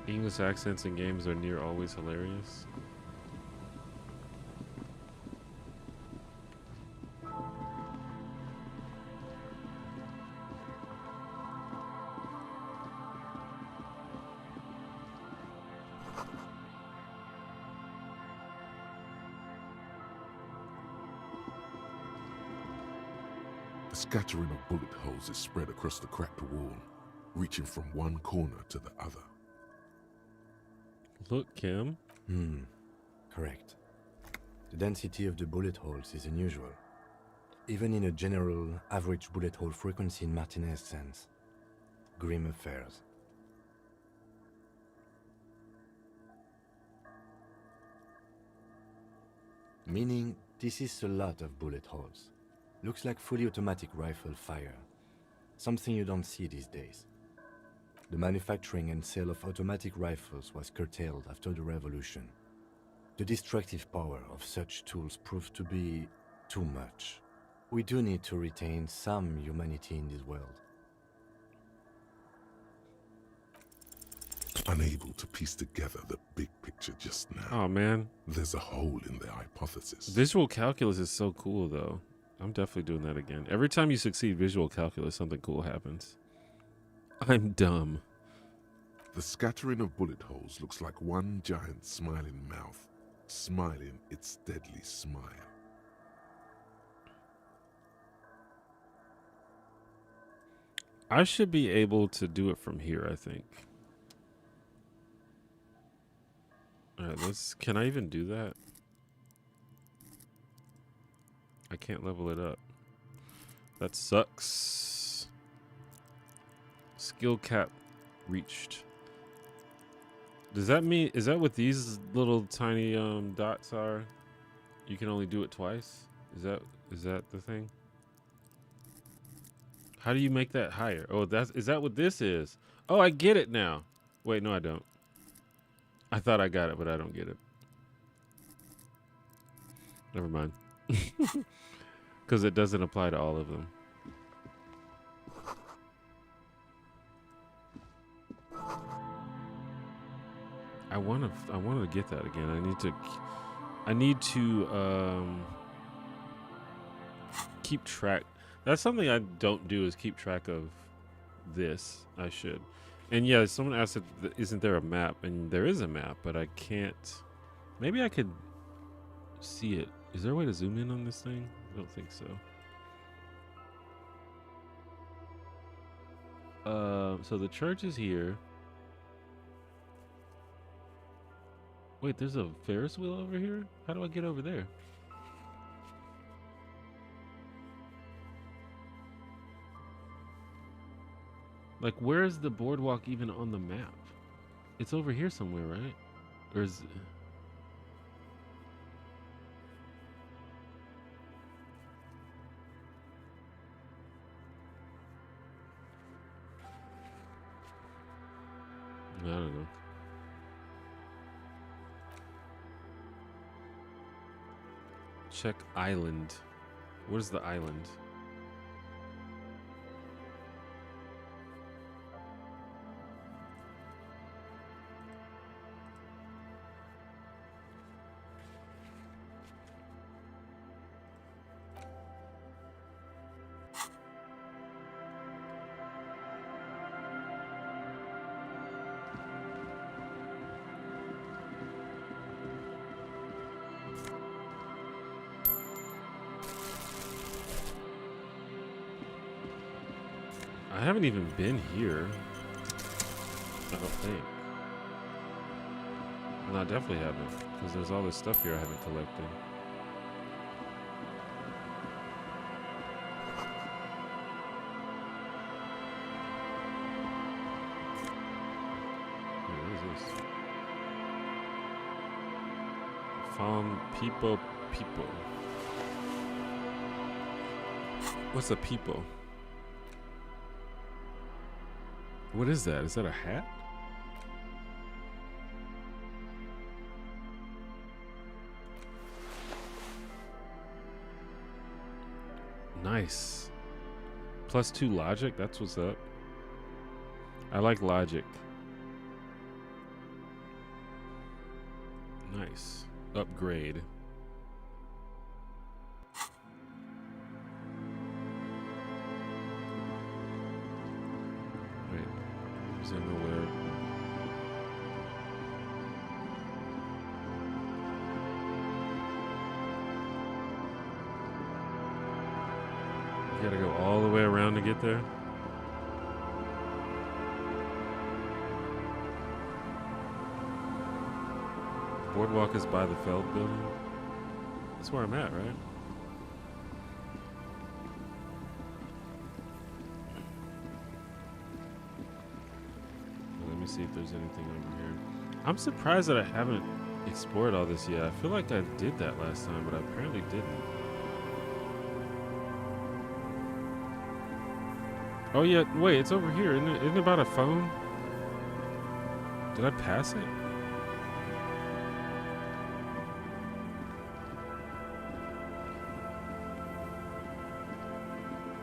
English accents in games are near always hilarious.
A scattering of bullet holes is spread across the cracked wall, reaching from one corner to the other.
Look, Kim.
Correct. The density of the bullet holes is unusual, even in a general average bullet hole frequency in Martinez sense. Grim affairs. Meaning, this is a lot of bullet holes. Looks like fully automatic rifle fire. Something you don't see these days. The manufacturing and sale of automatic rifles was curtailed after the revolution. The destructive power of such tools proved to be too much. We do need to retain some humanity in this world.
Unable to piece together the big picture just now.
Oh man,
There's a hole in their hypothesis.
visual calculus is so cool though. I'm definitely doing that again. Every time you succeed visual calculus, something cool happens. I'm dumb.
The scattering of bullet holes looks like one giant smiling mouth, smiling its deadly smile.
I should be able to do it from here, I think. Alright, can I even do that? I can't level it up. That sucks. Skill cap reached. Does that mean, is that what these little tiny dots are? You can only do it twice? Is that the thing? How do you make that higher? Oh, is that what this is? Oh, I get it now. Wait, no I don't. I thought I got it, but I don't get it. Never mind. Because it doesn't apply to all of them. I want to get that again. I need to keep track. That's something I don't do, is keep track of this. I should. And yeah, someone asked if isn't there a map, and there is a map, but I can't. Maybe I could see it. Is there a way to zoom in on this thing? I don't think so. So the church is here. Wait, there's a Ferris wheel over here? How do I get over there? Like, where is the boardwalk even on the map? It's over here somewhere, right? Or is... I don't know. Check island. Where's the island? I haven't even been here. I don't think. No, I definitely haven't. Because there's all this stuff here I haven't collected. What is this? Farm People. What's a people? What is that? Is that a hat? Nice. +2 logic? That's what's up. I like logic. Nice. Upgrade. Wait. Is there nowhere? You gotta go all the way around to get there. Boardwalk is by the Feld building. That's where I'm at, right? Let me see if there's anything over here. I'm surprised that I haven't explored all this yet. I feel like I did that last time, but I apparently didn't. Oh yeah, wait, it's over here. Isn't it about a phone? Did I pass it?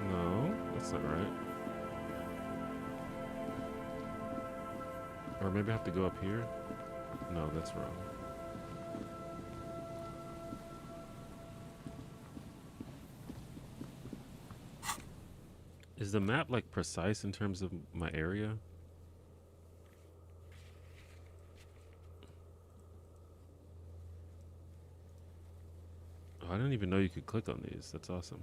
No, that's not right. Or maybe I have to go up here? No, that's wrong. Is the map like precise in terms of my area? Oh, I didn't even know you could click on these. That's awesome.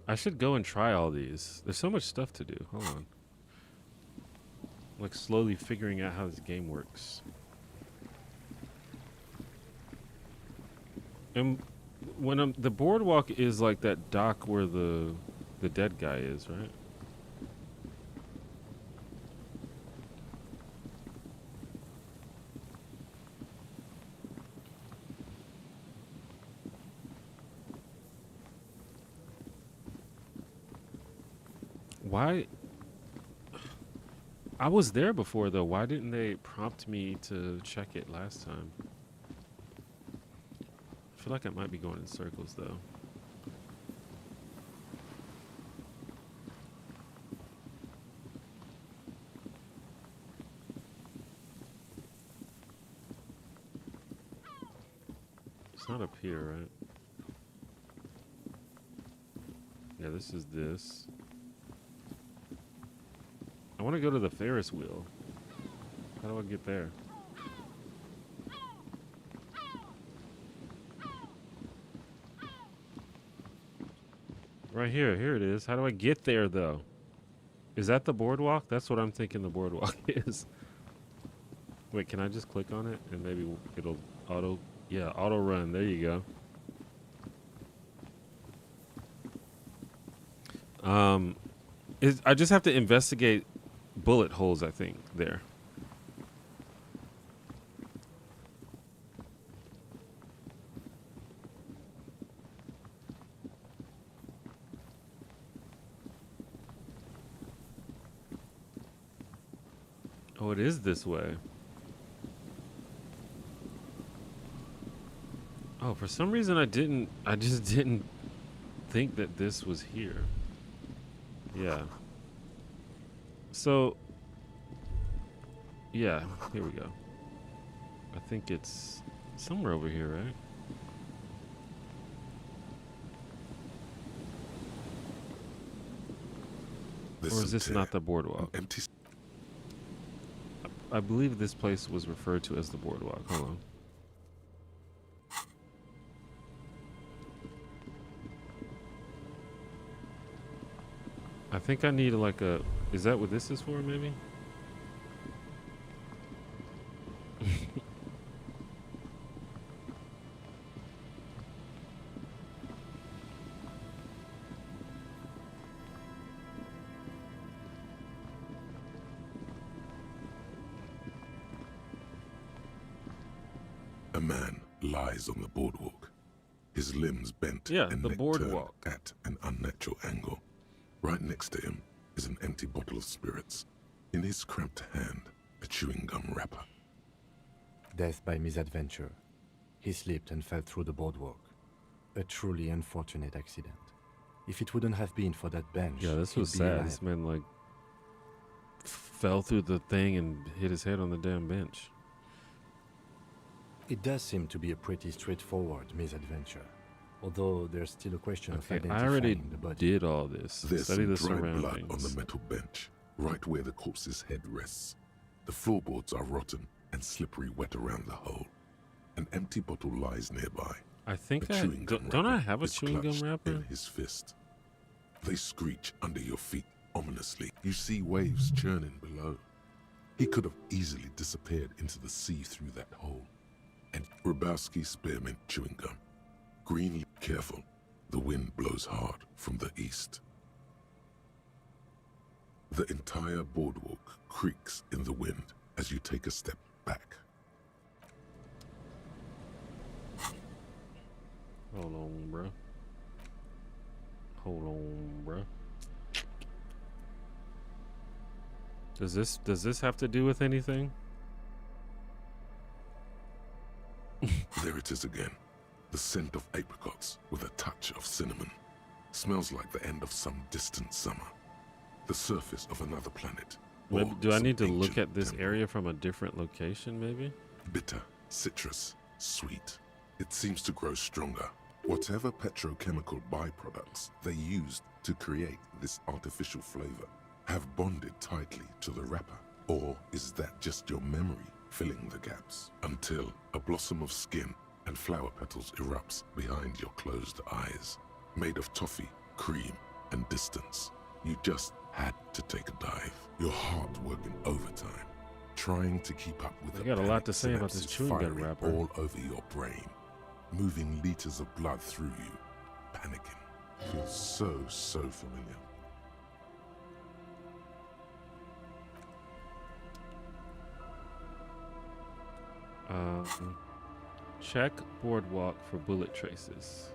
I should go and try all these. There's so much stuff to do. Hold on. Like slowly figuring out how this game works. And when the boardwalk is like that dock where the dead guy is, right? Why? I was there before though. Why didn't they prompt me to check it last time? I feel like I might be going in circles though. It's not up here, right? Yeah, this is this. I want to go to the Ferris wheel. How do I get there? Right here. Here it is. How do I get there, though? Is that the boardwalk? That's what I'm thinking the boardwalk is. Wait, can I just click on it? And maybe it'll auto... Yeah, auto run. There you go. I just have to investigate bullet holes, I think, there. Oh, it is this way. Oh, for some reason I just didn't think that this was here. Yeah. So, yeah, here we go. I think it's somewhere over here, right? Or is this not the boardwalk?
Empty.
I believe this place was referred to as the boardwalk. Hold on. I think I need like a... Is that what this is for, maybe?
A man lies on the boardwalk, his limbs bent
Yeah,
and
the
neck
boardwalk.
turned at an unnatural angle. Right next to him is an empty bottle of spirits. In his cramped hand, a chewing gum wrapper.
Death by misadventure. He slipped and fell through the boardwalk. A truly unfortunate accident. If it wouldn't have been for that bench,
Yeah, this
he'd
was
be
sad.
alive.
This man, like, fell through the thing and hit his head on the damn bench.
It does seem to be a pretty straightforward misadventure. Although there's still a question of
Okay,
identifying
I already
the body.
did all this.
There's
Study the
some dried blood on
surroundings.
the metal bench, right where the corpse's head rests. The floorboards are rotten and slippery wet around the hole. An empty bottle lies nearby.
I think
A chewing gum
don't I
wrapper
have a
is
chewing gum
clutched
wrapper?
in his fist. They screech under your feet ominously. You see waves churning below. He could have easily disappeared into the sea through that hole. And Grabowski spearmint chewing gum. Green, careful. The wind blows hard from the east. The entire boardwalk creaks in the wind as you take a step back.
Hold on, bro. Hold on, bro. Does this have to do with anything?
There it is again. The scent of apricots with a touch of cinnamon. Smells like the end of some distant summer. The surface of another planet.
Maybe, do I
some
need to look
ancient
at this
temple.
area from a different location, maybe?
Bitter, citrus, sweet. It seems to grow stronger. Whatever petrochemical byproducts they used to create this artificial flavor have bonded tightly to the wrapper. Or is that just your memory filling the gaps? Until a blossom of skin and flower petals erupts behind your closed eyes. Made of toffee, cream, and distance. You just had to take a dive. Your heart working overtime. Trying to keep up with
I
the
got a lot
panic
to say about this
synapses
chewing gum
firing
wrapper.
all over your brain. Moving liters of blood through you. Panicking. Feels so familiar.
Check boardwalk for bullet traces.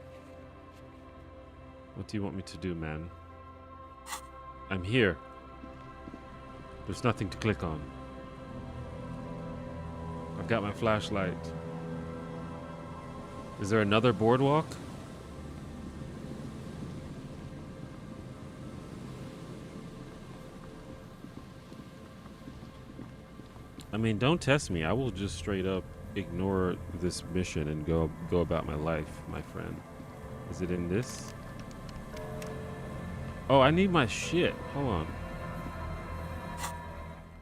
What do you want me to do, man? I'm here. There's nothing to click on. I've got my flashlight. Is there another boardwalk? I mean, don't test me. I will just straight up ignore this mission and go about my life, my friend. Is it in this? Oh, I need my shit. Hold on.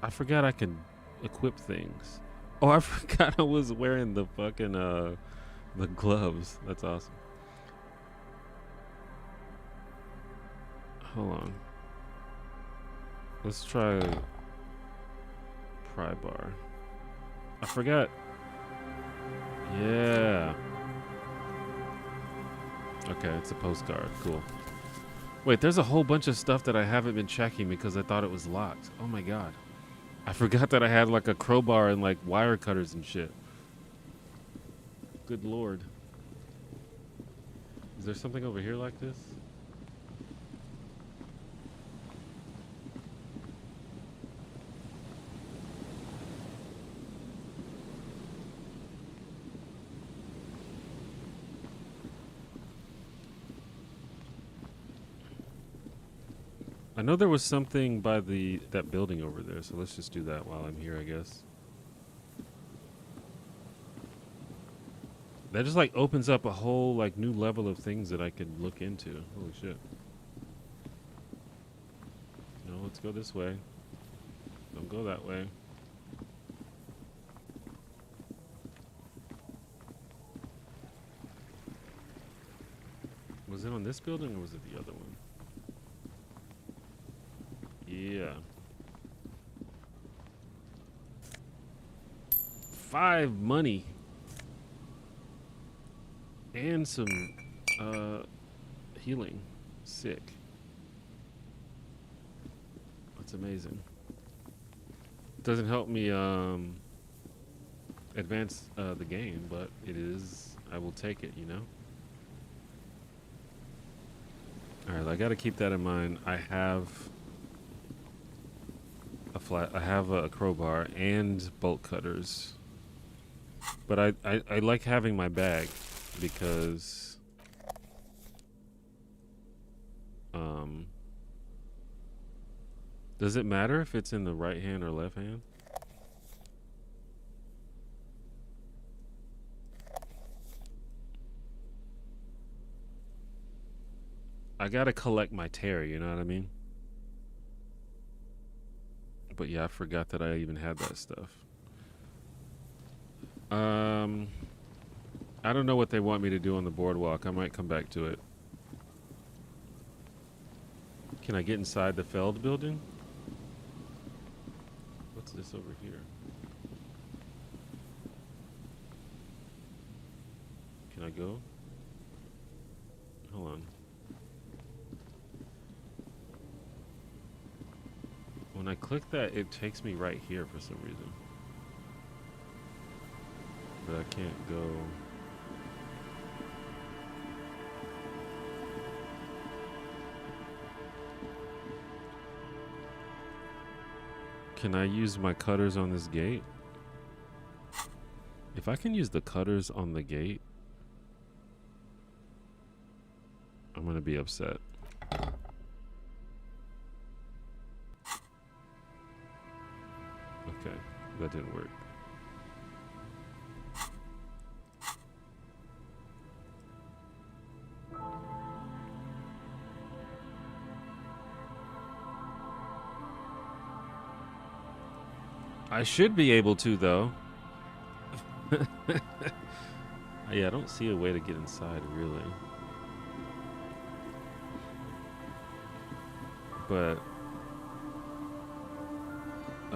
I forgot I could equip things. Oh, I forgot I was wearing the fucking the gloves. That's awesome. Hold on. Let's try pry bar. I forgot. Yeah. Okay, it's a postcard. Cool. Wait, there's a whole bunch of stuff that I haven't been checking because I thought it was locked. Oh my god. I forgot that I had like a crowbar and like wire cutters and shit. Good lord. Is there something over here like this? I know there was something by that building over there, so let's just do that while I'm here, I guess. That just like opens up a whole like new level of things that I could look into. Holy shit. No, let's go this way. Don't go that way. Was it on this building or was it the other one? Yeah. 5 money. And some healing. Sick. That's amazing. Doesn't help me advance the game, but it is, I will take it, you know? Alright, I gotta keep that in mind. I have a crowbar and bolt cutters. But I like having my bag because does it matter if it's in the right hand or left hand? I gotta collect my tear, you know what I mean? But yeah, I forgot that I even had that stuff. I don't know what they want me to do on the boardwalk. I might come back to it. Can I get inside the Feld building? What's this over here? Can I go? Hold on. When I click that, it takes me right here for some reason. But I can't go. Can I use my cutters on this gate? If I can use the cutters on the gate, I'm gonna be upset. Okay, that didn't work. I should be able to, though. Yeah, I don't see a way to get inside, really. But, I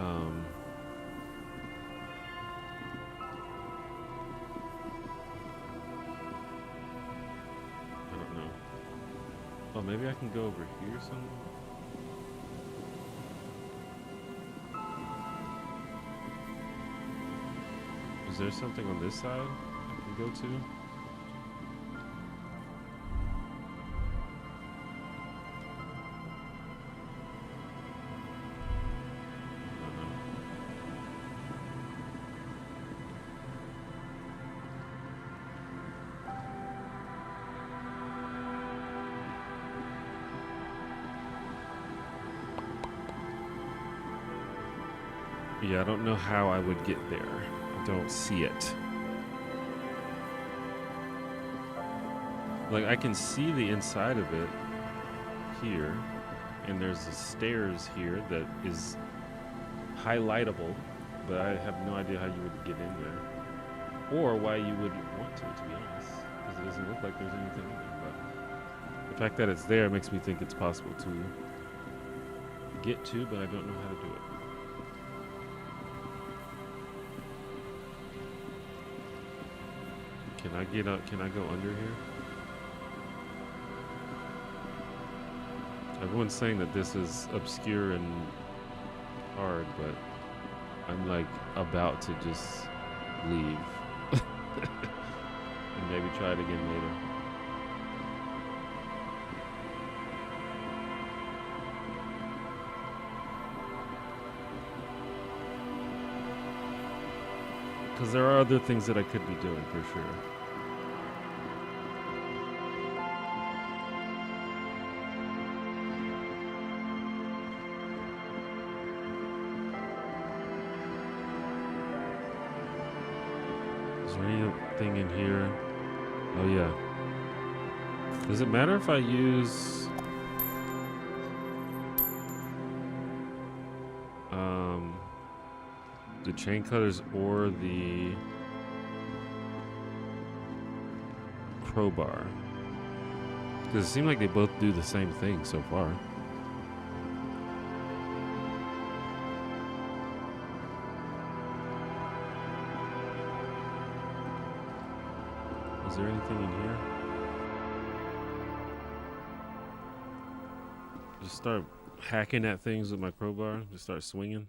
don't know. Oh, maybe I can go over here somewhere? Is there something on this side I can go to? Yeah, I don't know how I would get there. I don't see it. Like, I can see the inside of it here, and there's the stairs here that is highlightable, but I have no idea how you would get in there. Or why you would want to be honest. Because it doesn't look like there's anything in there. But the fact that it's there makes me think it's possible to get to, but I don't know how to do it. Can I get up? Can I go under here? Everyone's saying that this is obscure and hard, but I'm like about to just leave and maybe try it again later. Because there are other things that I could be doing for sure. Is there anything in here? Oh yeah. Does it matter if I use the chain cutters or the crowbar? Because it seems like they both do the same thing so far. Is there anything in here? Just start hacking at things with my crowbar. Just start swinging.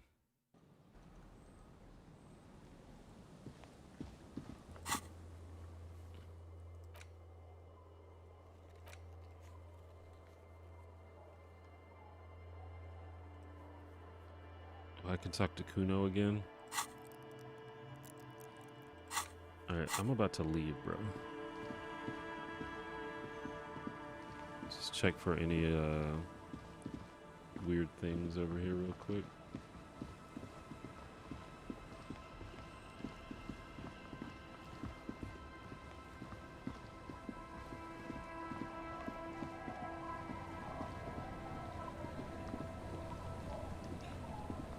I can talk to Kuno again. Alright, I'm about to leave, bro. Just check for any weird things over here real quick.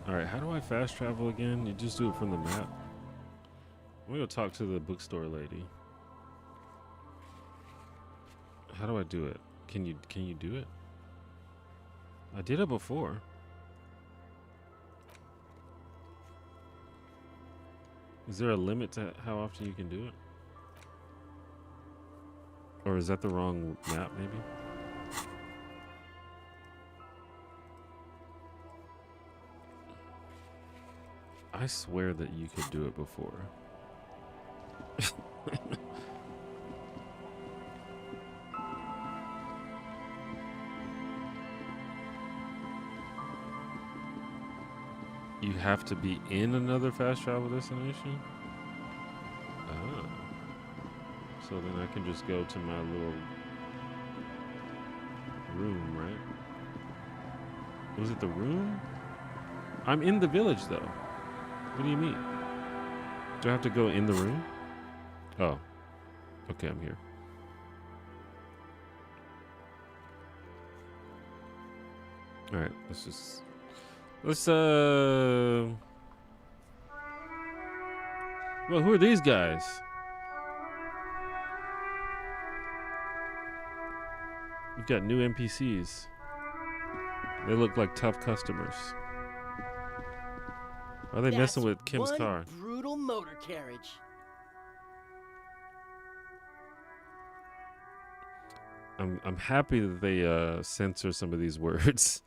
Alright, how do I fast travel again? You just do it from the map. I'm gonna go talk to the bookstore lady. How do I do it? Can you do it? I did it before. Is there a limit to how often you can do it? Or is that the wrong map, maybe? I swear that you could do it before. You have to be in another fast travel destination? Oh. So then I can just go to my little room, right? Was it the room? I'm in the village, though. What do you mean? Do I have to go in the room? Oh. Okay, I'm here. Alright, let's well, who are these guys? We've got new NPCs. They look like tough customers. Why are they messing with Kim's
one
car?
Brutal motor carriage.
I'm happy that they censor some of these words,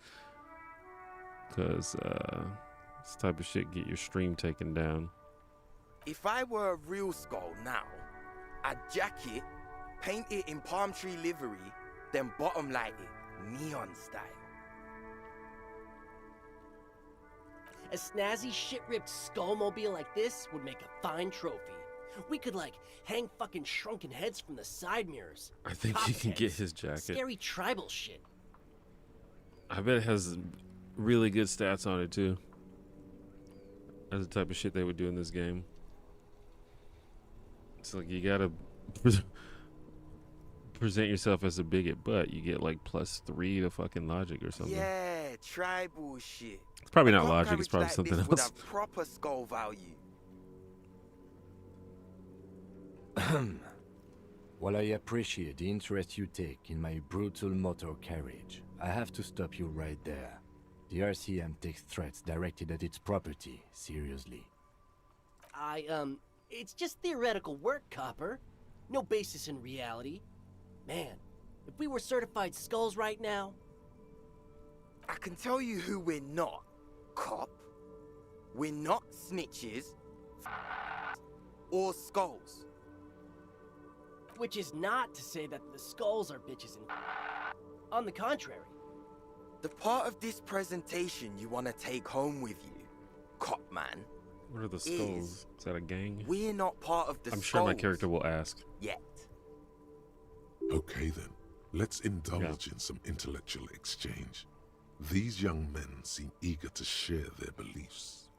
because this type of shit get your stream taken down.
If I were a real skull now, I'd jack it, paint it in palm tree livery, then bottom light it neon style.
A snazzy shit-ripped skullmobile like this would make a fine trophy. We could, like, hang fucking shrunken heads from the side mirrors.
I think he can get his jacket.
Scary tribal shit.
I bet it has really good stats on it too. That's the type of shit they would do in this game. It's like you gotta present yourself as a bigot, but you get like +3 to fucking logic or something.
Yeah, tribal shit.
It's probably
A
not
gun
logic, it's
carriage
probably
like
something
this would
else.
have proper skull value.
While I appreciate the interest you take in my brutal motor carriage, I have to stop you right there. The RCM takes threats directed at its property seriously.
It's just theoretical work, Copper. No basis in reality. Man, if we were certified skulls right now...
I can tell you who we're not, cop. We're not snitches or skulls.
Which is not to say that the skulls are bitches and... On the contrary.
The part of this presentation you want to take home with you, cop man.
What are the skulls? Is that a gang?
We're not part of the
I'm
skulls
sure my character will ask.
yet.
Okay then, let's indulge in some intellectual exchange. These young men seem eager to share their beliefs.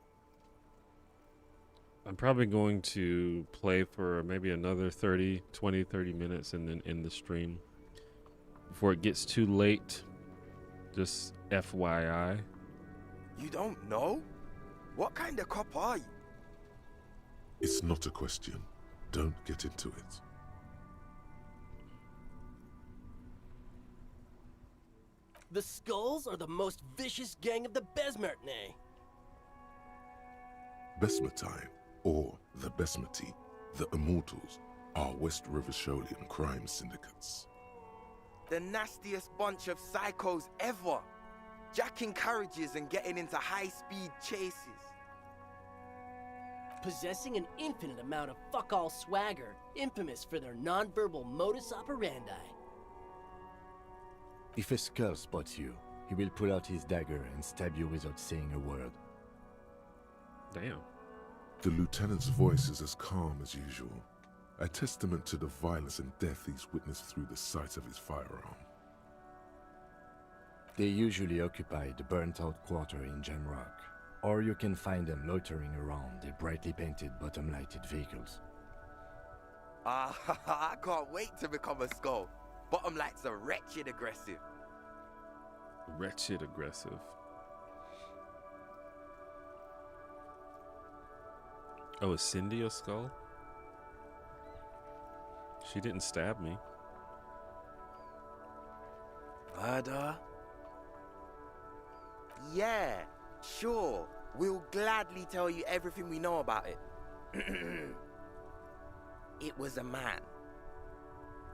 I'm probably going to play for maybe another 30 minutes and then end the stream before it gets too late. Just FYI.
You don't know? What kind of cop are you?
It's not a question. Don't get into it.
The skulls are the most vicious gang of the Besmertne.
Besmatine, or the Besmati, the Immortals, are West River Sholian crime syndicates.
The nastiest bunch of psychos ever. Jacking carriages and getting into high-speed chases.
Possessing an infinite amount of fuck-all swagger, infamous for their non-verbal modus operandi.
If a skull spots you, he will pull out his dagger and stab you without saying a word.
Damn.
The lieutenant's voice is as calm as usual, a testament to the violence and death he's witnessed through the sight of his firearm.
They usually occupy the burnt-out quarter in Jamrock, or you can find them loitering around their brightly painted bottom-lighted vehicles.
I can't wait to become a skull. Bottom lights are wretched aggressive.
Wretched aggressive. Oh, is Cindy a skull? She didn't stab me.
Murder? Yeah, sure. We'll gladly tell you everything we know about it. It was a man.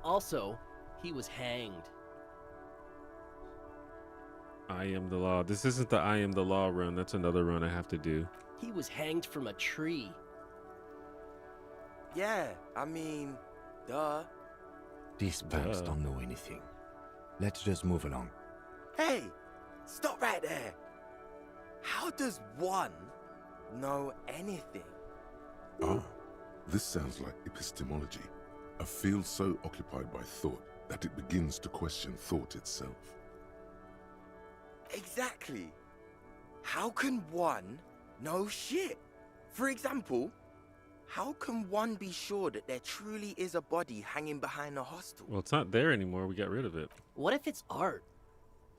Also, he was hanged.
I am the law. This isn't the I am the law run. That's another run I have to do.
He was hanged from a tree.
Yeah, I mean, duh.
These punks don't know anything. Let's just move along.
Hey, stop right there. How does one know anything?
Ah, this sounds like epistemology, a field so occupied by thought that it begins to question thought itself.
Exactly. How can one know shit? For example, how can one be sure that there truly is a body hanging behind a hostel?
Well, it's not there anymore. We got rid of it.
What if it's art?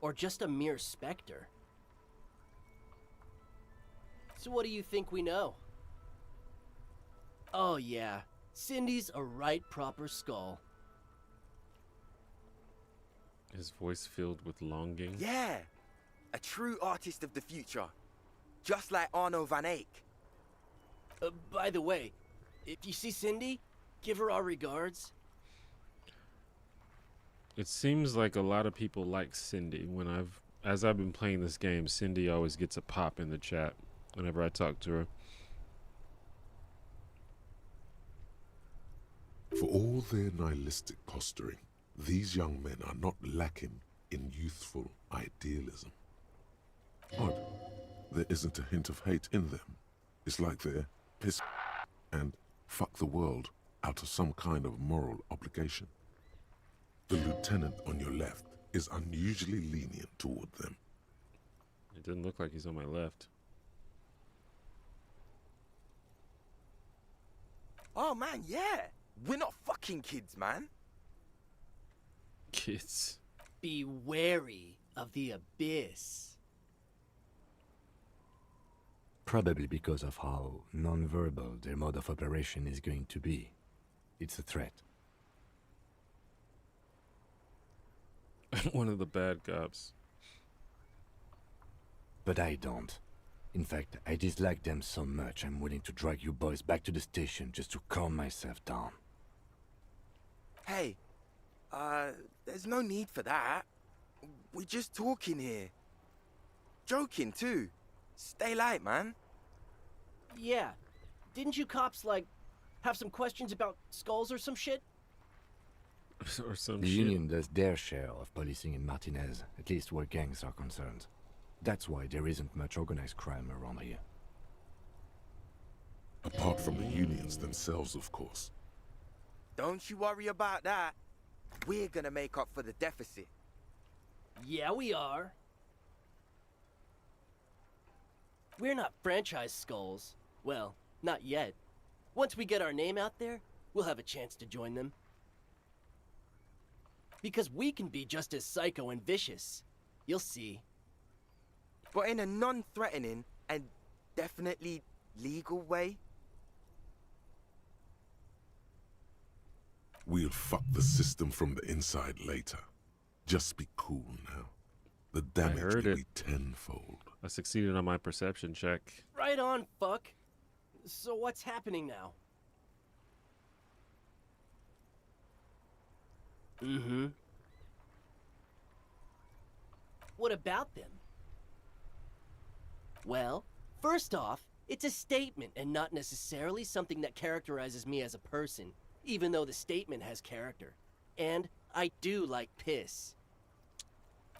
Or just a mere specter? So what do you think we know? Oh yeah, Cindy's a right proper skull.
His voice filled with longing.
Yeah, a true artist of the future. Just like Arno van Eyck.
By the way, if you see Cindy, give her our regards.
It seems like a lot of people like Cindy. As I've been playing this game, Cindy always gets a pop in the chat whenever I talk to her.
For all their nihilistic posturing, these young men are not lacking in youthful idealism. Odd, there isn't a hint of hate in them. It's like they're pissed and fuck the world out of some kind of moral obligation. The lieutenant on your left is unusually lenient toward them.
It didn't look like he's on my left.
Oh man, yeah. We're not fucking kids, man.
Kids.
Be wary of the abyss.
Probably because of how non-verbal their mode of operation is going to be. It's a threat.
One of the bad cops.
But I don't. In fact, I dislike them so much I'm willing to drag you boys back to the station just to calm myself down.
Hey, there's no need for that. We're just talking here. Joking too. Stay light, man.
Yeah. Didn't you cops, like, have some questions about skulls or some shit?
Or some
The
shit.
Union does their share of policing in Martinez, at least where gangs are concerned. That's why there isn't much organized crime around here.
Apart from the unions themselves, of course.
Don't you worry about that. We're gonna make up for the deficit.
Yeah, we are. We're not franchise skulls. Well, not yet. Once we get our name out there, we'll have a chance to join them. Because we can be just as psycho and vicious. You'll see.
But in a non-threatening and definitely legal way.
We'll fuck the system from the inside later. Just be cool now. The damage
heard
will
it.
be tenfold.
I succeeded on my perception check.
Right on, fuck. So what's happening now? Mm-hmm. What about them? Well, first off, it's a statement and not necessarily something that characterizes me as a person, even though the statement has character. And I do like piss.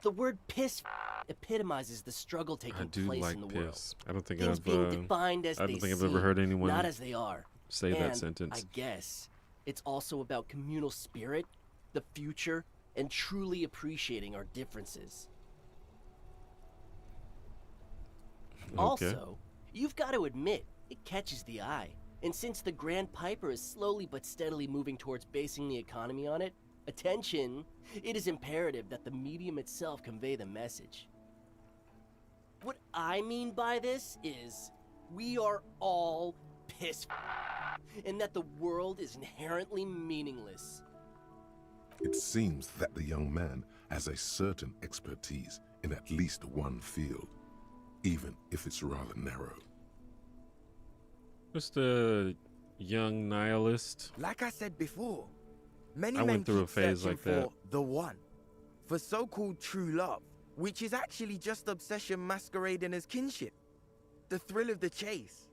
The word piss epitomizes the struggle taking
I do
place
like
in the
piss.
world.
I don't think
Things
I've
being defined as
I don't
they
think I've
seem,
ever heard anyone
not as they are.
say
And
that sentence.
I guess it's also about communal spirit, the future, and truly appreciating our differences.
Okay.
Also, you've got to admit, it catches the eye. And since the Grand Piper is slowly but steadily moving towards basing the economy on it, attention, it is imperative that the medium itself convey the message. What I mean by this is, we are all pissed, and that the world is inherently meaningless.
It seems that the young man has a certain expertise in at least one field, even if it's rather narrow.
Just a young nihilist.
Like I said before, many
I
men
went through
keep
a phase
searching
like
for
that.
the one, for so-called true love, which is actually just obsession masquerading as kinship. The thrill of the chase,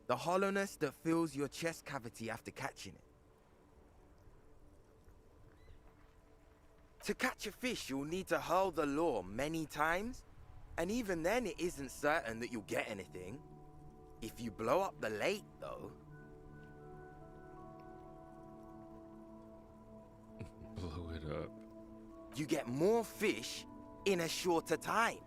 the hollowness that fills your chest cavity after catching it. To catch a fish, you'll need to hurl the lure many times, and even then it isn't certain that you'll get anything. If you blow up the lake, though...
Blow it up.
You get more fish in a shorter time.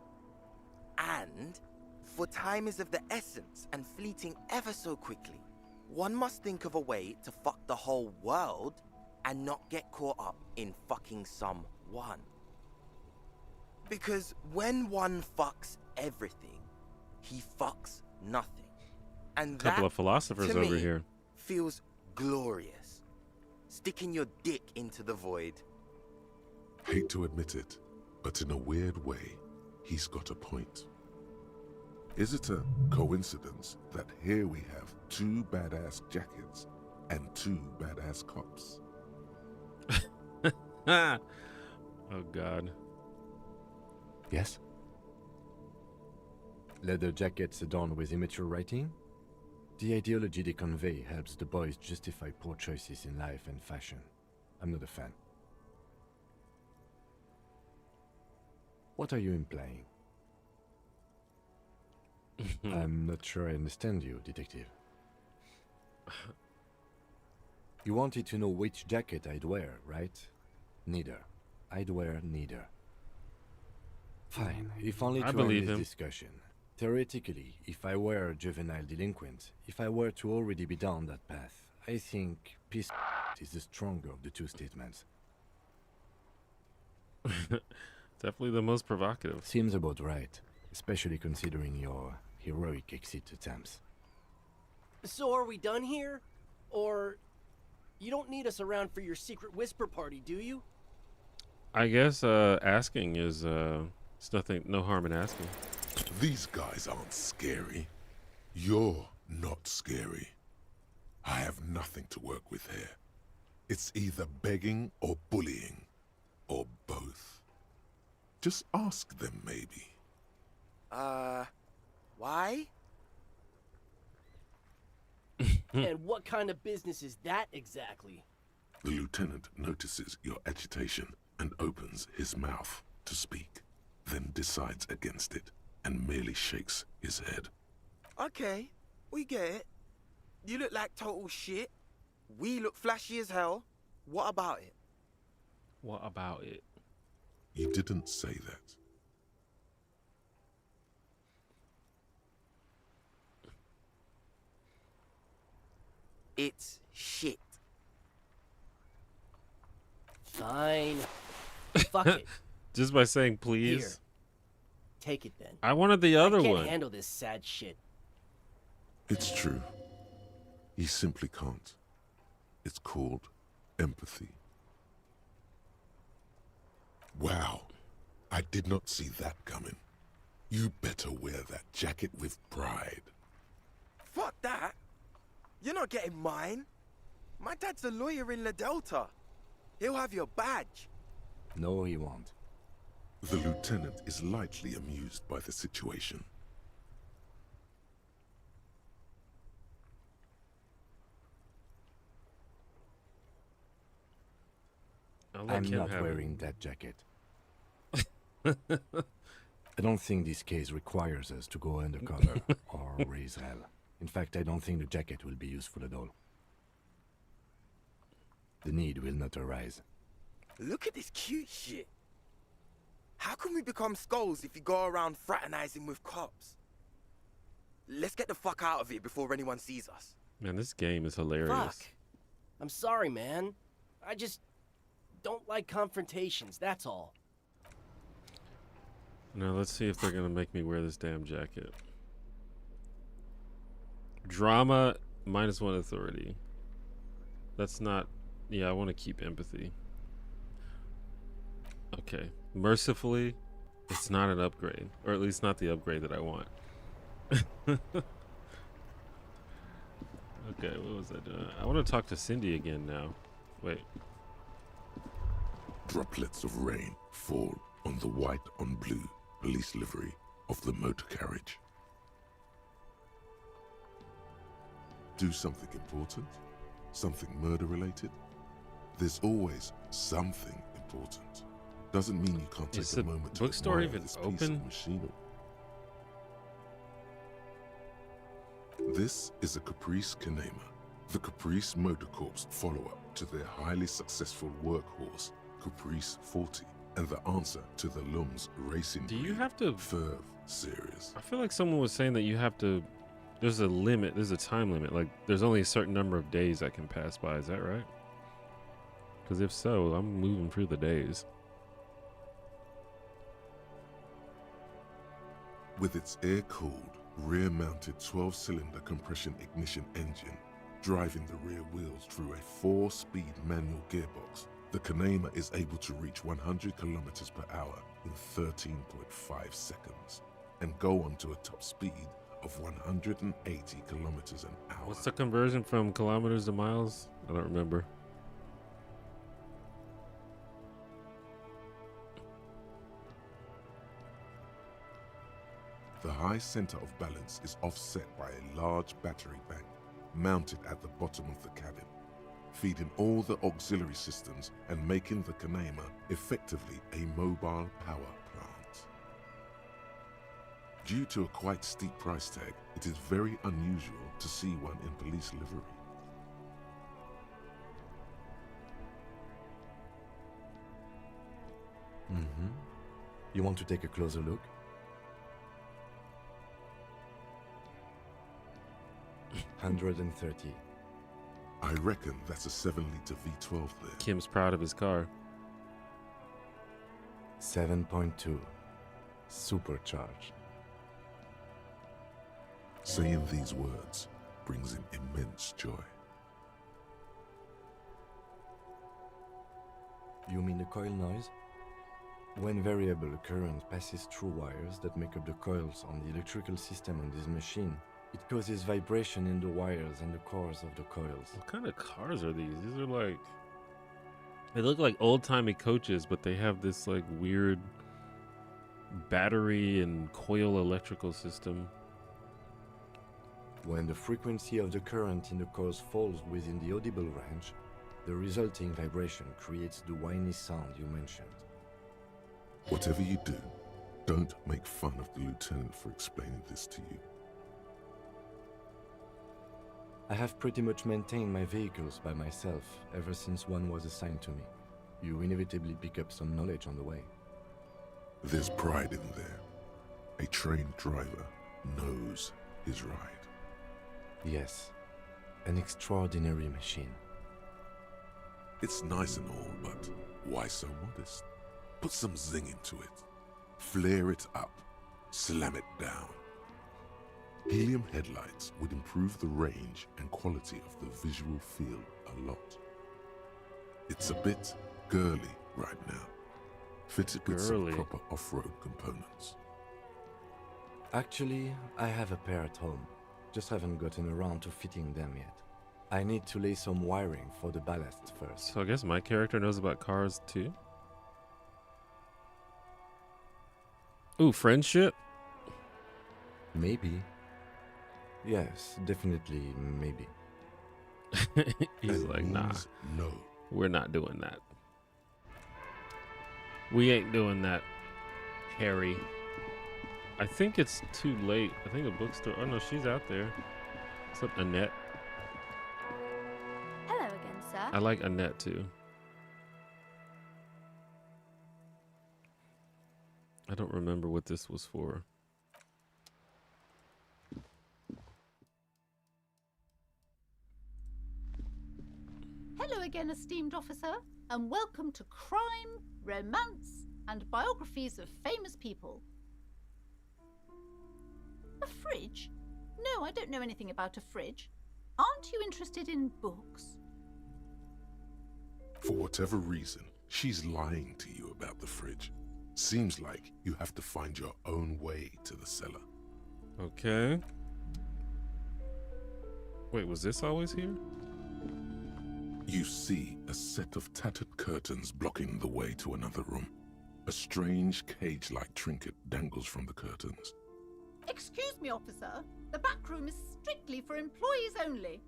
And, for time is of the essence and fleeting ever so quickly, one must think of a way to fuck the whole world and not get caught up in fucking someone. Because when one fucks everything, he fucks nothing. And
Couple
that,
of philosophers
to
over
me,
here.
feels glorious. Sticking your dick into the void.
Hate to admit it, but in a weird way, he's got a point. Is it a coincidence that here we have 2 badass jackets and 2 badass cops?
Oh God.
Yes? Leather jackets adorned with immature writing? The ideology they convey helps the boys justify poor choices in life and fashion. I'm not a fan. What are you implying? I'm not sure I understand you, detective. You wanted to know which jacket I'd wear, right? Neither. I'd wear neither. Fine, if only to
I
end
believe
this
him.
discussion. Theoretically, if I were a juvenile delinquent, if I were to already be down that path, I think peace is the stronger of the two statements.
Definitely the most provocative.
Seems about right, especially considering your heroic exit attempts.
So are we done here? Or you don't need us around for your secret whisper party, do you?
I guess asking is it's nothing, no harm in asking.
These guys aren't scary. You're not scary. I have nothing to work with here. It's either begging or bullying, or both. Just ask them, maybe.
Why?
And what kind of business is that exactly?
The lieutenant notices your agitation and opens his mouth to speak, then decides against it and merely shakes his head.
Okay, we get it. You look like total shit. We look flashy as hell. What about it?
What about it?
You didn't say that.
It's shit.
Fine. Fuck it.
Just by saying please.
Here. Take it then.
I wanted the other
I can't
one.
handle this sad shit.
It's true. He simply can't. It's called empathy. Wow. I did not see that coming. You better wear that jacket with pride.
Fuck that. You're not getting mine. My dad's a lawyer in La Delta. He'll have your badge.
No, he won't.
The lieutenant is lightly amused by the situation.
I'm not wearing that jacket. I don't think this case requires us to go undercover or raise hell. In fact, I don't think the jacket will be useful at all. The need will not arise.
Look at this cute shit. How can we become skulls if you go around fraternizing with cops? Let's get the fuck out of here before anyone sees us.
Man, this game is hilarious.
Fuck. I'm sorry, man. I just don't like confrontations, that's all.
Now let's see if they're gonna make me wear this damn jacket. Drama -1 authority. That's not. Yeah, I want to keep empathy. Okay. Mercifully, it's not an upgrade. Or at least not the upgrade that I want. Okay, what was I doing? I want to talk to Cindy again now. Wait.
Droplets of rain fall on the white on blue police livery of the motor carriage. Do something important? Something murder related? There's always something important. Doesn't mean you can't
Is
take a
the
moment to
bookstore
admire
even
this piece
open?
of machinery. This is a Caprice Kanema, the Caprice Motor Corps follow-up to their highly successful workhorse, Caprice 40, and the answer to the Lum's racing
Do you have to
Verve series.
I feel like someone was saying that you have to there's a limit, there's a time limit. Like there's only a certain number of days that can pass by, is that right? Because if so, I'm moving through the days.
With its air-cooled, rear-mounted 12-cylinder compression ignition engine driving the rear wheels through a 4-speed manual gearbox, the Kanema is able to reach 100 kilometers per hour in 13.5 seconds and go on to a top speed of 180 kilometers an hour.
What's the conversion from kilometers to miles? I don't remember.
The high center of balance is offset by a large battery bank mounted at the bottom of the cabin, feeding all the auxiliary systems and making the Kanema effectively a mobile power plant. Due to a quite steep price tag, it is very unusual to see one in police livery.
You want to take a closer look? $130.
I reckon that's a 7-liter V12 there.
Kim's proud of his car.
7.2. Supercharged.
Saying these words brings him immense joy.
You mean the coil noise? When variable current passes through wires that make up the coils on the electrical system on this machine, it causes vibration in the wires and the cores of the coils.
What kind of cars are these? These are like, they look like old-timey coaches, but they have this like weird battery and coil electrical system.
When the frequency of the current in the coils falls within the audible range, the resulting vibration creates the whiny sound you mentioned.
Whatever you do, don't make fun of the lieutenant for explaining this to you.
I have pretty much maintained my vehicles by myself ever since one was assigned to me. You inevitably pick up some knowledge on the way.
There's pride in there. A trained driver knows his ride.
Yes, an extraordinary machine.
It's nice and all, but why so modest? Put some zing into it. Flare it up. Slam it down. Helium headlights would improve the range and quality of the visual field a lot. It's a bit girly right now. Fitted with some proper off-road components.
Actually, I have a pair at home. Just haven't gotten around to fitting them yet. I need to lay some wiring for the ballast first.
So I guess my character knows about cars too? Ooh, friendship?
Maybe. Yes, definitely, maybe.
He's like, nah,
no,
we're not doing that. We ain't doing that, Harry. I think it's too late. I think a bookstore. Oh no, she's out there. What's up, Annette?
Hello again, sir.
I like Annette too. I don't remember what this was for.
Hello again, esteemed officer, and welcome to Crime, Romance, and Biographies of Famous People. A fridge? No, I don't know anything about a fridge. Aren't you interested in books?
For whatever reason, She's lying to you about the fridge. Seems like you have to find your own way to the cellar.
Okay. Wait, was this always here?
You see a set of tattered curtains blocking the way to another room. A strange cage-like trinket dangles from the curtains.
Excuse me, officer. The back room is strictly for employees only.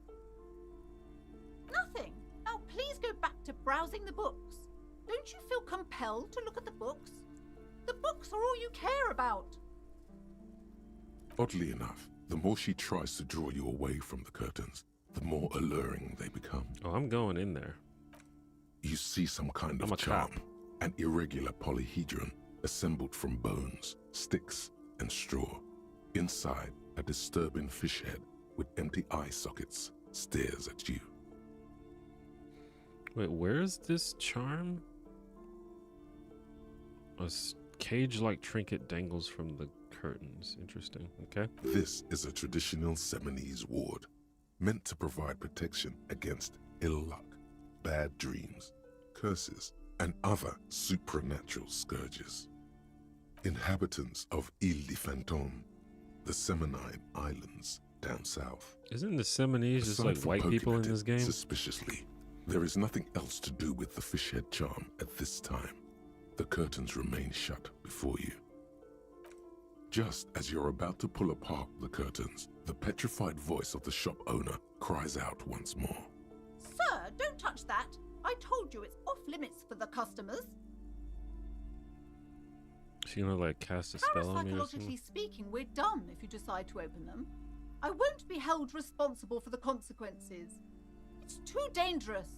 Nothing. Now please go back to browsing the books. Don't you feel compelled to look at the books? The books are all you care about.
Oddly enough, the more she tries to draw you away from the curtains, the more alluring they become.
Oh, I'm going in there.
You see some kind of charm, an irregular polyhedron assembled from bones, sticks, and straw. Inside, a disturbing fish head with empty eye sockets stares at you.
Wait, where's this charm? A cage-like trinket dangles from the curtains. Interesting. Okay.
This is a traditional Seminese ward, meant to provide protection against ill luck, bad dreams, curses, and other supernatural scourges. Inhabitants of Ile de Fantôme, the Seminine Islands down south.
Isn't the Seminese just
Aside
like
from
white
poking
people in
at it
this game?
Suspiciously, there is nothing else to do with the fish head charm at this time. The curtains remain shut before you. Just as you're about to pull apart the curtains, the petrified voice of the shop owner cries out once more.
Sir, don't touch that. I told you it's off limits for the customers.
She gonna like cast a spell on me or something?
Parapsychologically speaking, we're done if you decide to open them. I won't be held responsible for the consequences. It's too dangerous.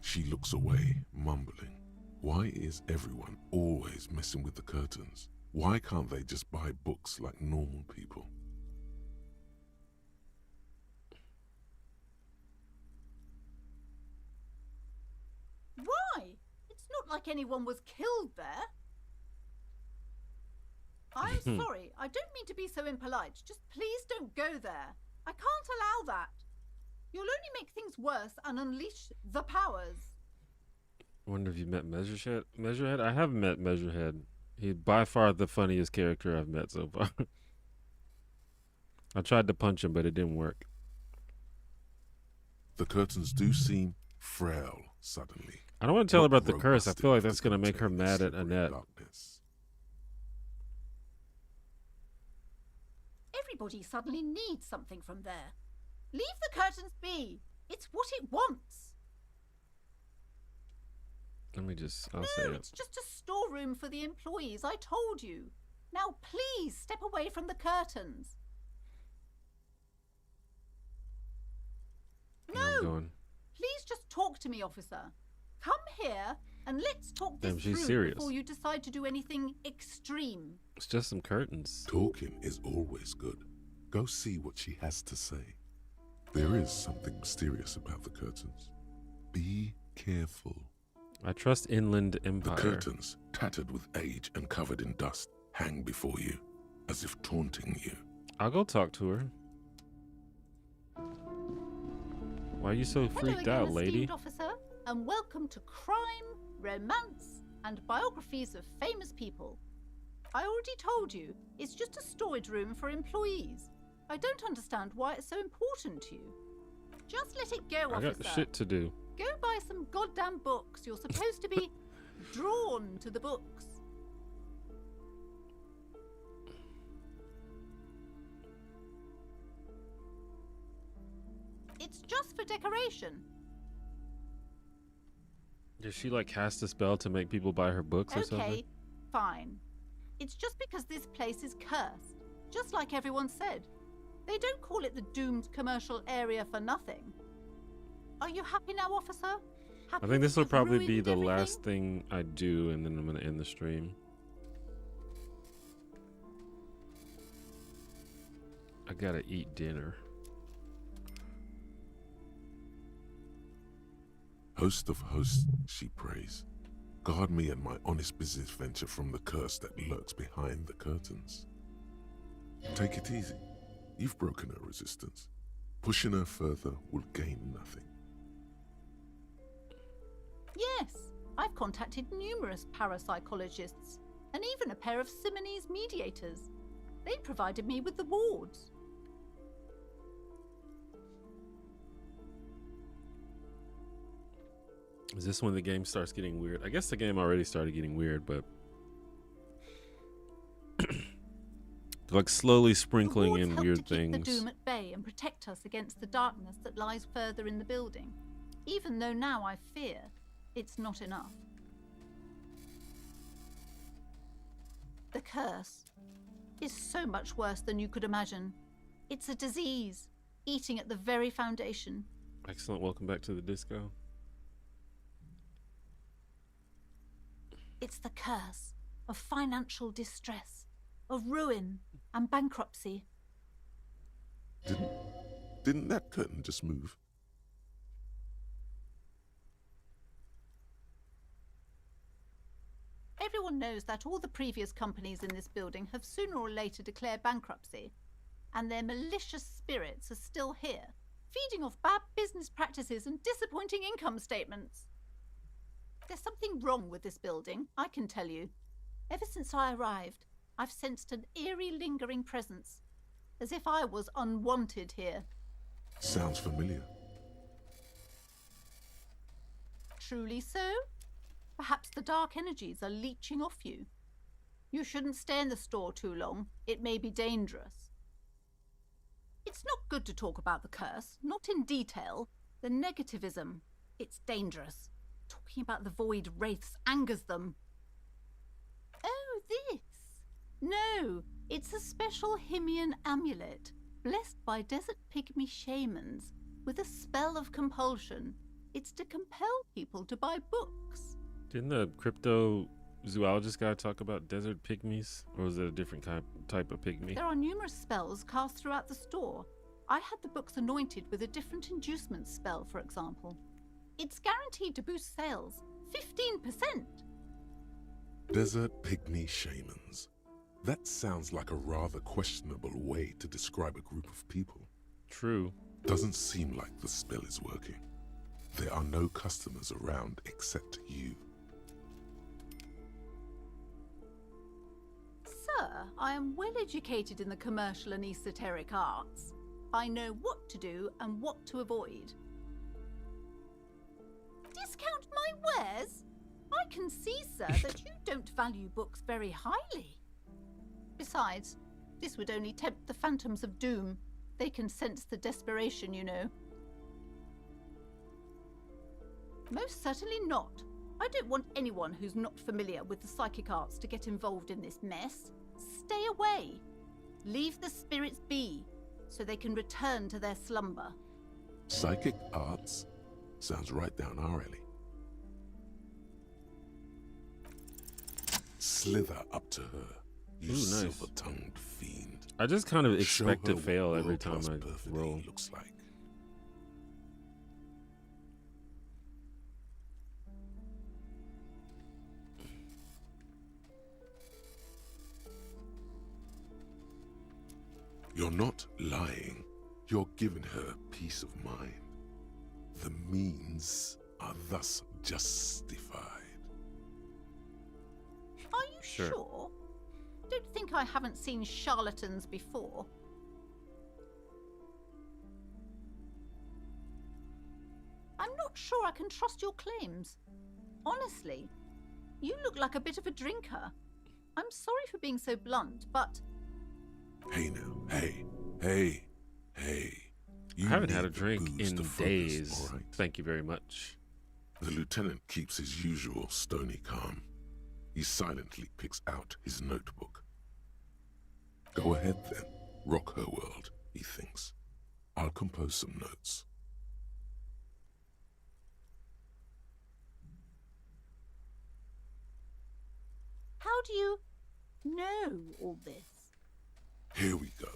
She looks away, mumbling. Why is everyone always messing with the curtains? Why can't they just buy books like normal people?
Why? It's not like anyone was killed there. I'm sorry. I don't mean to be so impolite. Just please don't go there. I can't allow that. You'll only make things worse and unleash the powers.
I wonder if you met Measurehead. Measurehead? I have met Measurehead. He's by far the funniest character I've met so far. I tried to punch him, but it didn't work.
The curtains do seem frail suddenly.
I don't want to tell her
Not
about the curse. I
robust
feel like
enough
that's
to
going to make her
contain the
mad at
slippery
Annette.
darkness.
Everybody suddenly needs something from there. Leave the curtains be. It's what it wants.
Let me just, I'll say
No,
it.
it's just a storeroom for the employees. I told you. Now please step away from the curtains.
I'm going.
Please just talk to me, officer. Come here and let's talk this
Damn, she's
through
serious.
before you decide to do anything extreme.
It's just some curtains.
Talking is always good. Go see what she has to say. There is something mysterious about the curtains. Be careful.
I trust Inland Empire.
The curtains, tattered with age and covered in dust, hang before you, as if taunting you.
I'll go talk to her. Why are you so freaked
Hello
out,
again,
lady?
esteemed officer, and welcome to Crime, Romance, and Biographies of Famous People. I already told you, it's just a storage room for employees. I don't understand why it's so important to you. Just let it go,
I
officer.
got shit to do.
Go buy some goddamn books. You're supposed to be drawn to the books. It's just for decoration.
Does she like cast a spell to make people buy her books or something?
Okay, fine. It's just because this place is cursed, just like everyone said. They don't call it the doomed commercial area for nothing. Are you happy now, officer? Happy
I think this
that
will
you've
probably be
ruined
the
everything?
last thing I do, and then I'm going to end the stream. I gotta eat dinner.
Host of hosts, she prays. Guard me and my honest business venture from the curse that lurks behind the curtains. Take it easy. You've broken her resistance. Pushing her further will gain nothing.
Yes, I've contacted numerous parapsychologists and even a pair of Simonese mediators. They provided me with the wards.
Is this when the game starts getting weird? I guess the game already started getting weird, but like slowly sprinkling in weird
to keep
things.
the doom at bay and protect us against the darkness that lies further in the building, even though now I fear it's not enough. The curse is so much worse than you could imagine. It's a disease, eating at the very foundation.
Excellent. Welcome back to the disco.
It's the curse of financial distress, of ruin and bankruptcy.
Didn't that curtain just move?
Everyone knows that all the previous companies in this building have sooner or later declared bankruptcy, and their malicious spirits are still here, feeding off bad business practices and disappointing income statements. There's something wrong with this building, I can tell you. Ever since I arrived, I've sensed an eerie, lingering presence, as if I was unwanted here.
Sounds familiar.
Truly so? Perhaps the dark energies are leeching off you. You shouldn't stay in the store too long. It may be dangerous. It's not good to talk about the curse, not in detail. The negativism, it's dangerous. Talking about the void wraiths angers them. Oh, this? No, it's a special Himian amulet, blessed by desert pygmy shamans, with a spell of compulsion. It's to compel people to buy books.
Didn't the cryptozoologist guy talk about desert pygmies? Or was it a different type of pygmy?
There are numerous spells cast throughout the store. I had the books anointed with a different inducement spell, for example. It's guaranteed to boost sales 15%.
Desert pygmy shamans. That sounds like a rather questionable way to describe a group of people.
True.
Doesn't seem like the spell is working. There are no customers around except you.
Sir, I am well educated in the commercial and esoteric arts. I know what to do and what to avoid. Discount my wares? I can see, sir, that you don't value books very highly. Besides, this would only tempt the phantoms of doom. They can sense the desperation, you know. Most certainly not. I don't want anyone who's not familiar with the psychic arts to get involved in this mess. Stay away. Leave the spirits be, so they can return to their slumber.
Psychic arts? Sounds right down our alley. Slither up to her, you silver-tongued fiend.
I just kind of
Show
expect to
her
fail
what
every time I
world-class
roll.
perfidy looks like. You're not lying. You're giving her peace of mind. The means are thus justified.
Are you sure? Don't think I haven't seen charlatans before. I'm not sure I can trust your claims. Honestly, you look like a bit of a drinker. I'm sorry for being so blunt, but...
Hey now, hey.
I haven't had a drink in days.
All right?
Thank you very much.
The lieutenant keeps his usual stony calm. He silently picks out his notebook. Go ahead then, rock her world, he thinks. I'll compose some notes.
How do you know all this?
Here we go.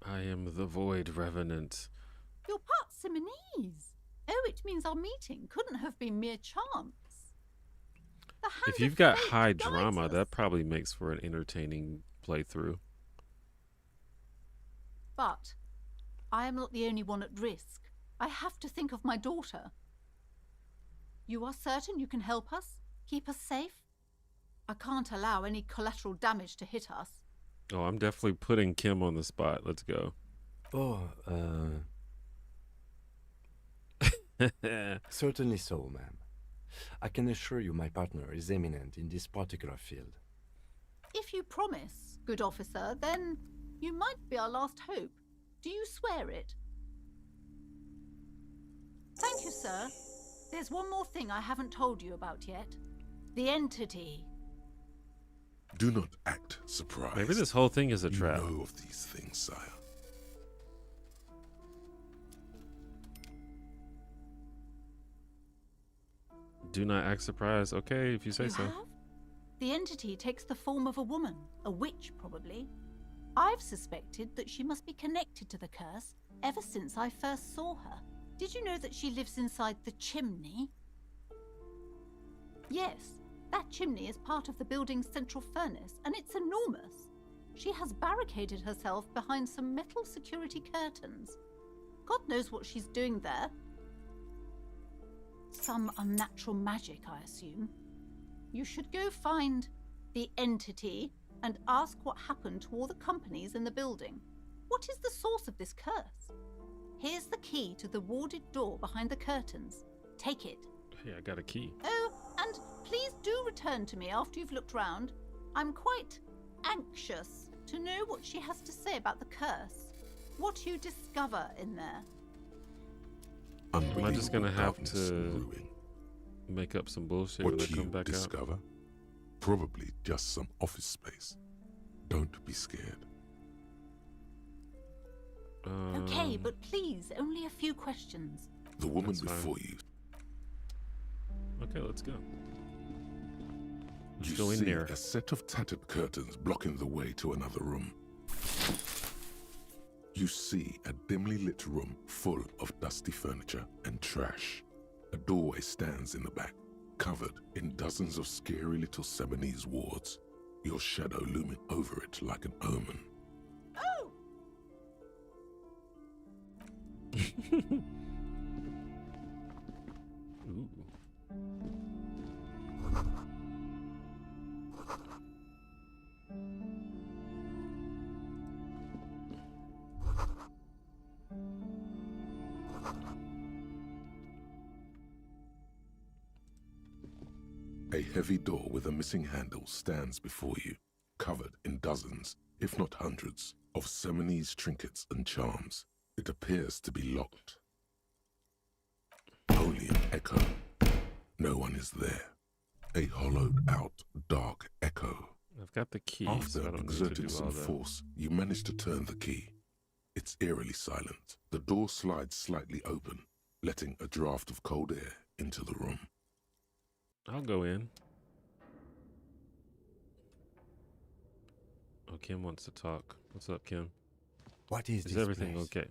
I am the Void Revenant.
You're part Simonese. Oh, it means our meeting couldn't have been mere chance.
If you've got high drama, that probably makes for an entertaining playthrough.
But I am not the only one at risk. I have to think of my daughter. You are certain you can help us? Keep us safe? I can't allow any collateral damage to hit us.
Oh, I'm definitely putting Kim on the spot. Let's go.
Oh, certainly so, ma'am. I can assure you my partner is eminent in this particular field.
If you promise, good officer, then you might be our last hope. Do you swear it? Thank you, sir. There's one more thing I haven't told you about yet. The entity.
Do not act surprised.
Maybe this whole thing is a trap.
You know of these things, sire.
Do not act surprised. Okay, if you say
You
so.
have? The entity takes the form of a woman, a witch probably. I've suspected that she must be connected to the curse ever since I first saw her. Did you know that she lives inside the chimney? Yes, that chimney is part of the building's central furnace, and it's enormous. She has barricaded herself behind some metal security curtains. God knows what she's doing there. Some unnatural magic, I assume. You should go find the entity and ask what happened to all the companies in the building. What is the source of this curse? Here's the key to the warded door behind the curtains. Take it.
Hey, I got a key.
Oh, and please do return to me after you've looked round. I'm quite anxious to know what she has to say about the curse. What you discover in there.
Am I just gonna have to make up some bullshit when I come back out?
Discover? Probably just some office space. Don't be scared.
Okay, but please, only a few questions.
The woman before you.
Okay, let's go. Let's
You
go in
see
there.
a set of tattered curtains blocking the way to another room. You see a dimly lit room full of dusty furniture and trash. A doorway stands in the back, covered in dozens of scary little Seminese wards, your shadow looming over it like an omen.
Oh!
Ooh.
A heavy door with a missing handle stands before you, covered in dozens, if not hundreds, of Seminese trinkets and charms. It appears to be locked. Only an echo. No one is there. A hollowed-out, dark echo.
I've got the key,
After
so I don't need to
exerting
do
some
all that.
force, you manage to turn the key. It's eerily silent. The door slides slightly open, letting a draft of cold air into the room.
I'll go in. Oh, Kim wants to talk. What's up, Kim?
What is
Is
this
everything
place?
okay?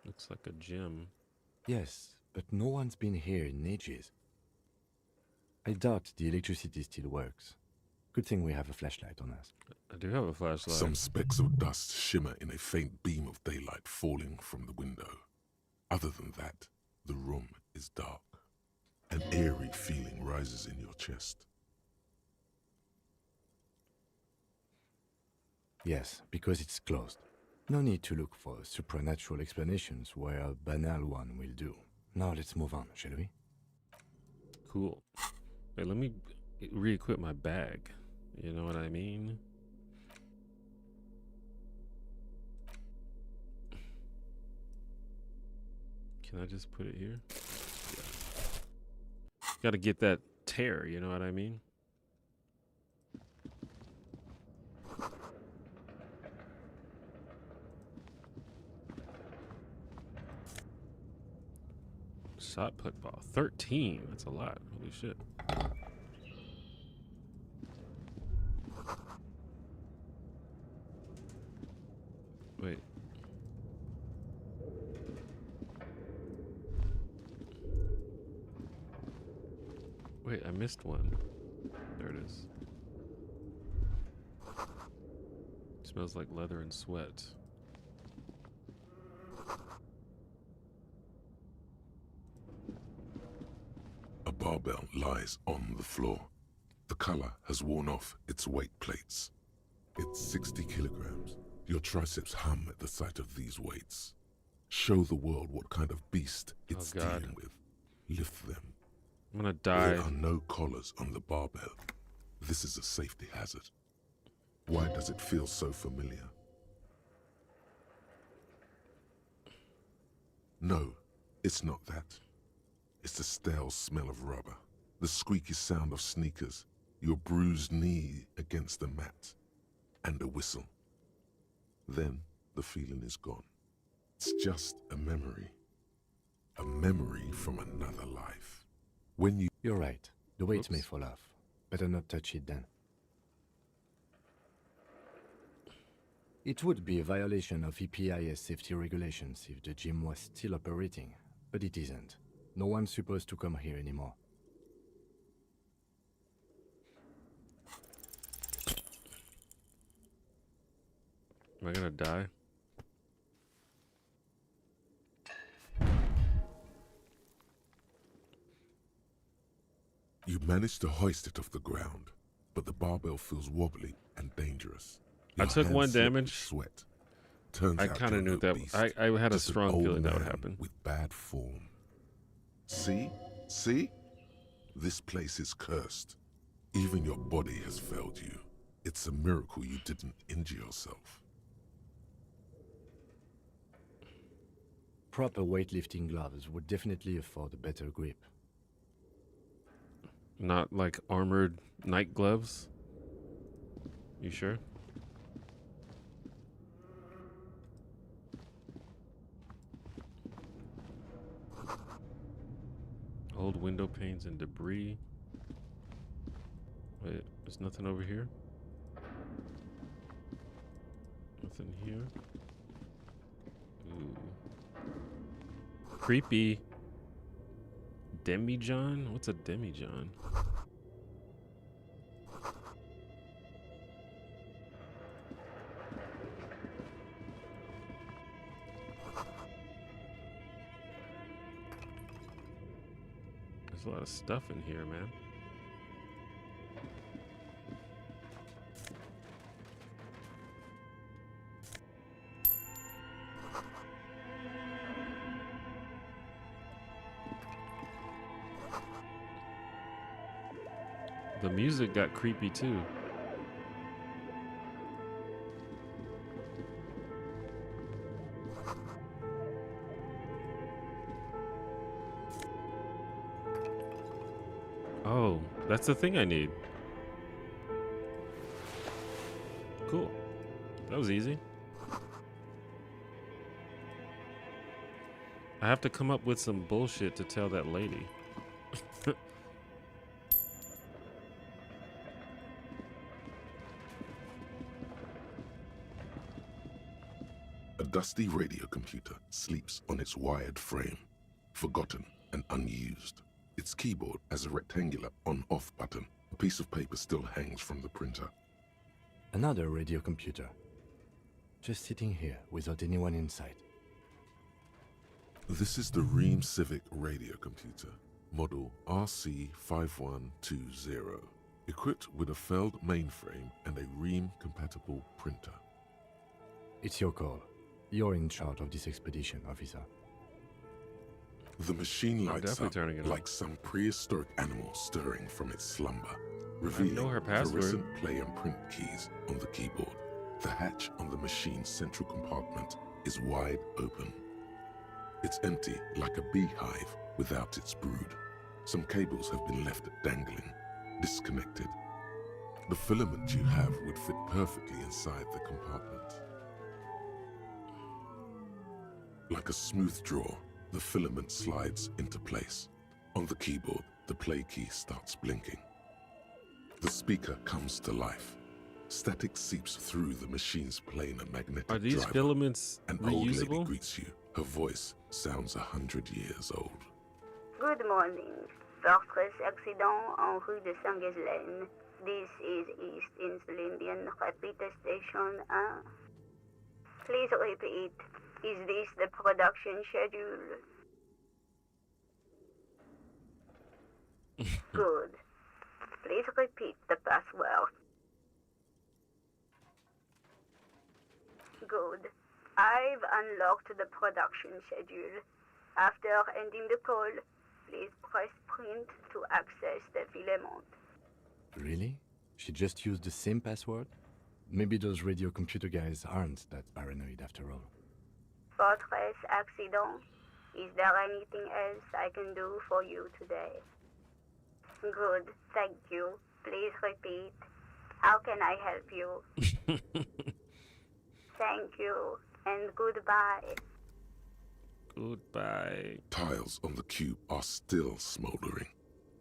Looks like a gym.
Yes, but no one's been here in ages. I doubt the electricity still works. Good thing we have a flashlight on us.
I do have a flashlight.
Some specks of dust shimmer in a faint beam of daylight falling from the window. Other than that, the room is dark. An eerie feeling rises in your chest.
Yes, because it's closed. No need to look for supernatural explanations where a banal one will do. Now let's move on, shall we?
Cool. Wait, let me re-equip my bag. You know what I mean? Can I just put it here? Yeah. Got to get that tear, you know what I mean? Shot put ball. 13. That's a lot. Holy shit. Wait. Wait, I missed one. There it is. Smells like leather and sweat.
barbell lies on the floor. The color has worn off its weight plates. It's 60 kilograms. Your triceps hum at the sight of these weights. Show the world what kind of beast it's dealing with. Lift them.
I'm gonna die.
There are no collars on the barbell. This is a safety hazard. Why does it feel so familiar? No, it's not that. It's the stale smell of rubber, the squeaky sound of sneakers, your bruised knee against the mat, and a whistle. Then the feeling is gone. It's just a memory from another life. When you...
You're right. The weight may fall off. Better not touch it then. It would be a violation of EPIS safety regulations if the gym was still operating, but it isn't. No one's supposed to come here anymore.
Am I gonna die?
You manage to hoist it off the ground, but the barbell feels wobbly and dangerous.
I took
hands
one
slip with
damage.
Sweat. Turns
I
out
kind of
you're
knew
no
that.
beast,
I had a
just an
strong
old
feeling that would
man
happen.
with bad form. See? See? This place is cursed. Even your body has failed you. It's a miracle you didn't injure yourself.
Proper weightlifting gloves would definitely afford a better grip.
Not like armored night gloves? You sure? Old window panes and debris. Wait, there's nothing over here? Nothing here? Ooh. Creepy. Demijohn? What's a demijohn? There's a lot of stuff in here, man. The music got creepy too. Oh, that's the thing I need. Cool. That was easy. I have to come up with some bullshit to tell that lady.
A dusty radio computer sleeps on its wired frame, forgotten and unused. Its keyboard has a rectangular on-off button. A piece of paper still hangs from the printer.
Another radio computer. Just sitting here without anyone inside.
This is the Ream Civic radio computer, model RC5120, equipped with a Feld mainframe and a Ream-compatible printer.
It's your call. You're in charge of this expedition, officer.
The machine lights up
turning it on.
like some prehistoric animal stirring from its slumber, revealing
her password.
fluorescent play and print keys on the keyboard. The hatch on the machine's central compartment is wide open. It's empty like a beehive without its brood. Some cables have been left dangling, disconnected. The filament you have would fit perfectly inside the compartment. Like a smooth draw, the filament slides into place. On the keyboard, the play key starts blinking. The speaker comes to life. Static seeps through the machine's planar magnetic
Are these
driver.
filaments
An old lady
reusable?
greets you. Her voice sounds 100 years old.
Good morning. Fortress accident en rue de Saint-Ghislaine. This is East Insulindian Repeater Station 1. Please repeat. Is this the production schedule? Good. Please repeat the password. Good. I've unlocked the production schedule. After ending the call, please press print to access the filament.
Really? She just used the same password? Maybe those radio computer guys aren't that paranoid after all.
Fortress accident. Is there anything else I can do for you today? Good, thank you. Please repeat. How can I help you? Thank you, and goodbye.
Goodbye.
Tiles on the cube are still smoldering,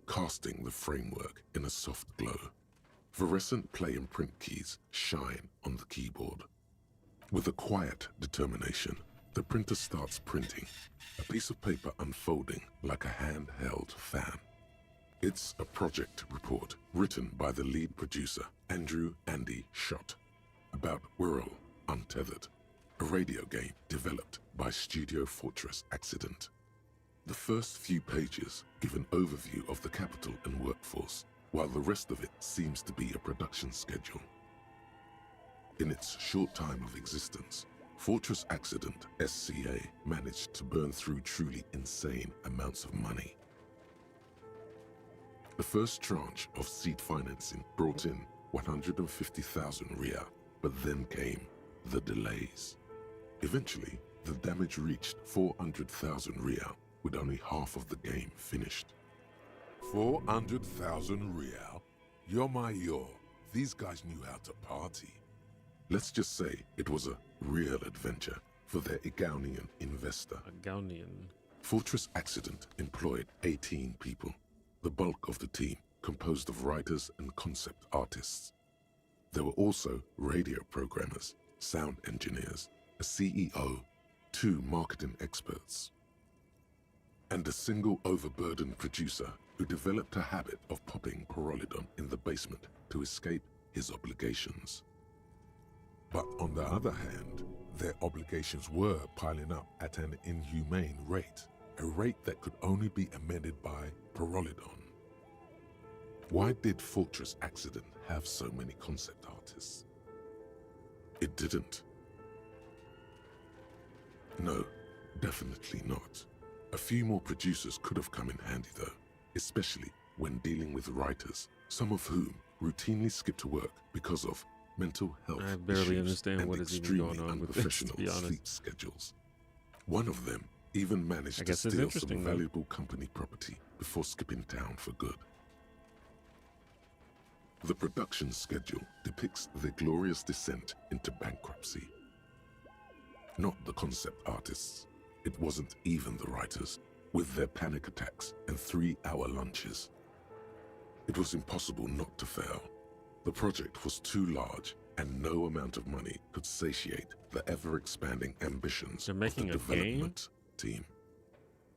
casting the framework in a soft glow. Fluorescent play and print keys shine on the keyboard. With a quiet determination, the printer starts printing, a piece of paper unfolding like a handheld fan. It's a project report written by the lead producer, Andrew Andy Schott, about Whirl Untethered, a radio game developed by Studio Fortress Accident. The first few pages give an overview of the capital and workforce, while the rest of it seems to be a production schedule. In its short time of existence, Fortress Accident SCA managed to burn through truly insane amounts of money. The first tranche of seed financing brought in 150,000 Riyal, but then came the delays. Eventually, the damage reached 400,000 Riyal, with only half of the game finished. 400,000 Riyal? Yo. These guys knew how to party. Let's just say it was a real adventure for their Igaunian investor.
Igaunian.
Fortress Accident employed 18 people, the bulk of the team composed of writers and concept artists. There were also radio programmers, sound engineers, a CEO, 2 marketing experts, and a single overburdened producer who developed a habit of popping Pyrrolidon in the basement to escape his obligations.
But on the other hand, their obligations were piling up at an inhumane rate, a rate that could only be amended by Pyrrolidon.
Why did Fortress Accident have so many concept artists? It didn't. No, definitely not. A few more producers could have come in handy though, especially when dealing with writers, some of whom routinely skip to work because of mental health
I barely
issues
understand
and
what is even
extremely
going on with this,
unprofessional
to be honest.
sleep schedules. One of them even managed
I
to
guess it's
steal
interesting,
some
though.
valuable company property before skipping town for good. The production schedule depicts their glorious descent into bankruptcy. Not the concept artists. It wasn't even the writers, with their panic attacks and 3-hour lunches. It was impossible not to fail. The project was too large, and no amount of money could satiate the ever-expanding ambitions
They're
of
making
the
a game?
development team.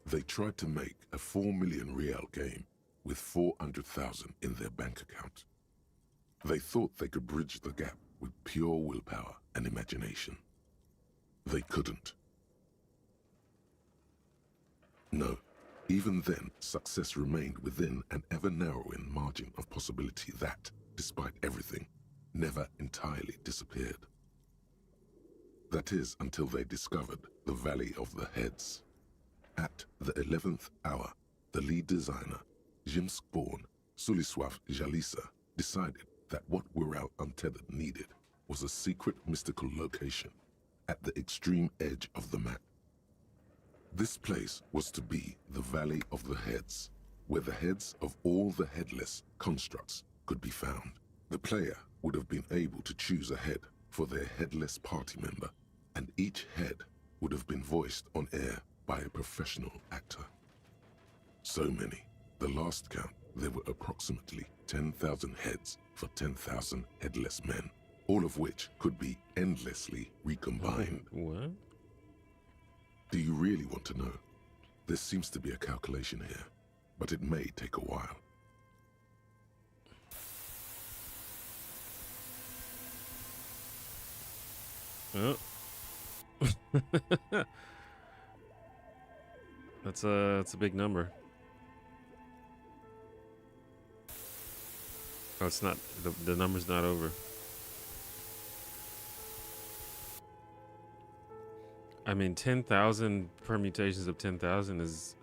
They tried to make a 4 million Rial game with 400,000 in their bank account. They thought they could bridge the gap with pure willpower and imagination. They couldn't. No, even then, success remained within an ever-narrowing margin of possibility that, despite everything, never entirely disappeared. That is until they discovered the Valley of the Heads. At the 11th hour, the lead designer, Jimsk-born Suliswaf Jalisa, decided that what Whirl Untethered needed was a secret mystical location at the extreme edge of the map. This place was to be the Valley of the Heads, where the heads of all the headless constructs could be found. The player would have been able to choose a head for their headless party member, and each head would have been voiced on air by a professional actor. So many. The last count, there were approximately 10,000 heads for 10,000 headless men, all of which could be endlessly recombined.
What?
Do you really want to know? There seems to be a calculation here, but it may take a while.
Oh. That's a big number. Oh, it's not. The number's not over. I mean, 10,000 permutations of 10,000 has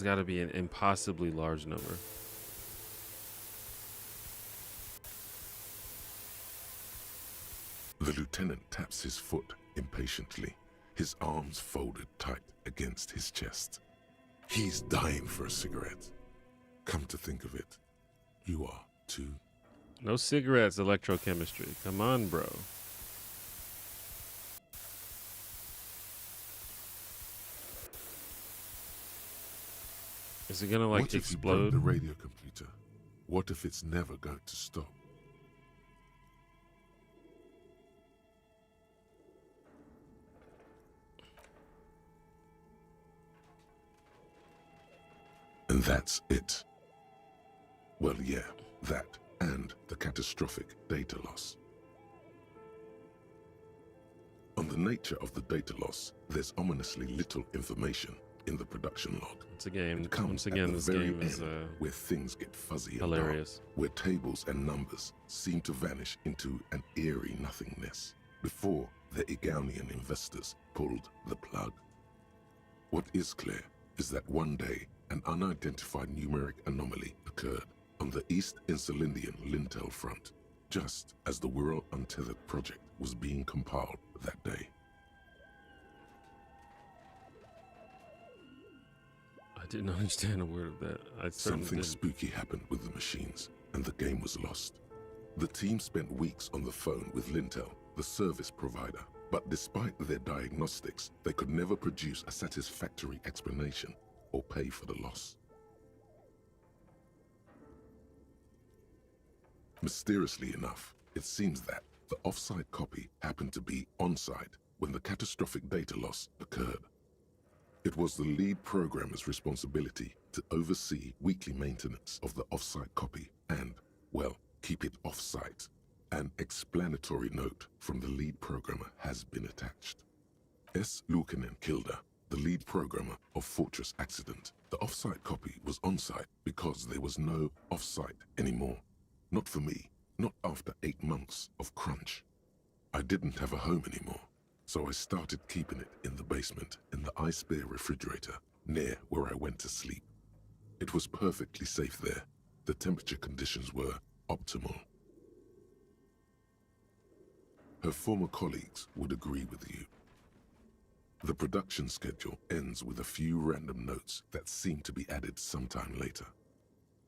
got to be an impossibly large number.
The lieutenant taps his foot impatiently, his arms folded tight against his chest. He's dying for a cigarette. Come to think of it, you are too.
No cigarettes, electrochemistry. Come on, bro. Is it gonna like
what if
explode?
You broke the radio computer? What if it's never going to stop? And that's it. Well, yeah, that and the catastrophic data loss. On the nature of the data loss, there's ominously little information in the production log.
It's a game.
It comes
Once again,
at the
this
very
game is
end, where things get fuzzy and
hilarious.
dark, where tables and numbers seem to vanish into an eerie nothingness before the Egonian investors pulled the plug. What is clear is that one day an unidentified numeric anomaly occurred on the East Insulindian Lintel front, just as the Wirral Untethered project was being compiled that day.
I didn't understand a word of that.
Something spooky happened with the machines, and the game was lost. The team spent weeks on the phone with Lintel, the service provider, but despite their diagnostics, they could never produce a satisfactory explanation or pay for the loss. Mysteriously enough, it seems that the off-site copy happened to be on-site when the catastrophic data loss occurred. It was the lead programmer's responsibility to oversee weekly maintenance of the off-site copy and, well, keep it off-site. An explanatory note from the lead programmer has been attached. S. Lukanen Kilda, the lead programmer of Fortress Accident. The off-site copy was on-site because there was no off-site anymore. Not for me, not after 8 months of crunch. I didn't have a home anymore, so I started keeping it in the basement in the ice bear refrigerator near where I went to sleep. It was perfectly safe there. The temperature conditions were optimal. Her former colleagues would agree with you. The production schedule ends with a few random notes that seem to be added sometime later.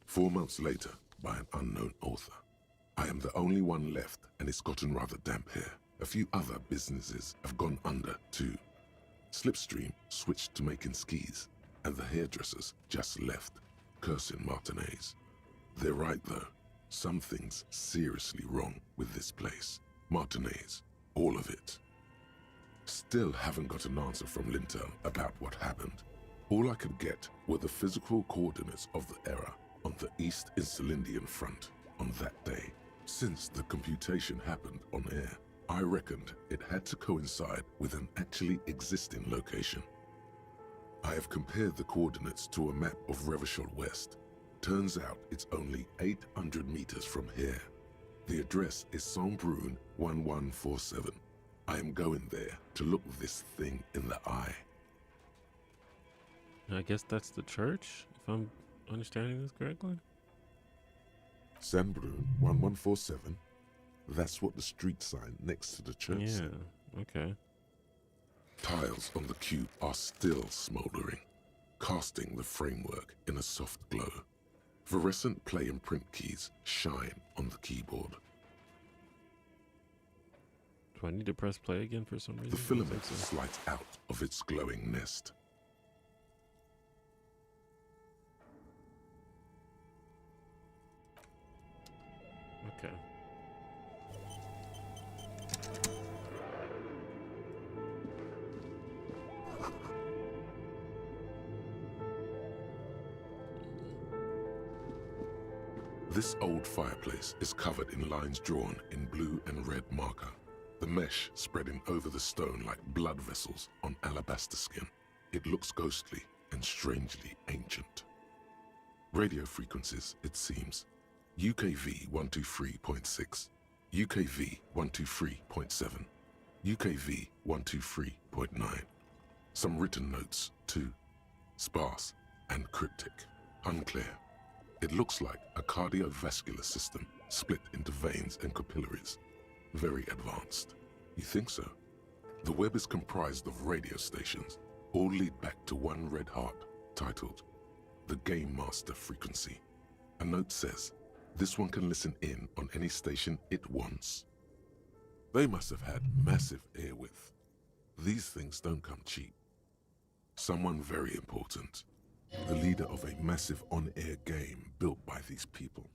4 months later, by an unknown author. I am the only one left, and it's gotten rather damp here. A few other businesses have gone under too. Slipstream switched to making skis, and the hairdressers just left, cursing Martinez. They're right though. Something's seriously wrong with this place. Martinez, all of it. Still haven't got an answer from Lintel about what happened. All I could get were the physical coordinates of the error on the East Insulindian front on that day. Since the computation happened on air, I reckoned it had to coincide with an actually existing location. I have compared the coordinates to a map of Revachol West. Turns out it's only 800 meters from here. The address is Saint-Brun 1147. I am going there to look this thing in the eye.
I guess that's the church, if I'm understanding this correctly.
Saint-Brun 1147. That's what the street sign next to the church said.
Yeah, okay.
Tiles on the cube are still smoldering, casting the framework in a soft glow. Fluorescent play and print keys shine on the keyboard.
Do I need to press play again for some reason?
The filament slides out of its glowing nest.
Okay.
This old fireplace is covered in lines drawn in blue and red marker, the mesh spreading over the stone like blood vessels on alabaster skin. It looks ghostly and strangely ancient. Radio frequencies, it seems, UKV 123.6, UKV 123.7, UKV 123.9. Some written notes too. Sparse and cryptic. Unclear. It looks like a cardiovascular system split into veins and capillaries. Very advanced. You think so? The web is comprised of radio stations, all lead back to one red heart, titled the Game Master Frequency. A note says, this one can listen in on any station it wants. They must have had massive airwidth. These things don't come cheap. Someone very important. The leader of a massive on-air game built by these people.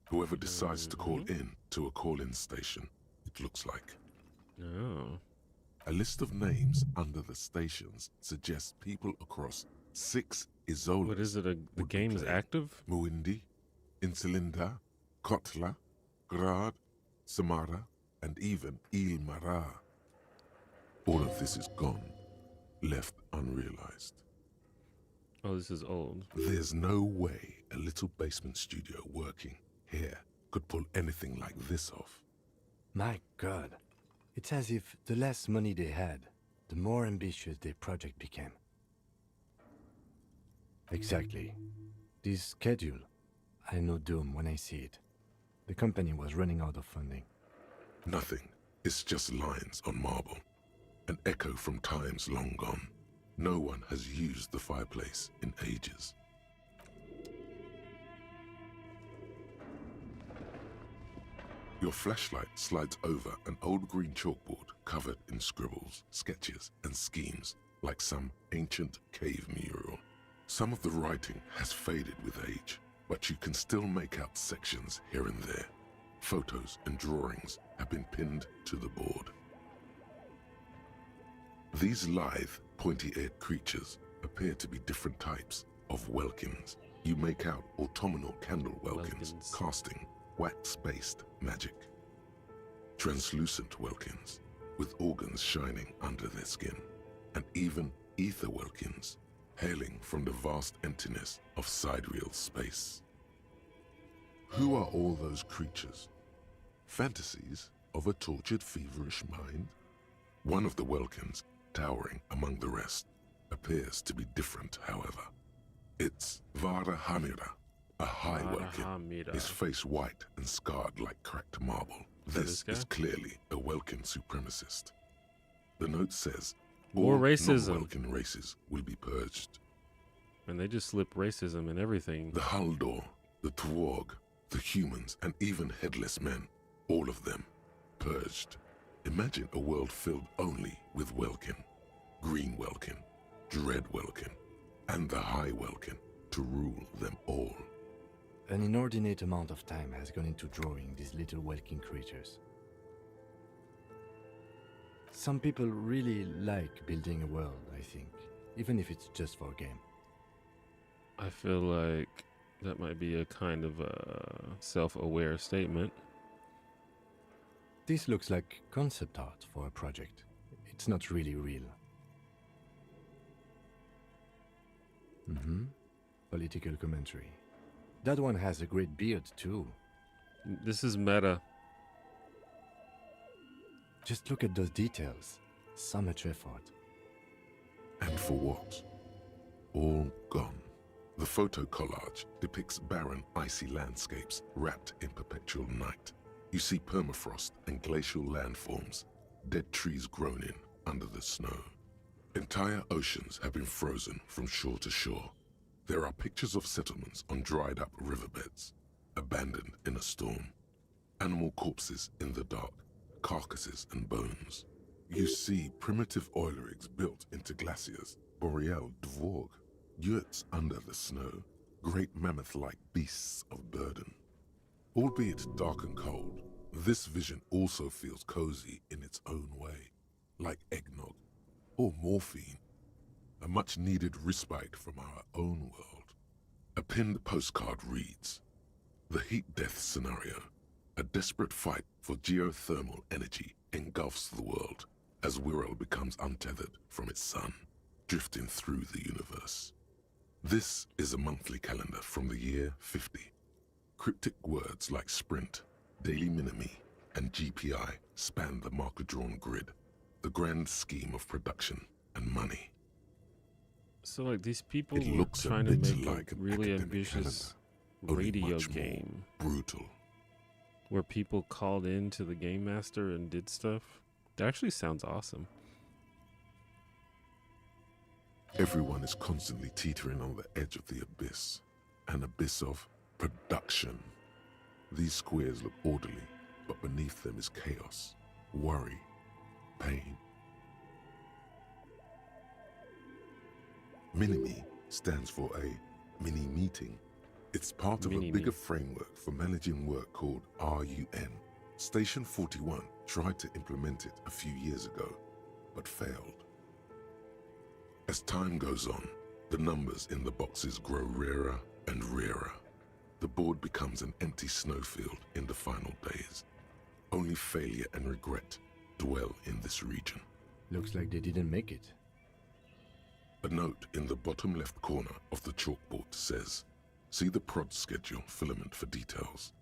Whoever decides to call in to a call-in station, it looks like.
Oh.
A list of names under the stations suggests people across 6 Isolas.
What is it? The game is active?
Muindi, Insulinda, Kotla, Grad, Samara, and even Ilmara. All of this is gone, left unrealized.
Oh, this is old.
There's no way a little basement studio working here could pull anything like this off.
My God. It's as if the less money they had, the more ambitious their project became. Exactly. This schedule, I know doom when I see it. The company was running out of funding.
Nothing. It's just lines on marble. An echo from times long gone. No one has used the fireplace in ages. Your flashlight slides over an old green chalkboard covered in scribbles, sketches, and schemes like some ancient cave mural. Some of the writing has faded with age, but you can still make out sections here and there. Photos and drawings have been pinned to the board. These lithe, pointy-eared creatures appear to be different types of welkins. You make out autumnal candle welkins casting wax-based magic. Translucent welkins with organs shining under their skin, and even ether welkins hailing from the vast emptiness of sidereal space. Who are all those creatures? Fantasies of a tortured, feverish mind? One of the welkins, towering among the rest, appears to be different, however. It's Vara Hamira, a high Welkin, his face white and scarred like cracked marble. This is clearly a Welkin supremacist. The note says,
more
all
racism.
non-Welkin races will be purged.
And they just slip racism and everything.
The Haldor, the Twarg, the humans, and even headless men, all of them, purged. Imagine a world filled only with Welkin, Green Welkin, Dread Welkin, and the High Welkin to rule them all.
An inordinate amount of time has gone into drawing these little Welkin creatures. Some people really like building a world, I think, even if it's just for a game.
I feel like that might be a kind of a self-aware statement.
This looks like concept art for a project. It's not really real. Political commentary. That one has a great beard too.
This is meta.
Just look at those details. So much effort.
And for what? All gone. The photo collage depicts barren, icy landscapes wrapped in perpetual night. You see permafrost and glacial landforms, dead trees grown in under the snow. Entire oceans have been frozen from shore to shore. There are pictures of settlements on dried up riverbeds, abandoned in a storm. Animal corpses in the dark, carcasses and bones. You see primitive oil rigs built into glaciers, boreal dvorg, yurts under the snow, great mammoth-like beasts of burden. Albeit dark and cold, this vision also feels cozy in its own way, like eggnog or morphine, a much-needed respite from our own world. A pinned postcard reads, "The heat death scenario, a desperate fight for geothermal energy engulfs the world as Wirral becomes untethered from its sun, drifting through the universe." This is a monthly calendar from the year 50. Cryptic words like sprint, daily minimi, and GPI span the marker-drawn grid, the grand scheme of production and money.
So like these people
It
were
looks a
trying to
bit
make
like
a
an
really
academic
ambitious
calendar, only
radio
much more
game
brutal.
where people called in to the game master and did stuff. That actually sounds awesome.
Everyone is constantly teetering on the edge of the abyss, an abyss of production. These squares look orderly, but beneath them is chaos, worry, pain. Minimi stands for a mini meeting. It's part of a bigger framework for managing work called RUN. Station 41 tried to implement it a few years ago, but failed. As time goes on, the numbers in the boxes grow rarer and rarer. The board becomes an empty snowfield in the final days. Only failure and regret dwell in this region.
Looks like they didn't make it.
A note in the bottom left corner of the chalkboard says, "See the prod schedule filament for details."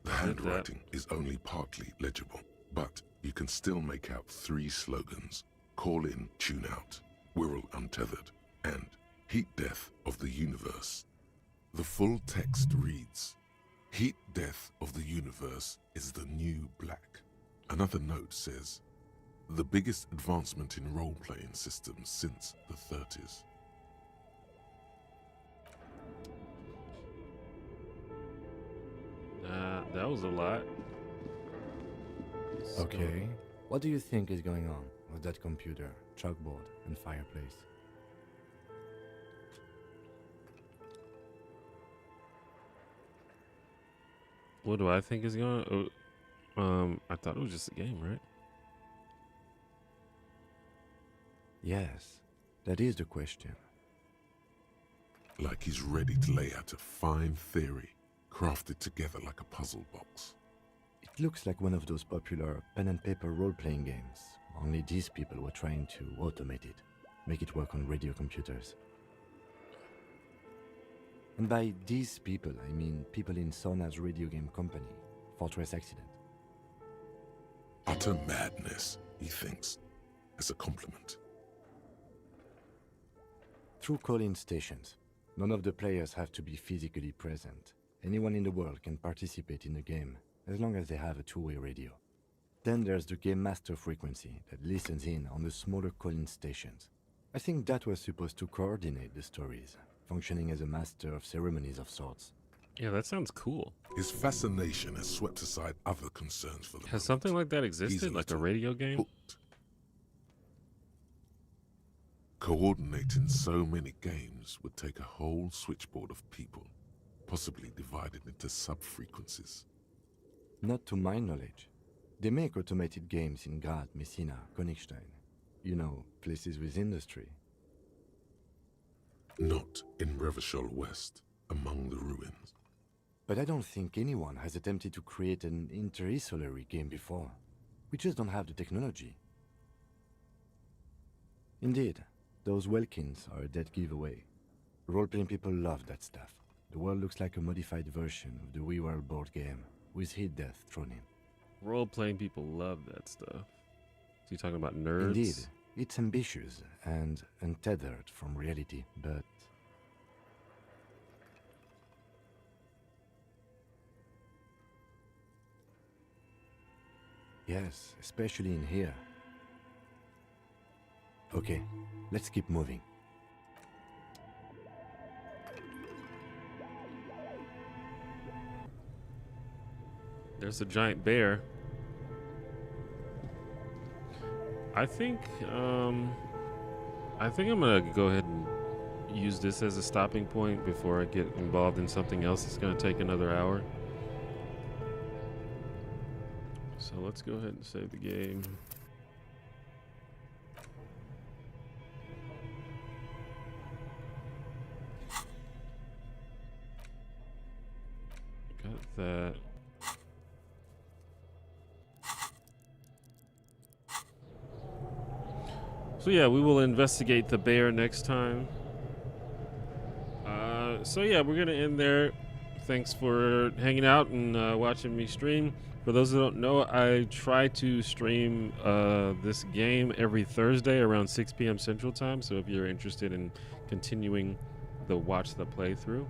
The handwriting is only partly legible, but you can still make out 3 slogans: Call in, Tune Out, Wirral Untethered, and Heat Death of the Universe. The full text reads, "Heat Death of the Universe is the new black." Another note says, "The biggest advancement in role-playing systems since the 30s.
That was a lot.
Okay. What do you think is going on with that computer, chalkboard, and fireplace?
What do I think is going on? I thought it was just a game, right?
Yes, that is the question.
Like he's ready to lay out a fine theory, crafted together like a puzzle box.
It looks like one of those popular pen and paper role-playing games, only these people were trying to automate it, make it work on radio computers. And by these people, I mean people in Sona's radio game company, Fortress Accident.
Utter madness, he thinks, as a compliment.
Through call-in stations, none of the players have to be physically present. Anyone in the world can participate in the game, as long as they have a two-way radio. Then there's the game master frequency that listens in on the smaller call-in stations. I think that was supposed to coordinate the stories, functioning as a master of ceremonies of sorts.
Yeah, that sounds cool.
His fascination has swept aside other concerns for the
Has something like that existed, like a radio game?
Hooked. Coordinating so many games would take a whole switchboard of people, possibly divided into sub-frequencies.
Not to my knowledge. They make automated games in Graz, Messina, Königstein. You know, places with industry.
Not in Revachol West, among the ruins.
But I don't think anyone has attempted to create an inter-isolary game before. We just don't have the technology. Indeed, those Welkins are a dead giveaway. Role-playing people love that stuff. The world looks like a modified version of the WeWorld board game, with Heat Death thrown in.
Role-playing people love that stuff. So you talking about nerds?
Indeed, it's ambitious and untethered from reality, but... Yes, especially in here. Okay, let's keep moving.
There's a giant bear. I think I'm gonna go ahead and use this as a stopping point before I get involved in something else that's gonna take another hour. So let's go ahead and save the game. Got that. So yeah, we will investigate the bear next time. So yeah, we're gonna end there. Thanks for hanging out and watching me stream. For those who don't know, I try to stream this game every Thursday around 6 p.m. Central Time. So if you're interested in continuing the watch the playthrough,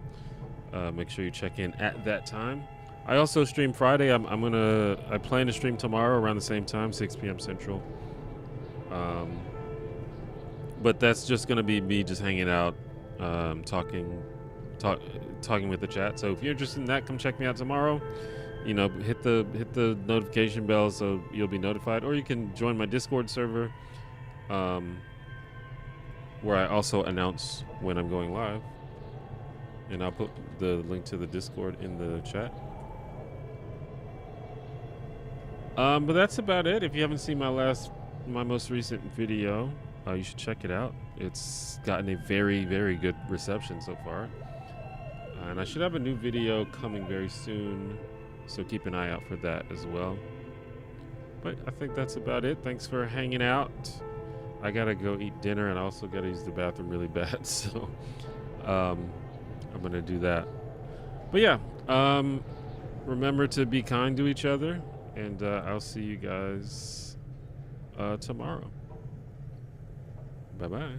make sure you check in at that time. I also stream Friday. I plan to stream tomorrow around the same time, 6 p.m. Central. But that's just gonna be me just hanging out, talking with the chat. So if you're interested in that, come check me out tomorrow. You know, hit the notification bell so you'll be notified, or you can join my Discord server, where I also announce when I'm going live, and I'll put the link to the Discord in the chat. But that's about it. If you haven't seen my most recent video, you should check it out. It's gotten a very, very good reception so far. And I should have a new video coming very soon, so keep an eye out for that as well. But I think that's about it. Thanks for hanging out. I gotta go eat dinner, and I also gotta use the bathroom really bad, so I'm gonna do that. But yeah, remember to be kind to each other, and I'll see you guys tomorrow. Bye-bye.